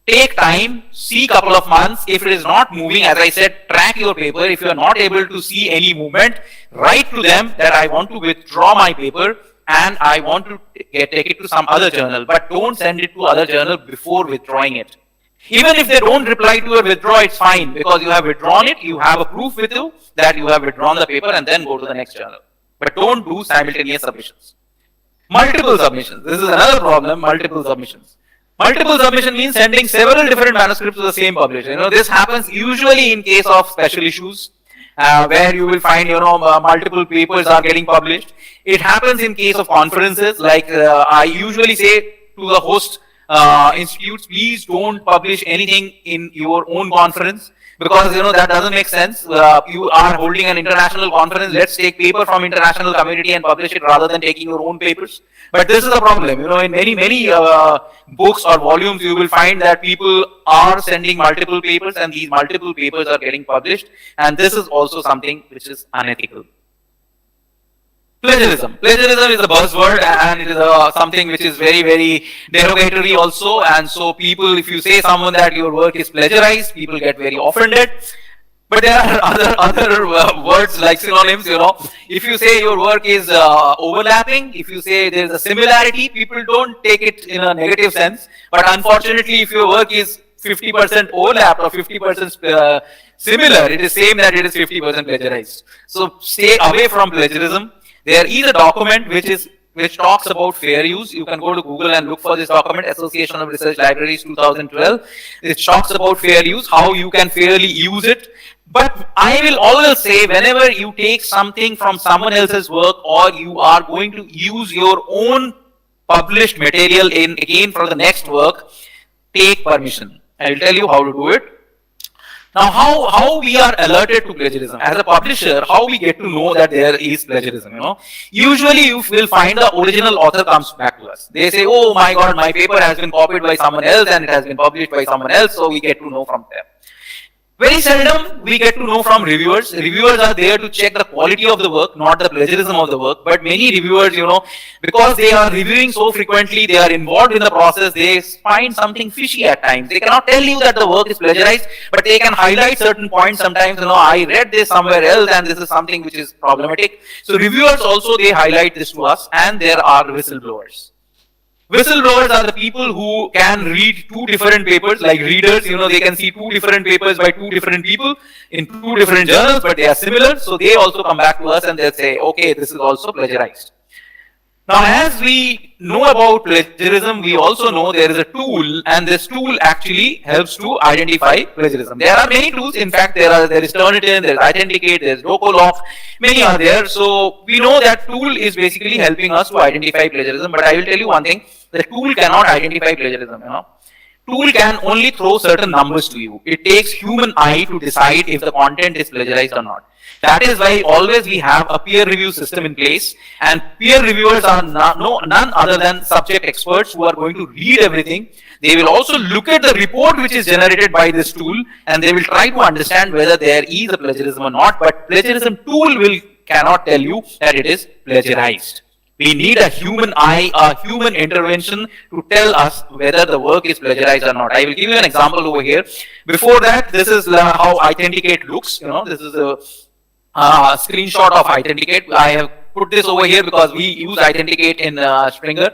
take time, see a couple of months. If it is not moving, as I said, track your paper. If you are not able to see any movement, write to them that I want to withdraw my paper and I want to take it to some other journal, but don't send it to other journal before withdrawing it. Even if they don't reply to your withdraw, it's fine, because you have withdrawn it, you have a proof with you that you have withdrawn the paper, and then go to the next journal. But don't do simultaneous submissions. Multiple submissions. This is another problem, multiple submissions. Multiple submission means sending several different manuscripts to the same publisher. This happens usually in case of special issues, where you will find, multiple papers are getting published. It happens in case of conferences, like I usually say to the host institutes, please don't publish anything in your own conference, because that doesn't make sense. You are holding an international conference, let's take paper from international community and publish it rather than taking your own papers. But this is a problem. In many books or volumes, you will find that people are sending multiple papers and these multiple papers are getting published, and this is also something which is unethical. Plagiarism. Plagiarism is a buzzword, and it is something which is very, very derogatory also. And so people, if you say someone that your work is plagiarized, people get very offended. But there are other words like synonyms, If you say your work is overlapping, if you say there is a similarity, people don't take it in a negative sense. But unfortunately, if your work is 50% overlapped or 50% similar, it is same that it is 50% plagiarized. So stay away from plagiarism. There is a document which talks about fair use. You can go to Google and look for this document, Association of Research Libraries 2012. It talks about fair use, how you can fairly use it. But I will always say, whenever you take something from someone else's work or you are going to use your own published material again for the next work, take permission. I will tell you how to do it. Now, how we are alerted to plagiarism? As a publisher, how we get to know that there is plagiarism, Usually you will find the original author comes back to us. They say, oh my God, my paper has been copied by someone else and it has been published by someone else, so we get to know from them. Very seldom we get to know from reviewers. Reviewers are there to check the quality of the work, not the plagiarism of the work. But many reviewers, because they are reviewing so frequently, they are involved in the process, they find something fishy at times. They cannot tell you that the work is plagiarized, but they can highlight certain points sometimes, I read this somewhere else and this is something which is problematic. So reviewers also, they highlight this to us, and there are whistleblowers. Whistleblowers are the people who can read two different papers, like readers, they can see two different papers by two different people in two different journals, but they are similar. So they also come back to us and they'll say, okay, this is also plagiarized. Now, as we know about plagiarism, we also know there is a tool, and this tool actually helps to identify plagiarism. There are many tools. In fact, there is Turnitin, there is Authenticate, there is Docolock, many are there. So we know that tool is basically helping us to identify plagiarism. But I will tell you one thing: the tool cannot identify plagiarism. Tool can only throw certain numbers to you. It takes human eye to decide if the content is plagiarized or not. That is why always we have a peer review system in place, and peer reviewers are none other than subject experts who are going to read everything. They will also look at the report which is generated by this tool, and they will try to understand whether there is a plagiarism or not. But plagiarism tool cannot tell you that it is plagiarized. We need a human eye, a human intervention to tell us whether the work is plagiarized or not. I will give you an example over here. Before that, this is how Authenticate looks. This is a screenshot of Authenticate. I have put this over here because we use Authenticate in Springer.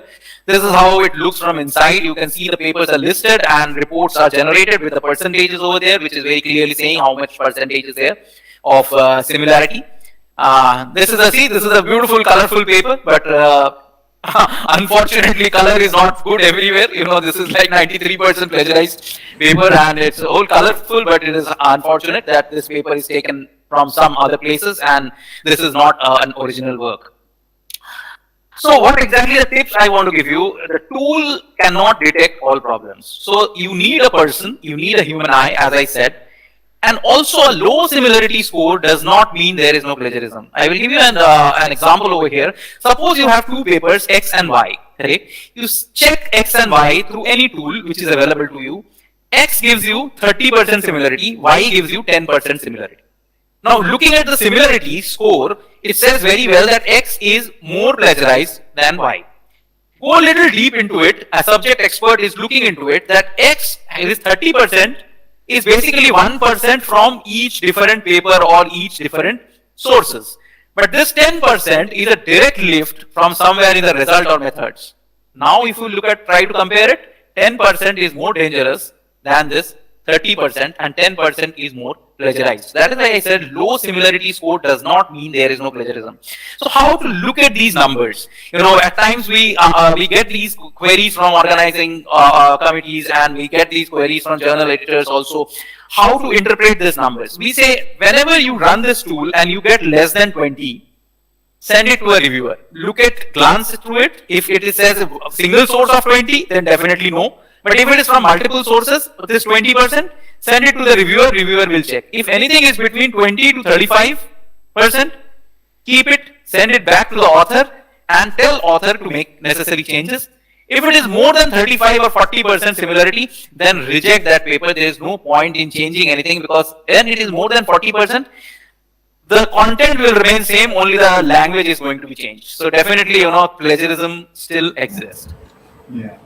This is how it looks from inside. You can see the papers are listed and reports are generated with the percentages over there, which is very clearly saying how much percentage is there of similarity. This is a beautiful, colorful paper, but unfortunately, color is not good everywhere. This is like 93% plagiarized paper, and it's all colorful, but it is unfortunate that this paper is taken from some other places, and this is not an original work. So what exactly the tips I want to give you? The tool cannot detect all problems. So you need a person, you need a human eye, as I said. And also a low similarity score does not mean there is no plagiarism. I will give you an example over here. Suppose you have two papers, X and Y. Right? You check X and Y through any tool which is available to you. X gives you 30% similarity, Y gives you 10% similarity. Now looking at the similarity score, it says very well that X is more plagiarized than Y. Go a little deep into it, a subject expert is looking into it, that X is 30% is basically 1% from each different paper or each different sources. But this 10% is a direct lift from somewhere in the result or methods. Now if you try to compare it, 10% is more dangerous than this 30%, and 10% is more plagiarized. That is why I said low similarity score does not mean there is no plagiarism. So how to look at these numbers? At times we get these queries from organizing committees, and we get these queries from journal editors also. How to interpret these numbers? We say whenever you run this tool and you get less than 20, send it to a reviewer. Glance through it. If it says a single source of 20, then definitely no. But if it is from multiple sources, this 20%, send it to the reviewer, reviewer will check. If anything is between 20 to 35%, keep it, send it back to the author, and tell author to make necessary changes. If it is more than 35 or 40% similarity, then reject that paper. There is no point in changing anything, because when it is more than 40%, the content will remain same, only the language is going to be changed. So definitely, plagiarism still exists. Yeah.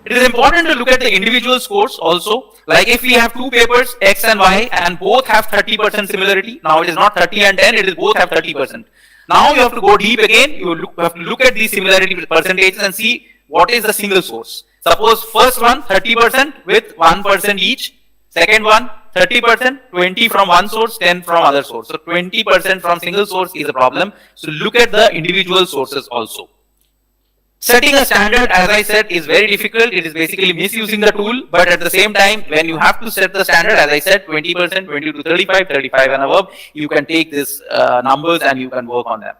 It is important to look at the individual scores also. Like if we have two papers, X and Y, and both have 30% similarity. Now it is not 30 and 10, it is both have 30%. Now you have to go deep again. You have to look at these similarity percentages and see what is the single source. Suppose first one 30% with 1% each. Second one 30%, 20 from one source, 10 from other source. So 20% from single source is a problem. So look at the individual sources also. Setting a standard, as I said, is very difficult. It is basically misusing the tool, but at the same time, when you have to set the standard, as I said, 20%, 20 to 35, 35 and above, you can take these numbers and you can work on them.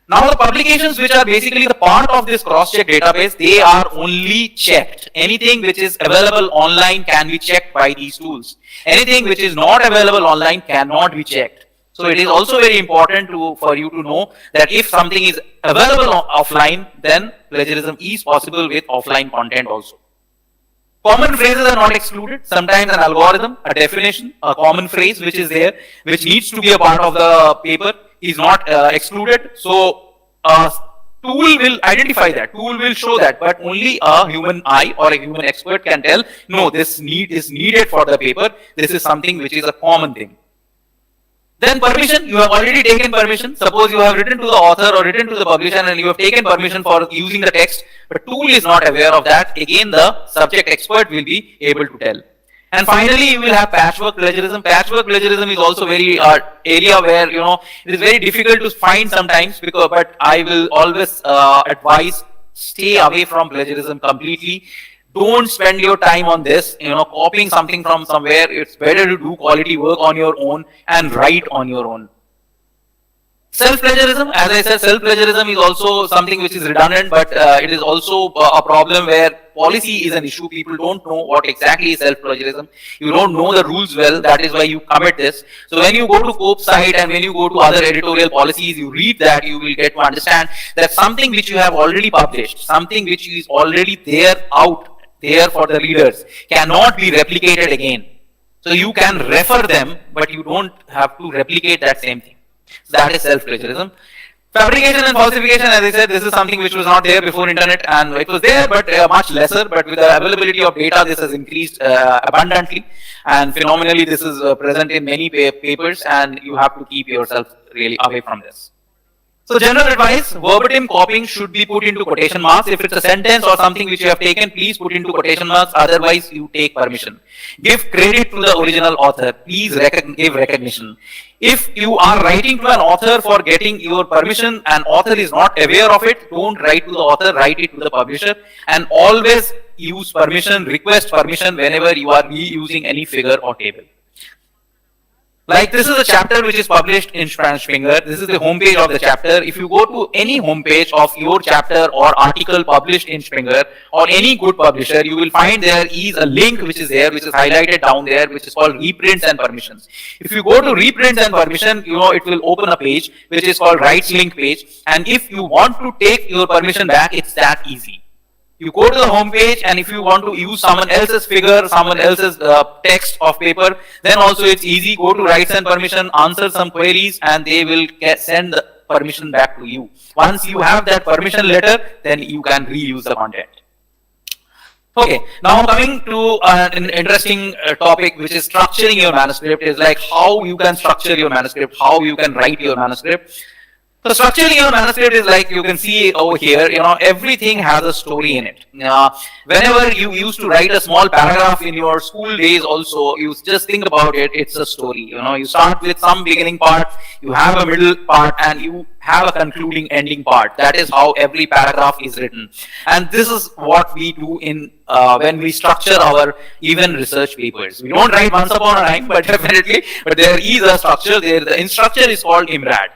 Now the publications which are basically the part of this cross-check database, they are only checked. Anything which is available online can be checked by these tools. Anything which is not available online cannot be checked. So it is also very important for you to know that if something is available offline, then plagiarism is possible with offline content also. Common phrases are not excluded. Sometimes an algorithm, a definition, a common phrase which is there, which needs to be a part of the paper, is not excluded. So tool will identify that, tool will show that, but only a human eye or a human expert can tell, no, this need is needed for the paper. This is something which is a common thing. Then permission, you have already taken permission. Suppose you have written to the author or written to the publisher and you have taken permission for using the text, but tool is not aware of that. Again, the subject expert will be able to tell. And finally, you will have patchwork plagiarism. Patchwork plagiarism is also very area where, you know, it is very difficult to find sometimes, because, but I will always advise, stay away from plagiarism completely. Don't spend your time on this, you know, copying something from somewhere. It's better to do quality work on your own and write on your own. Self-plagiarism, as I said, self-plagiarism is also something which is redundant, but it is also a problem where policy is an issue. People don't know what exactly is self-plagiarism. You don't know the rules well, that is why you commit this. So when you go to COPE site and when you go to other editorial policies, you read that, you will get to understand that something which you have already published, something which is already there for the readers, cannot be replicated again. So you can refer them, but you don't have to replicate that same thing. So that is self-plagiarism. Fabrication and falsification, as I said, this is something which was not there before internet, and it was there, but much lesser. But with the availability of data, this has increased abundantly, and phenomenally, this is present in many papers, and you have to keep yourself really away from this. So general advice, verbatim copying should be put into quotation marks. If it's a sentence or something which you have taken, please put into quotation marks, otherwise you take permission. Give credit to the original author, please give recognition. If you are writing to an author for getting your permission and author is not aware of it, don't write to the author, write it to the publisher, and always use permission, request permission whenever you are reusing any figure or table. Like this is a chapter which is published in Springer. This is the homepage of the chapter. If you go to any homepage of your chapter or article published in Springer or any good publisher, you will find there is a link which is there, which is highlighted down there, which is called reprints and permissions. If you go to reprints and permission, you know, it will open a page which is called rights link page. And if you want to take your permission back, it's that easy. You go to the home page, and if you want to use someone else's figure, someone else's text of paper, then also it's easy. Go to rights and permission, answer some queries, and they will send the permission back to you. Once you have that permission letter, then you can reuse the content. Okay, now coming to an interesting topic, which is structuring your manuscript, is like how you can structure your manuscript, how you can write your manuscript. So structuring your manuscript is like you can see over here, you know, everything has a story in it. Whenever you used to write a small paragraph in your school days also, you just think about it, it's a story. You know, you start with some beginning part, you have a middle part, and you have a concluding ending part. That is how every paragraph is written. And this is what we do in when we structure our even research papers. We don't write once upon a time, but definitely, but there is a structure there. The structure is called IMRAD.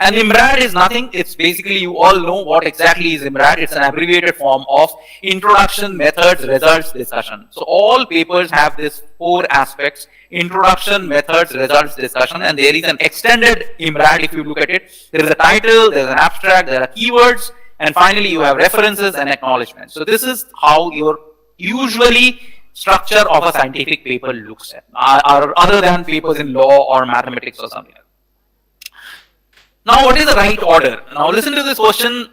And IMRAD is nothing, it's basically, you all know what exactly is IMRAD. It's an abbreviated form of Introduction, Methods, Results, Discussion. So all papers have these 4 aspects: Introduction, Methods, Results, Discussion, and there is an extended IMRAD if you look at it. There is a title, there is an abstract, there are keywords, and finally you have references and acknowledgements. So this is how your usually structure of a scientific paper looks at, other than papers in law or mathematics or something like that. Now, what is the right order? Now, listen to this question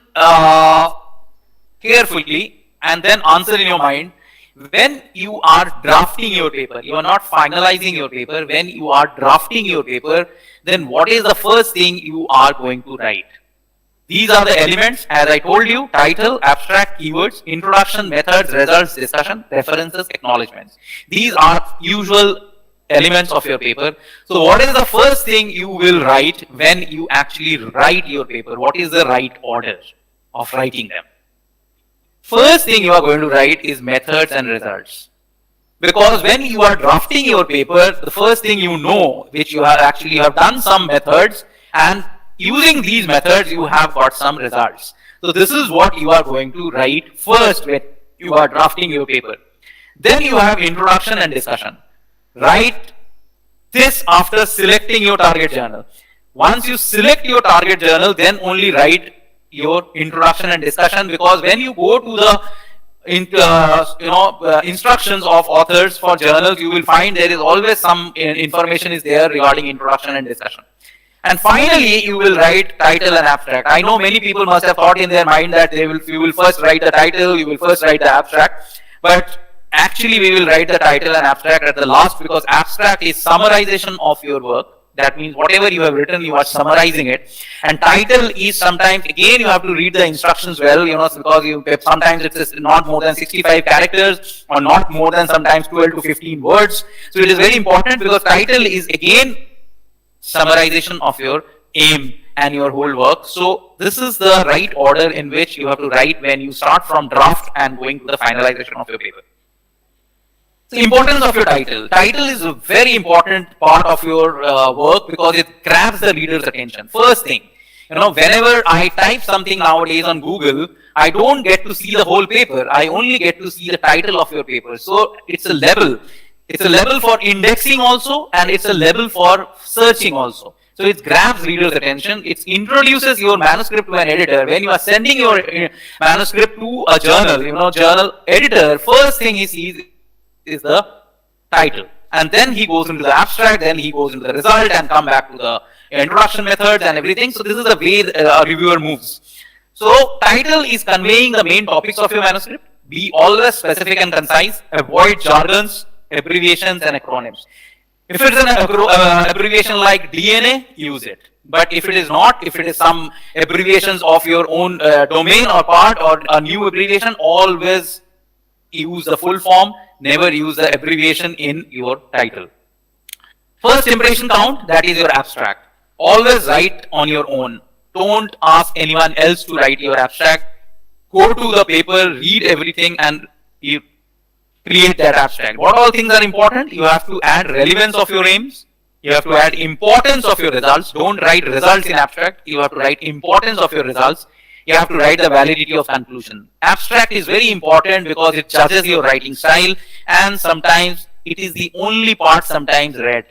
carefully and then answer in your mind. When you are drafting your paper, you are not finalizing your paper. When you are drafting your paper, then what is the first thing you are going to write? These are the elements, as I told you: title, abstract, keywords, introduction, methods, results, discussion, references, acknowledgements. These are usual elements of your paper. So what is the first thing you will write when you actually write your paper? What is the right order of writing them? First thing you are going to write is methods and results. Because when you are drafting your paper, the first thing you know, which you have actually have done some methods, and using these methods you have got some results. So this is what you are going to write first when you are drafting your paper. Then you have introduction and discussion. Write this after selecting your target journal. Once you select your target journal, then only write your introduction and discussion, because when you go to the instructions of authors for journals, you will find there is always some information is there regarding introduction and discussion. And finally, you will write title and abstract. I know many people must have thought in their mind that you will first write the title, you will first write the abstract, but actually we will write the title and abstract at the last, because abstract is summarization of your work. That means whatever you have written, you are summarizing it. And title is sometimes, again, you have to read the instructions well, because sometimes it's not more than 65 characters or not more than sometimes 12 to 15 words. So it is very important, because title is again summarization of your aim and your whole work. So this is the right order in which you have to write when you start from draft and going to the finalization of your paper. The importance of your title. Title is a very important part of your work, because it grabs the reader's attention. First thing, whenever I type something nowadays on Google, I don't get to see the whole paper. I only get to see the title of your paper. So it's a level. It's a level for indexing also, and it's a level for searching also. So it grabs reader's attention. It introduces your manuscript to an editor. When you are sending your manuscript to a journal, journal editor, first thing he sees is the title. And then he goes into the abstract, then he goes into the result, and come back to the introduction methods and everything. So this is the way a reviewer moves. So title is conveying the main topics of your manuscript. Be always specific and concise. Avoid jargons, abbreviations, and acronyms. If it is an abbreviation like DNA, use it. But if it is not, if it is some abbreviations of your own domain or part, or a new abbreviation, always use the full form. Never use the abbreviation in your title. First impression count, that is your abstract. Always write on your own. Don't ask anyone else to write your abstract. Go to the paper, read everything, and you create that abstract. What all things are important? You have to add relevance of your aims. You have to add importance of your results. Don't write results in abstract. You have to write importance of your results. You have to write the validity of conclusion. Abstract is very important because it judges your writing style, and sometimes it is the only part sometimes read.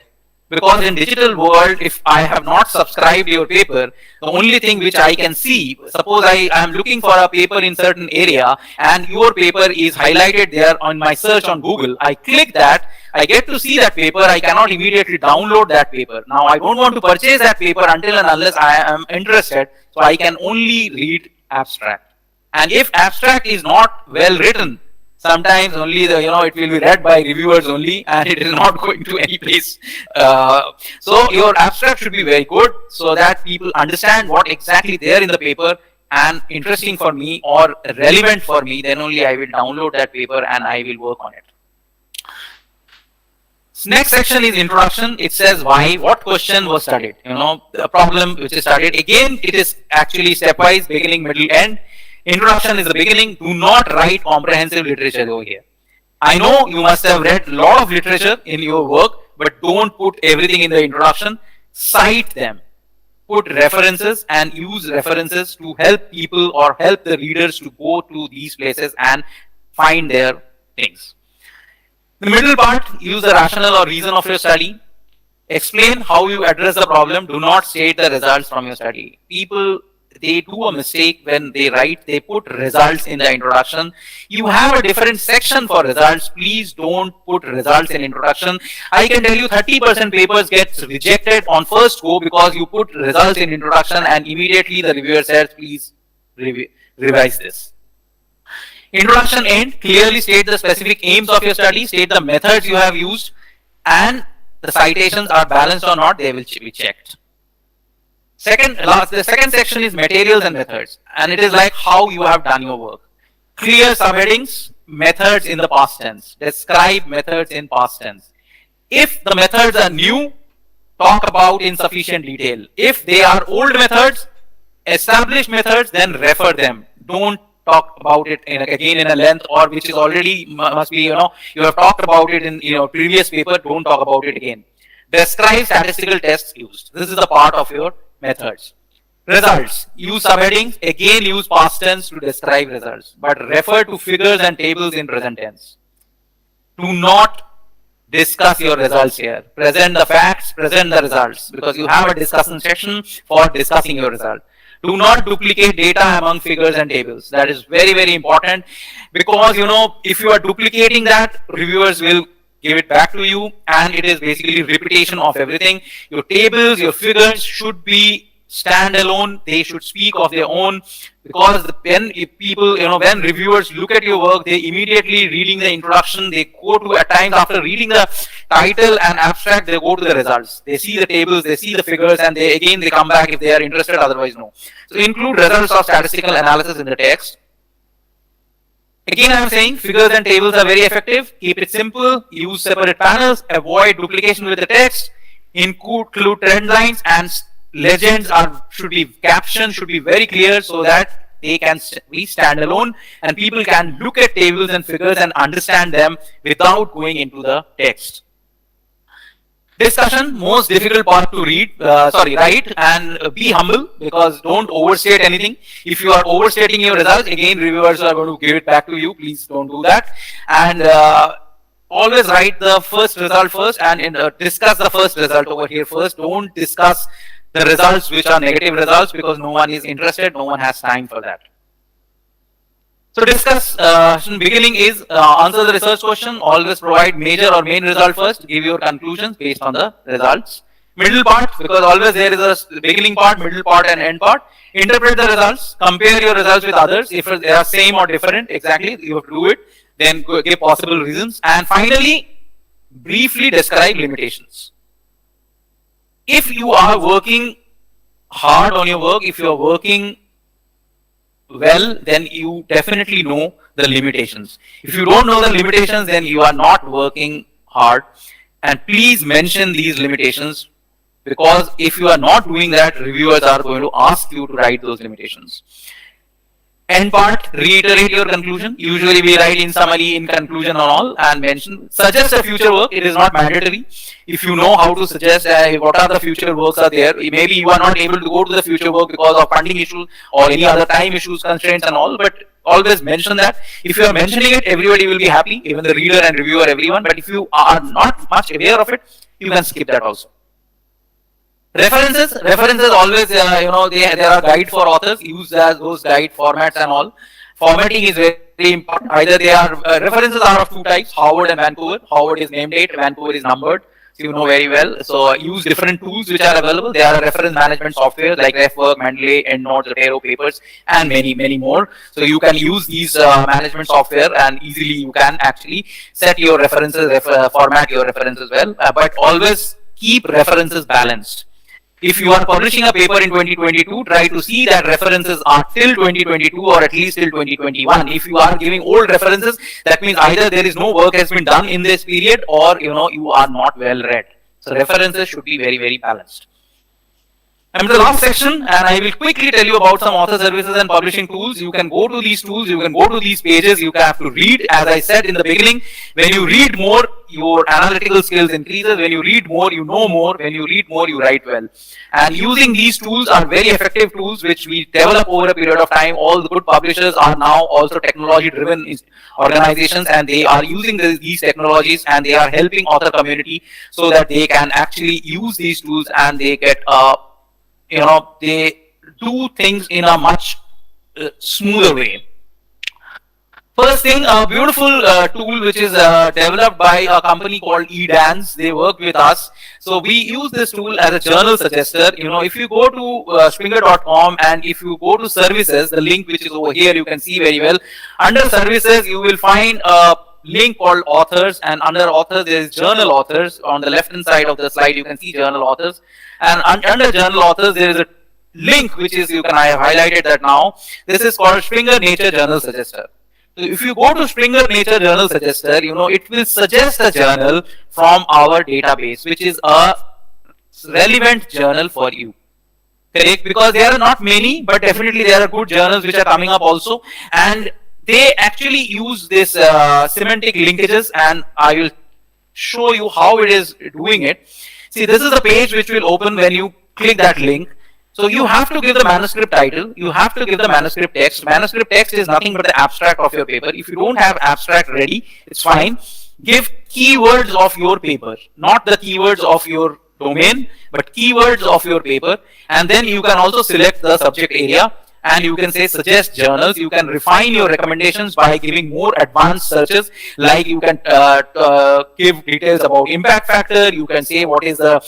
Because in digital world, if I have not subscribed your paper, the only thing which I can see, suppose I am looking for a paper in certain area and your paper is highlighted there on my search on Google, I click that, I get to see that paper, I cannot immediately download that paper. Now I don't want to purchase that paper until and unless I am interested, so I can only read abstract. And if abstract is not well written, sometimes only the, it will be read by reviewers only, and it is not going to any place. So your abstract should be very good, so that people understand what exactly there in the paper and interesting for me or relevant for me. Then only I will download that paper and I will work on it. Next section is introduction. It says why, what question was studied, the problem which is studied. Again, it is actually stepwise, beginning, middle, end. Introduction is the beginning. Do not write comprehensive literature over here. I know you must have read a lot of literature in your work, but don't put everything in the introduction. Cite them. Put references and use references to help people or help the readers to go to these places and find their things. The middle part, use the rationale or reason of your study. Explain how you address the problem. Do not state the results from your study. People, they do a mistake when they write, they put results in the introduction. You have a different section for results. Please don't put results in introduction. I can tell you 30% papers get rejected on first go because you put results in introduction and immediately the reviewer says, please revise this. Introduction end, clearly state the specific aims of your study, state the methods you have used, and the citations are balanced or not, they will be checked. The second section is materials and methods, and it is like how you have done your work. Clear subheadings, methods in the past tense. Describe methods in past tense. If the methods are new, talk about in sufficient detail. If they are old methods, established methods, then refer them. Don't talk about it again in a length or which is already must be, you have talked about it in previous paper, don't talk about it again. Describe statistical tests used. This is the part of your methods. Results. Use subheadings. Again, use past tense to describe results, but refer to figures and tables in present tense. Do not discuss your results here. Present the facts, present the results, because you have a discussion section for discussing your result. Do not duplicate data among figures and tables. That is very, very important, because if you are duplicating that, reviewers will give it back to you, and it is basically repetition of everything. Your tables, your figures should be standalone. They should speak of their own, because when when reviewers look at your work, they immediately reading the introduction, they go to, at times after reading the title and abstract, they go to the results. They see the tables, they see the figures, and they come back if they are interested, otherwise no. So include results of statistical analysis in the text. Again, I am saying figures and tables are very effective. Keep it simple, use separate panels, avoid duplication with the text, include trend lines, and legends captions should be very clear, so that they can be standalone and people can look at tables and figures and understand them without going into the text. Discussion, most difficult part to write, and be humble, because don't overstate anything. If you are overstating your results, again reviewers are going to give it back to you. Please don't do that. And always write the first result first, and discuss the first result over here first. Don't discuss the results which are negative results, because no one is interested, no one has time for that. So discussion beginning is answer the research question. Always provide major or main result first. Give your conclusions based on the results. Middle part, because always there is a beginning part, middle part, and end part. Interpret the results. Compare your results with others. If they are same or different, exactly, you have to do it. Then give possible reasons. And finally, briefly describe limitations. If you are working hard on your work, if you are working well, then you definitely know the limitations. If you don't know the limitations, then you are not working hard. And please mention these limitations, because if you are not doing that, reviewers are going to ask you to write those limitations. End part, reiterate your conclusion. Usually we write in summary, in conclusion and all, and mention, suggest a future work. It is not mandatory. If you know how to suggest what are the future works are there, maybe you are not able to go to the future work because of funding issues or any other time issues, constraints and all, but always mention that. If you are mentioning it, everybody will be happy, even the reader and reviewer, everyone. But if you are not much aware of it, you can skip that also. References always, there are guide for authors. Use those guide formats and all. Formatting is very important. Either they are references are of two types: Harvard and Vancouver. Harvard is name date, Vancouver is numbered. So you know very well. So use different tools which are available. There are reference management software like RefWork, Mendeley, EndNote, Zotero, Papers, and many more. So you can use these management software, and easily you can actually set your references, format your references well. But always keep references balanced. If you are publishing a paper in 2022, try to see that references are till 2022 or at least till 2021. If you are giving old references, that means either there is no work has been done in this period, or you are not well read. So references should be very, very balanced. I'm in the last section, and I will quickly tell you about some author services and publishing tools. You can go to these tools, you can go to these pages, you have to read. As I said in the beginning, when you read more, your analytical skills increases. When you read more, you know more. When you read more, you write well. And using these tools are very effective tools which we develop over a period of time. All the good publishers are now also technology-driven organizations, and they are using these technologies, and they are helping author community so that they can actually use these tools, and they get they do things in a much smoother way. First thing, a beautiful tool which is developed by a company called eDance. They work with us. So we use this tool as a journal suggester. If you go to springer.com and if you go to services, the link which is over here, you can see very well. Under services, you will find a link called authors, and under authors there is journal authors. On the left hand side of the slide, you can see journal authors, and under journal authors there is a link which is, I have highlighted that now. This is called Springer Nature Journal Suggester. So if you go to Springer Nature Journal Suggester, it will suggest a journal from our database, which is a relevant journal for you. Correct? Because there are not many, but definitely there are good journals which are coming up also, and they actually use this semantic linkages, and I will show you how it is doing it. See, this is the page which will open when you click that link. So you have to give the manuscript title, you have to give the manuscript text. Manuscript text is nothing but the abstract of your paper. If you don't have abstract ready, it's fine. Give keywords of your paper, not the keywords of your domain, but keywords of your paper. And then you can also select the subject area, and you can say suggest journals. You can refine your recommendations by giving more advanced searches, like you can give details about impact factor. You can say what is the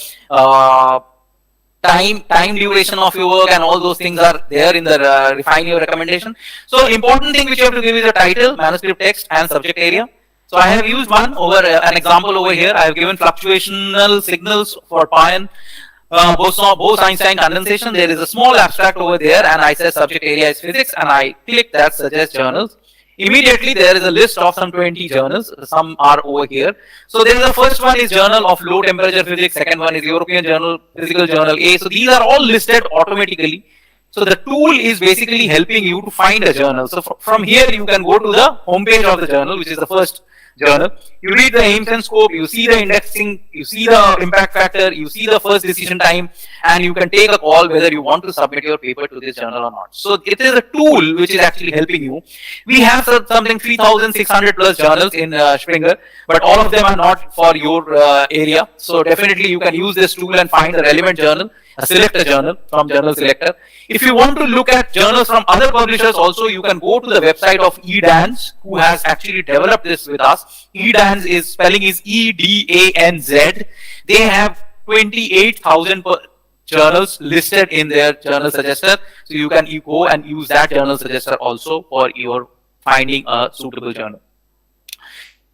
time duration of your work, and all those things are there in the refine your recommendation. So important thing which you have to give is a title, manuscript text, and subject area. So I have used one over an example over here. I have given fluctuational signals for Bose Einstein condensation. There is a small abstract over there, and I said subject area is physics, and I click that suggest journals. Immediately there is a list of some 20 journals. Some are over here. So there is the first one is Journal of Low Temperature Physics. Second one is European Journal, Physical Journal A. So these are all listed automatically. So the tool is basically helping you to find a journal. So from here you can go to the homepage of the journal, which is the first journal. You read the aims and scope, you see the indexing, you see the impact factor, you see the first decision time, and you can take a call whether you want to submit your paper to this journal or not. So it is a tool which is actually helping you. We have something 3,600 plus journals in Springer, but all of them are not for your area. So definitely you can use this tool and find a relevant journal, select a journal from journal selector. If you want to look at journals from other publishers also, you can go to the website of EDANZ, who has actually developed this with us. EDANZ is spelling is EDANZ. They have 28,000 journals listed in their journal suggester. So you can go and use that journal suggester also for your finding a suitable journal.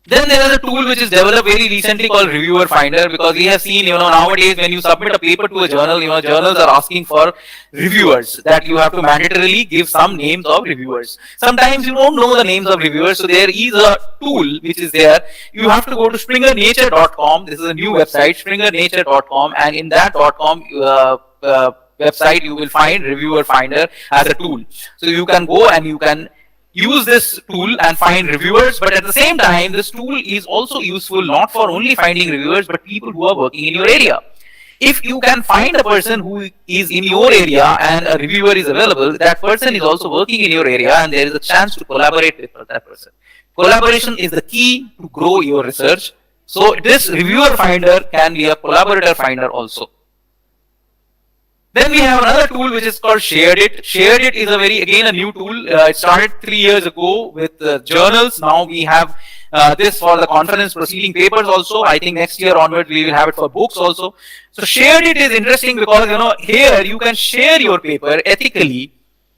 Then there is a tool which is developed very recently called Reviewer Finder, because we have seen, nowadays when you submit a paper to a journal, journals are asking for reviewers, that you have to mandatorily give some names of reviewers. Sometimes you don't know the names of reviewers, so there is a tool which is there. You have to go to springernature.com. This is a new website, springernature.com, and in that .com website you will find Reviewer Finder as a tool. So you can go and you can use this tool and find reviewers, but at the same time this tool is also useful not for only finding reviewers, but people who are working in your area. If you can find a person who is in your area and a reviewer is available, that person is also working in your area, and there is a chance to collaborate with that person. Collaboration is the key to grow your research. So this Reviewer Finder can be a collaborator finder also. Then we have another tool which is called SharedIt. SharedIt is again a new tool. It started 3 years ago with journals. Now we have this for the conference proceeding papers also. I think next year onward we will have it for books also. So SharedIt is interesting because here you can share your paper ethically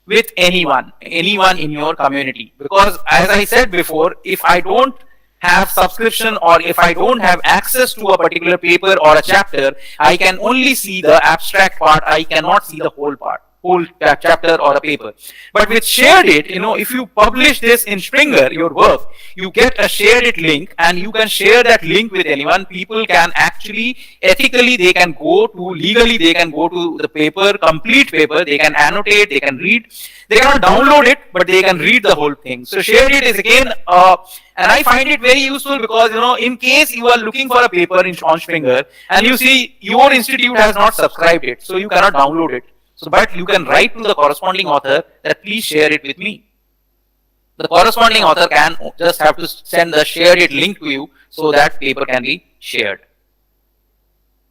with anyone in your community. Because as I said before, if I don't have subscription, or if I don't have access to a particular paper or a chapter, I can only see the abstract part. I cannot see the whole chapter or a paper. But with SharedIt, if you publish this in Springer, your work, you get a SharedIt link, and you can share that link with anyone. People can actually, ethically, they can go to, legally, they can go to the paper, complete paper, they can annotate, they can read. They cannot download it, but they can read the whole thing. So SharedIt is again, and I find it very useful because, in case you are looking for a paper on Springer, and you see your institute has not subscribed it, so you cannot download it. So, but you can write to the corresponding author that please share it with me. The corresponding author can just have to send the SharedIt link to you, so that paper can be shared.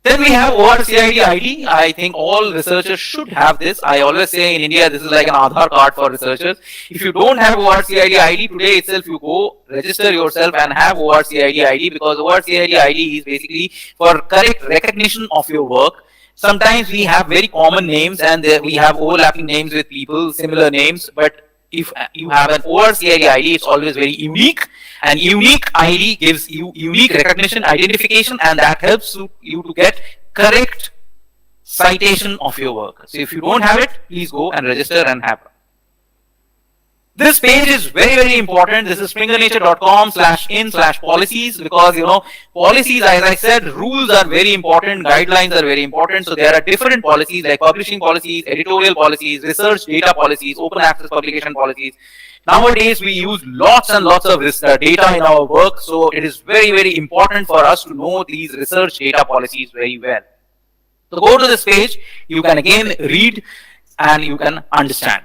Then we have ORCID ID. I think all researchers should have this. I always say in India, this is like an Aadhaar card for researchers. If you don't have ORCID ID, today itself you go register yourself and have ORCID ID, because ORCID ID is basically for correct recognition of your work. Sometimes we have very common names, and we have overlapping names with people, similar names, but if you have an ORCID ID, it's always very unique, and unique ID gives you unique recognition, identification, and that helps you to get correct citation of your work. So if you don't have it, please go and register and have it. This page is very, very important. This is springernature.com/in/policies, because policies, as I said, rules are very important, guidelines are very important. So there are different policies like publishing policies, editorial policies, research data policies, open access publication policies. Nowadays we use lots and lots of data in our work, so it is very, very important for us to know these research data policies very well. So go to this page, you can again read and you can understand.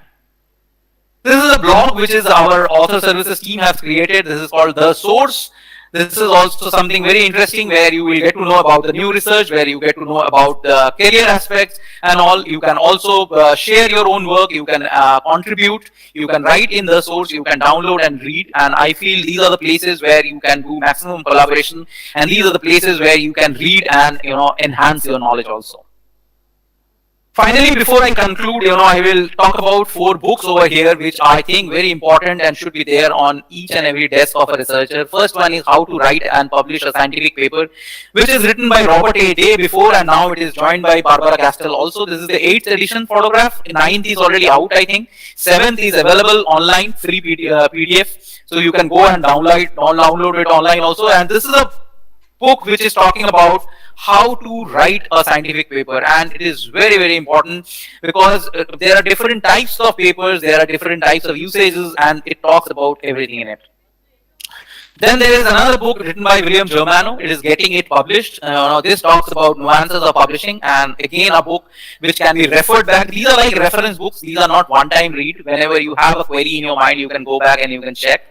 This is a blog which is our author services team has created. This is called The Source. This is also something very interesting where you will get to know about the new research, where you get to know about the career aspects and all. You can also share your own work, you can contribute, you can write in the source, you can download and read. And I feel these are the places where you can do maximum collaboration, and these are the places where you can read and enhance your knowledge also. Finally, before I conclude, I will talk about 4 books over here, which I think very important and should be there on each and every desk of a researcher. First one is How to Write and Publish a Scientific Paper, which is written by Robert A. Day before, and now it is joined by Barbara Castell also. This is the 8th edition photograph. 9th is already out, I think. 7th is available online, free PDF. So you can go and download it online also. And this is a book which is talking about how to write a scientific paper, and it is very, very important because there are different types of papers, there are different types of usages, and it talks about everything in it. Then there is another book written by William Germano. It is Getting It Published. This talks about nuances of publishing, and again a book which can be referred back. These are like reference books. These are not one-time read. Whenever you have a query in your mind, you can go back and you can check.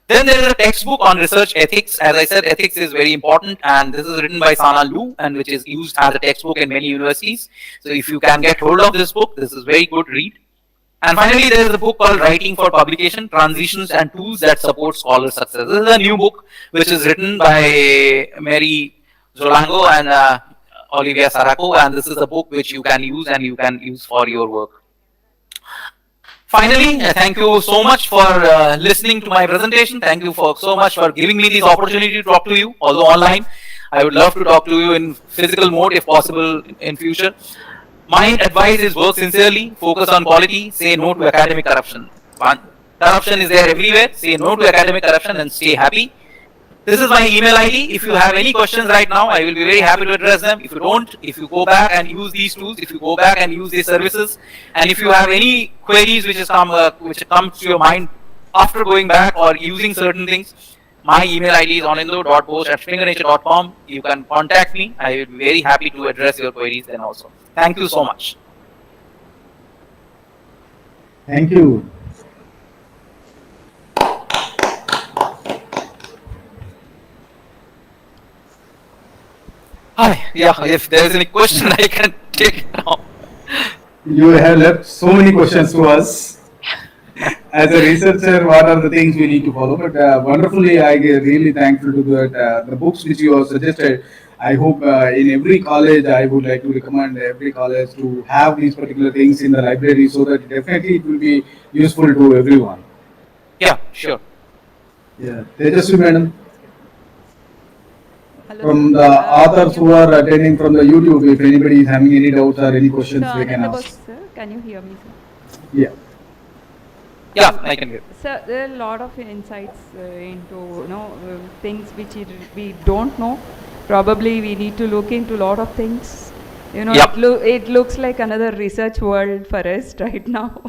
Then there is a textbook on research ethics. As I said, ethics is very important, and this is written by Sana Liu, and which is used as a textbook in many universities. So if you can get hold of this book, this is very good read. And finally, there is a book called Writing for Publication, Transitions and Tools That Support Scholar Success. This is a new book which is written by Mary Zolango and Olivia Saraco, and this is a book which you can use and you can use for your work. Finally, thank you so much for listening to my presentation. Thank you so much for giving me this opportunity to talk to you, although online. I would love to talk to you in physical mode if possible in future. My advice is work sincerely, focus on quality, say no to academic corruption. Corruption is there everywhere. Say no to academic corruption and stay happy. This is my email ID. If you have any questions right now, I will be very happy to address them. If you don't, if you go back and use these tools, if you go back and use these services, and if you have any queries which come to your mind after going back or using certain things, my email ID is onindo.bose@fingernature.com. You can contact me. I will be very happy to address your queries then also. Thank you so much. Thank you. Hi. Yeah, if there is any question, I can take it now. You have left so many questions to us. As a researcher, what are the things we need to follow? But wonderfully, I get really thankful to that. The books which you have suggested, I hope in every college, I would like to recommend every college to have these particular things in the library, so that definitely it will be useful to everyone. Yeah, sure. Yeah, Tejasvi madam. From the authors who are attending from the YouTube, if anybody is having any doubts or any questions, they can ask. Sir, can you hear me, sir? Yeah. Yeah, I can hear. Sir, there are a lot of insights into things which we don't know. Probably we need to look into a lot of things. It looks like another research world for us right now.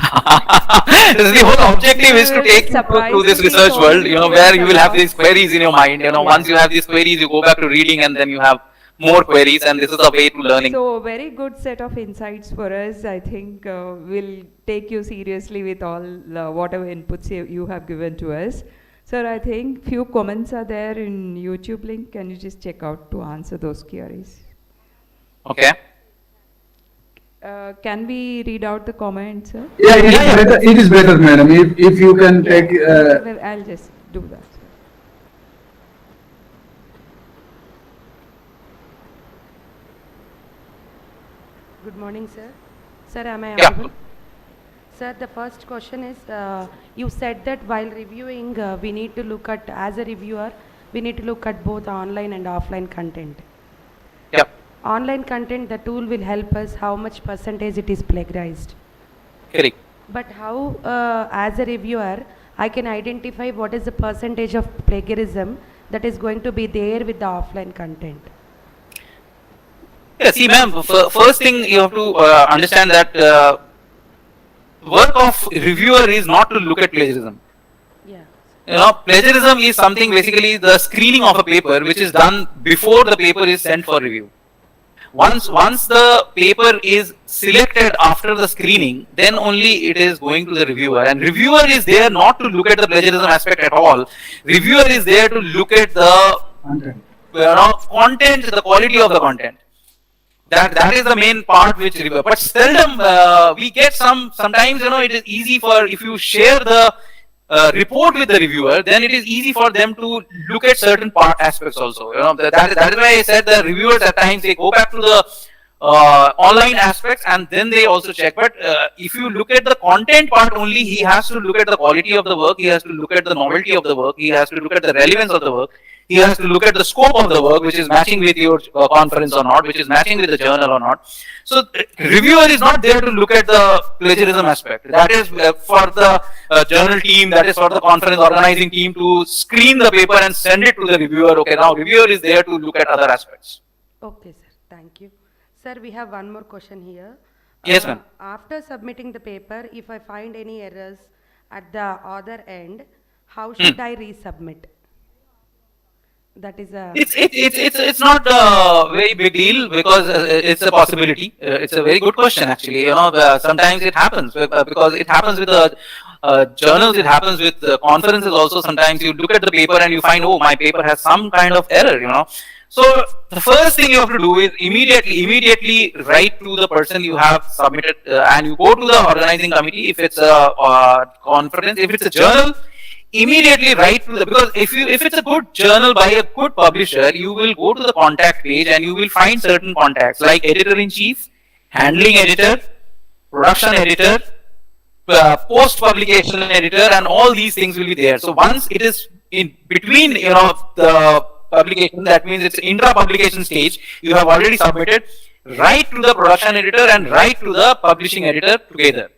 The whole objective is to take you to this research world, where you will have these queries in your mind. Once you have these queries, you go back to reading, and then you have more queries, and this is a way to learning. So, a very good set of insights for us. I think will take you seriously with all whatever inputs you have given to us. Sir, I think few comments are there in YouTube link. Can you just check out to answer those queries? Okay. Can we read out the comments, sir? Yeah, it is better, madam. If you can take. Well, I'll just do that. Good morning, sir. Sir, am I audible? Sir, the first question is, you said that while reviewing, we need to look at, as a reviewer, we need to look at both online and offline content. Yep. Online content, the tool will help us how much percentage it is plagiarized. Correct. But how, as a reviewer, I can identify what is the percentage of plagiarism that is going to be there with the offline content? Yeah, see, ma'am, first thing you have to understand that work of reviewer is not to look at plagiarism. Yeah. Plagiarism is something basically the screening of a paper which is done before the paper is sent for review. Once the paper is selected after the screening, then only it is going to the reviewer. And reviewer is there not to look at the plagiarism aspect at all. Reviewer is there to look at the content, the quality of the content. That is the main part which reviewer. But seldom we get sometimes it is easy for, if you share the report with the reviewer, then it is easy for them to look at certain aspects also. That is why I said the reviewers at times they go back to the online aspects and then they also check. But if you look at the content part only, he has to look at the quality of the work, he has to look at the novelty of the work, he has to look at the relevance of the work, he has to look at the scope of the work, which is matching with your conference or not, which is matching with the journal or not. So reviewer is not there to look at the plagiarism aspect. That is for the journal team, that is for the conference organizing team to screen the paper and send it to the reviewer. Okay, now reviewer is there to look at other aspects. Okay, sir. Thank you. Sir, we have one more question here. Yes, ma'am. After submitting the paper, if I find any errors at the other end, how should I resubmit? That is a... It's not a very big deal because it's a possibility. It's a very good question actually. Sometimes it happens because it happens with the journals, it happens with conferences also. Sometimes you look at the paper and you find, oh, my paper has some kind of error, So the first thing you have to do is immediately write to the person you have submitted and you go to the organizing committee. If it's a conference, if it's a journal, immediately write to the, because if it's a good journal by a good publisher, you will go to the contact page and you will find certain contacts like editor-in-chief, handling editor, production editor, post-publication editor, and all these things will be there. So once it is in between, the publication, that means it's intra-publication stage, you have already submitted, write to the production editor and write to the publishing editor together.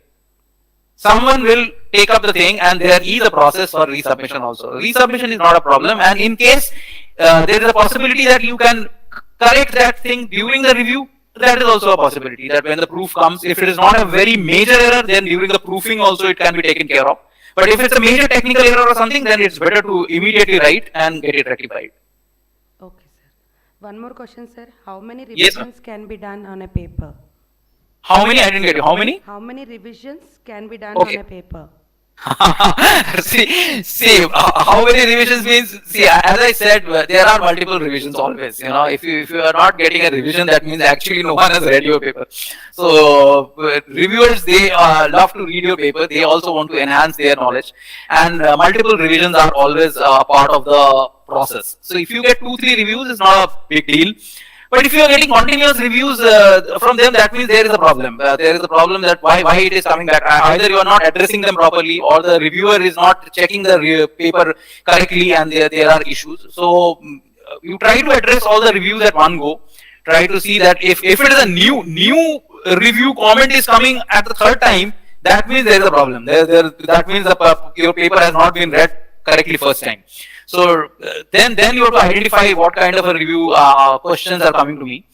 Someone will take up the thing and there is a process for resubmission also. Resubmission is not a problem, and in case there is a possibility that you can correct that thing during the review, that is also a possibility, that when the proof comes, if it is not a very major error, then during the proofing also it can be taken care of. But if it's a major technical error or something, then it's better to immediately write and get it rectified. Okay, sir. One more question, sir. How many revisions can be done on a paper? How many? I didn't get you. How many? How many revisions can be done on a paper? see, how many revisions means, see, as I said, there are multiple revisions always. If you are not getting a revision, that means actually no one has read your paper. So reviewers, they love to read your paper. They also want to enhance their knowledge, and multiple revisions are always part of the process. So if you get 2-3 reviews, it's not a big deal. But if you are getting continuous reviews from them, that means there is a problem. There is a problem that why it is coming back. Either you are not addressing them properly, or the reviewer is not checking the paper correctly, and there are issues. So you try to address all the reviews at one go. Try to see that if it is a new review comment is coming at the third time, that means there is a problem. That means your paper has not been read correctly first time. So then you have to identify what kind of a review questions are coming to me.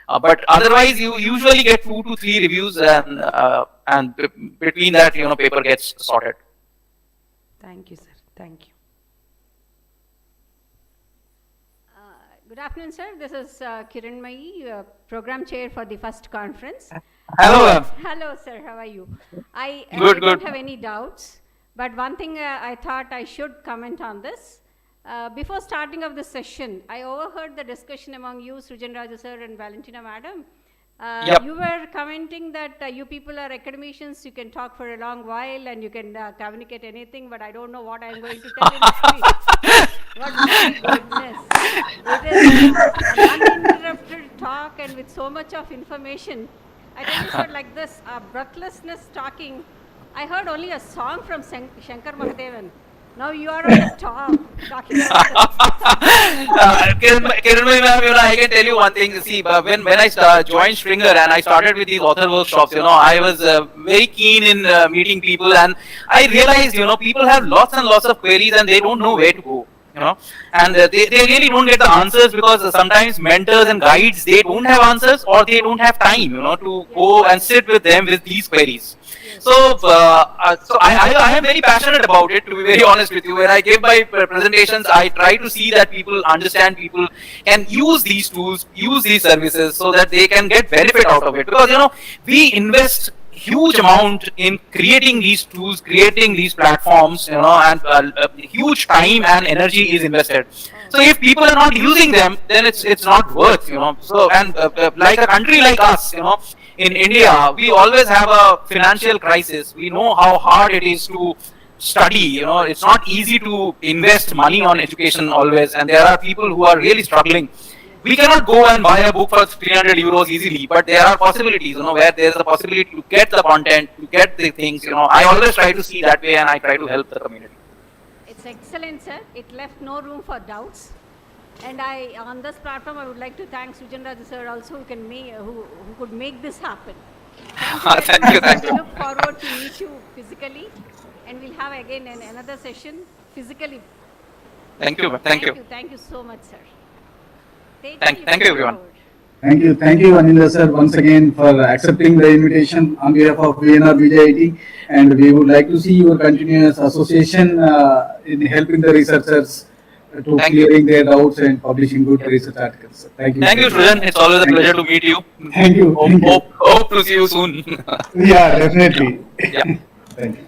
But otherwise, you usually get 2 to 3 reviews, and between that, paper gets sorted. Thank you, sir. Thank you. Good afternoon, sir. This is Kiran Mai, Program Chair for the first conference. Hello. Hello, sir. How are you? I Good. don't have any doubts, but one thing I thought I should comment on this. Before starting of the session, I overheard the discussion among you, Srijan Raju sir and Valentina madam. You were commenting that you people are academicians, you can talk for a long while and you can communicate anything, but I don't know what I'm going to tell you next week. What my goodness. It is an uninterrupted talk and with so much of information. I tell you, sir, like this, breathlessness talking. I heard only a song from Shankar Mahadevan. Now you are on the top talking about Kiran ma'am, I can tell you one thing. See, when I joined Stringer and I started with these author workshops, I was very keen in meeting people, and I realized, people have lots and lots of queries and they don't know where to go. and they really don't get the answers because sometimes mentors and guides, they don't have answers or they don't have time, to go and sit with them with these queries. So, I am very passionate about it, to be very honest with you. When I give my presentations, I try to see that people understand, people can use these tools, use these services so that they can get benefit out of it. Because, we invest huge amount in creating these tools, creating these platforms, and huge time and energy is invested. So if people are not using them, then it's not worth, So, and like a country like us, in India, we always have a financial crisis. We know how hard it is to study, it's not easy to invest money on education always, and there are people who are really struggling. We cannot go and buy a book for 300 euros easily, but there are possibilities, where there is a possibility to get the content, to get the things, I always try to see that way and I try to help the community. It's excellent, sir. It left no room for doubts. And on this platform, I would like to thank Sujan Raju sir also, who could make this happen. Thank you. We look forward to meet you physically, and we'll have again another session physically. Thank you. Thank you so much, sir. Thank you, everyone. Thank you, Anindra sir, once again for accepting the invitation on behalf of VNRVJIET, and we would like to see your continuous association in helping the researchers to clearing their doubts and publishing good research articles. Thank you. Thank you, Srijan. It's always a pleasure to meet you. Thank you. Hope to see you soon. Yeah, definitely. Yeah. Thank you.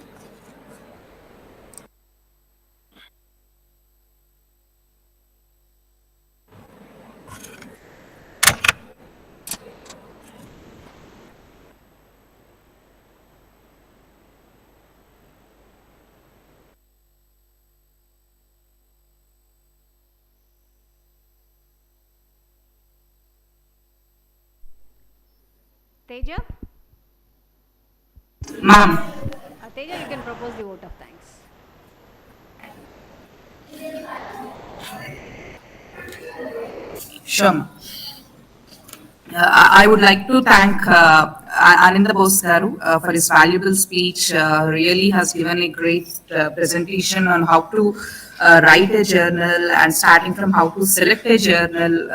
Teja? Ma'am. Teja, you can propose the vote of thanks. Sure. I would like to thank Anindra Bose Garu for his valuable speech. Really has given a great presentation on how to write a journal and starting from how to select a journal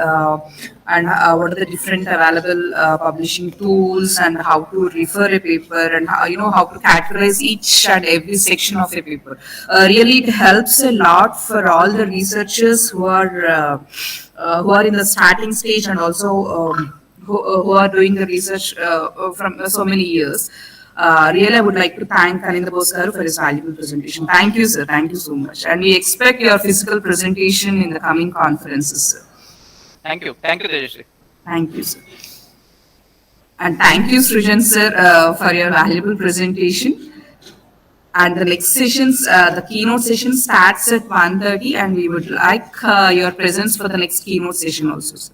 and what are the different available publishing tools and how to refer a paper and how to categorize each and every section of a paper. Really, it helps a lot for all the researchers who are in the starting stage and also who are doing the research from so many years. Really, I would like to thank Anindra Bose Garu for his valuable presentation. Thank you, sir. Thank you so much. And we expect your physical presentation in the coming conferences, sir. Thank you. Thank you, Tejashree. Thank you, sir. And thank you, Srijan, sir, for your valuable presentation. And the next sessions, the keynote session starts at 1:30, and we would like your presence for the next keynote session also, sir.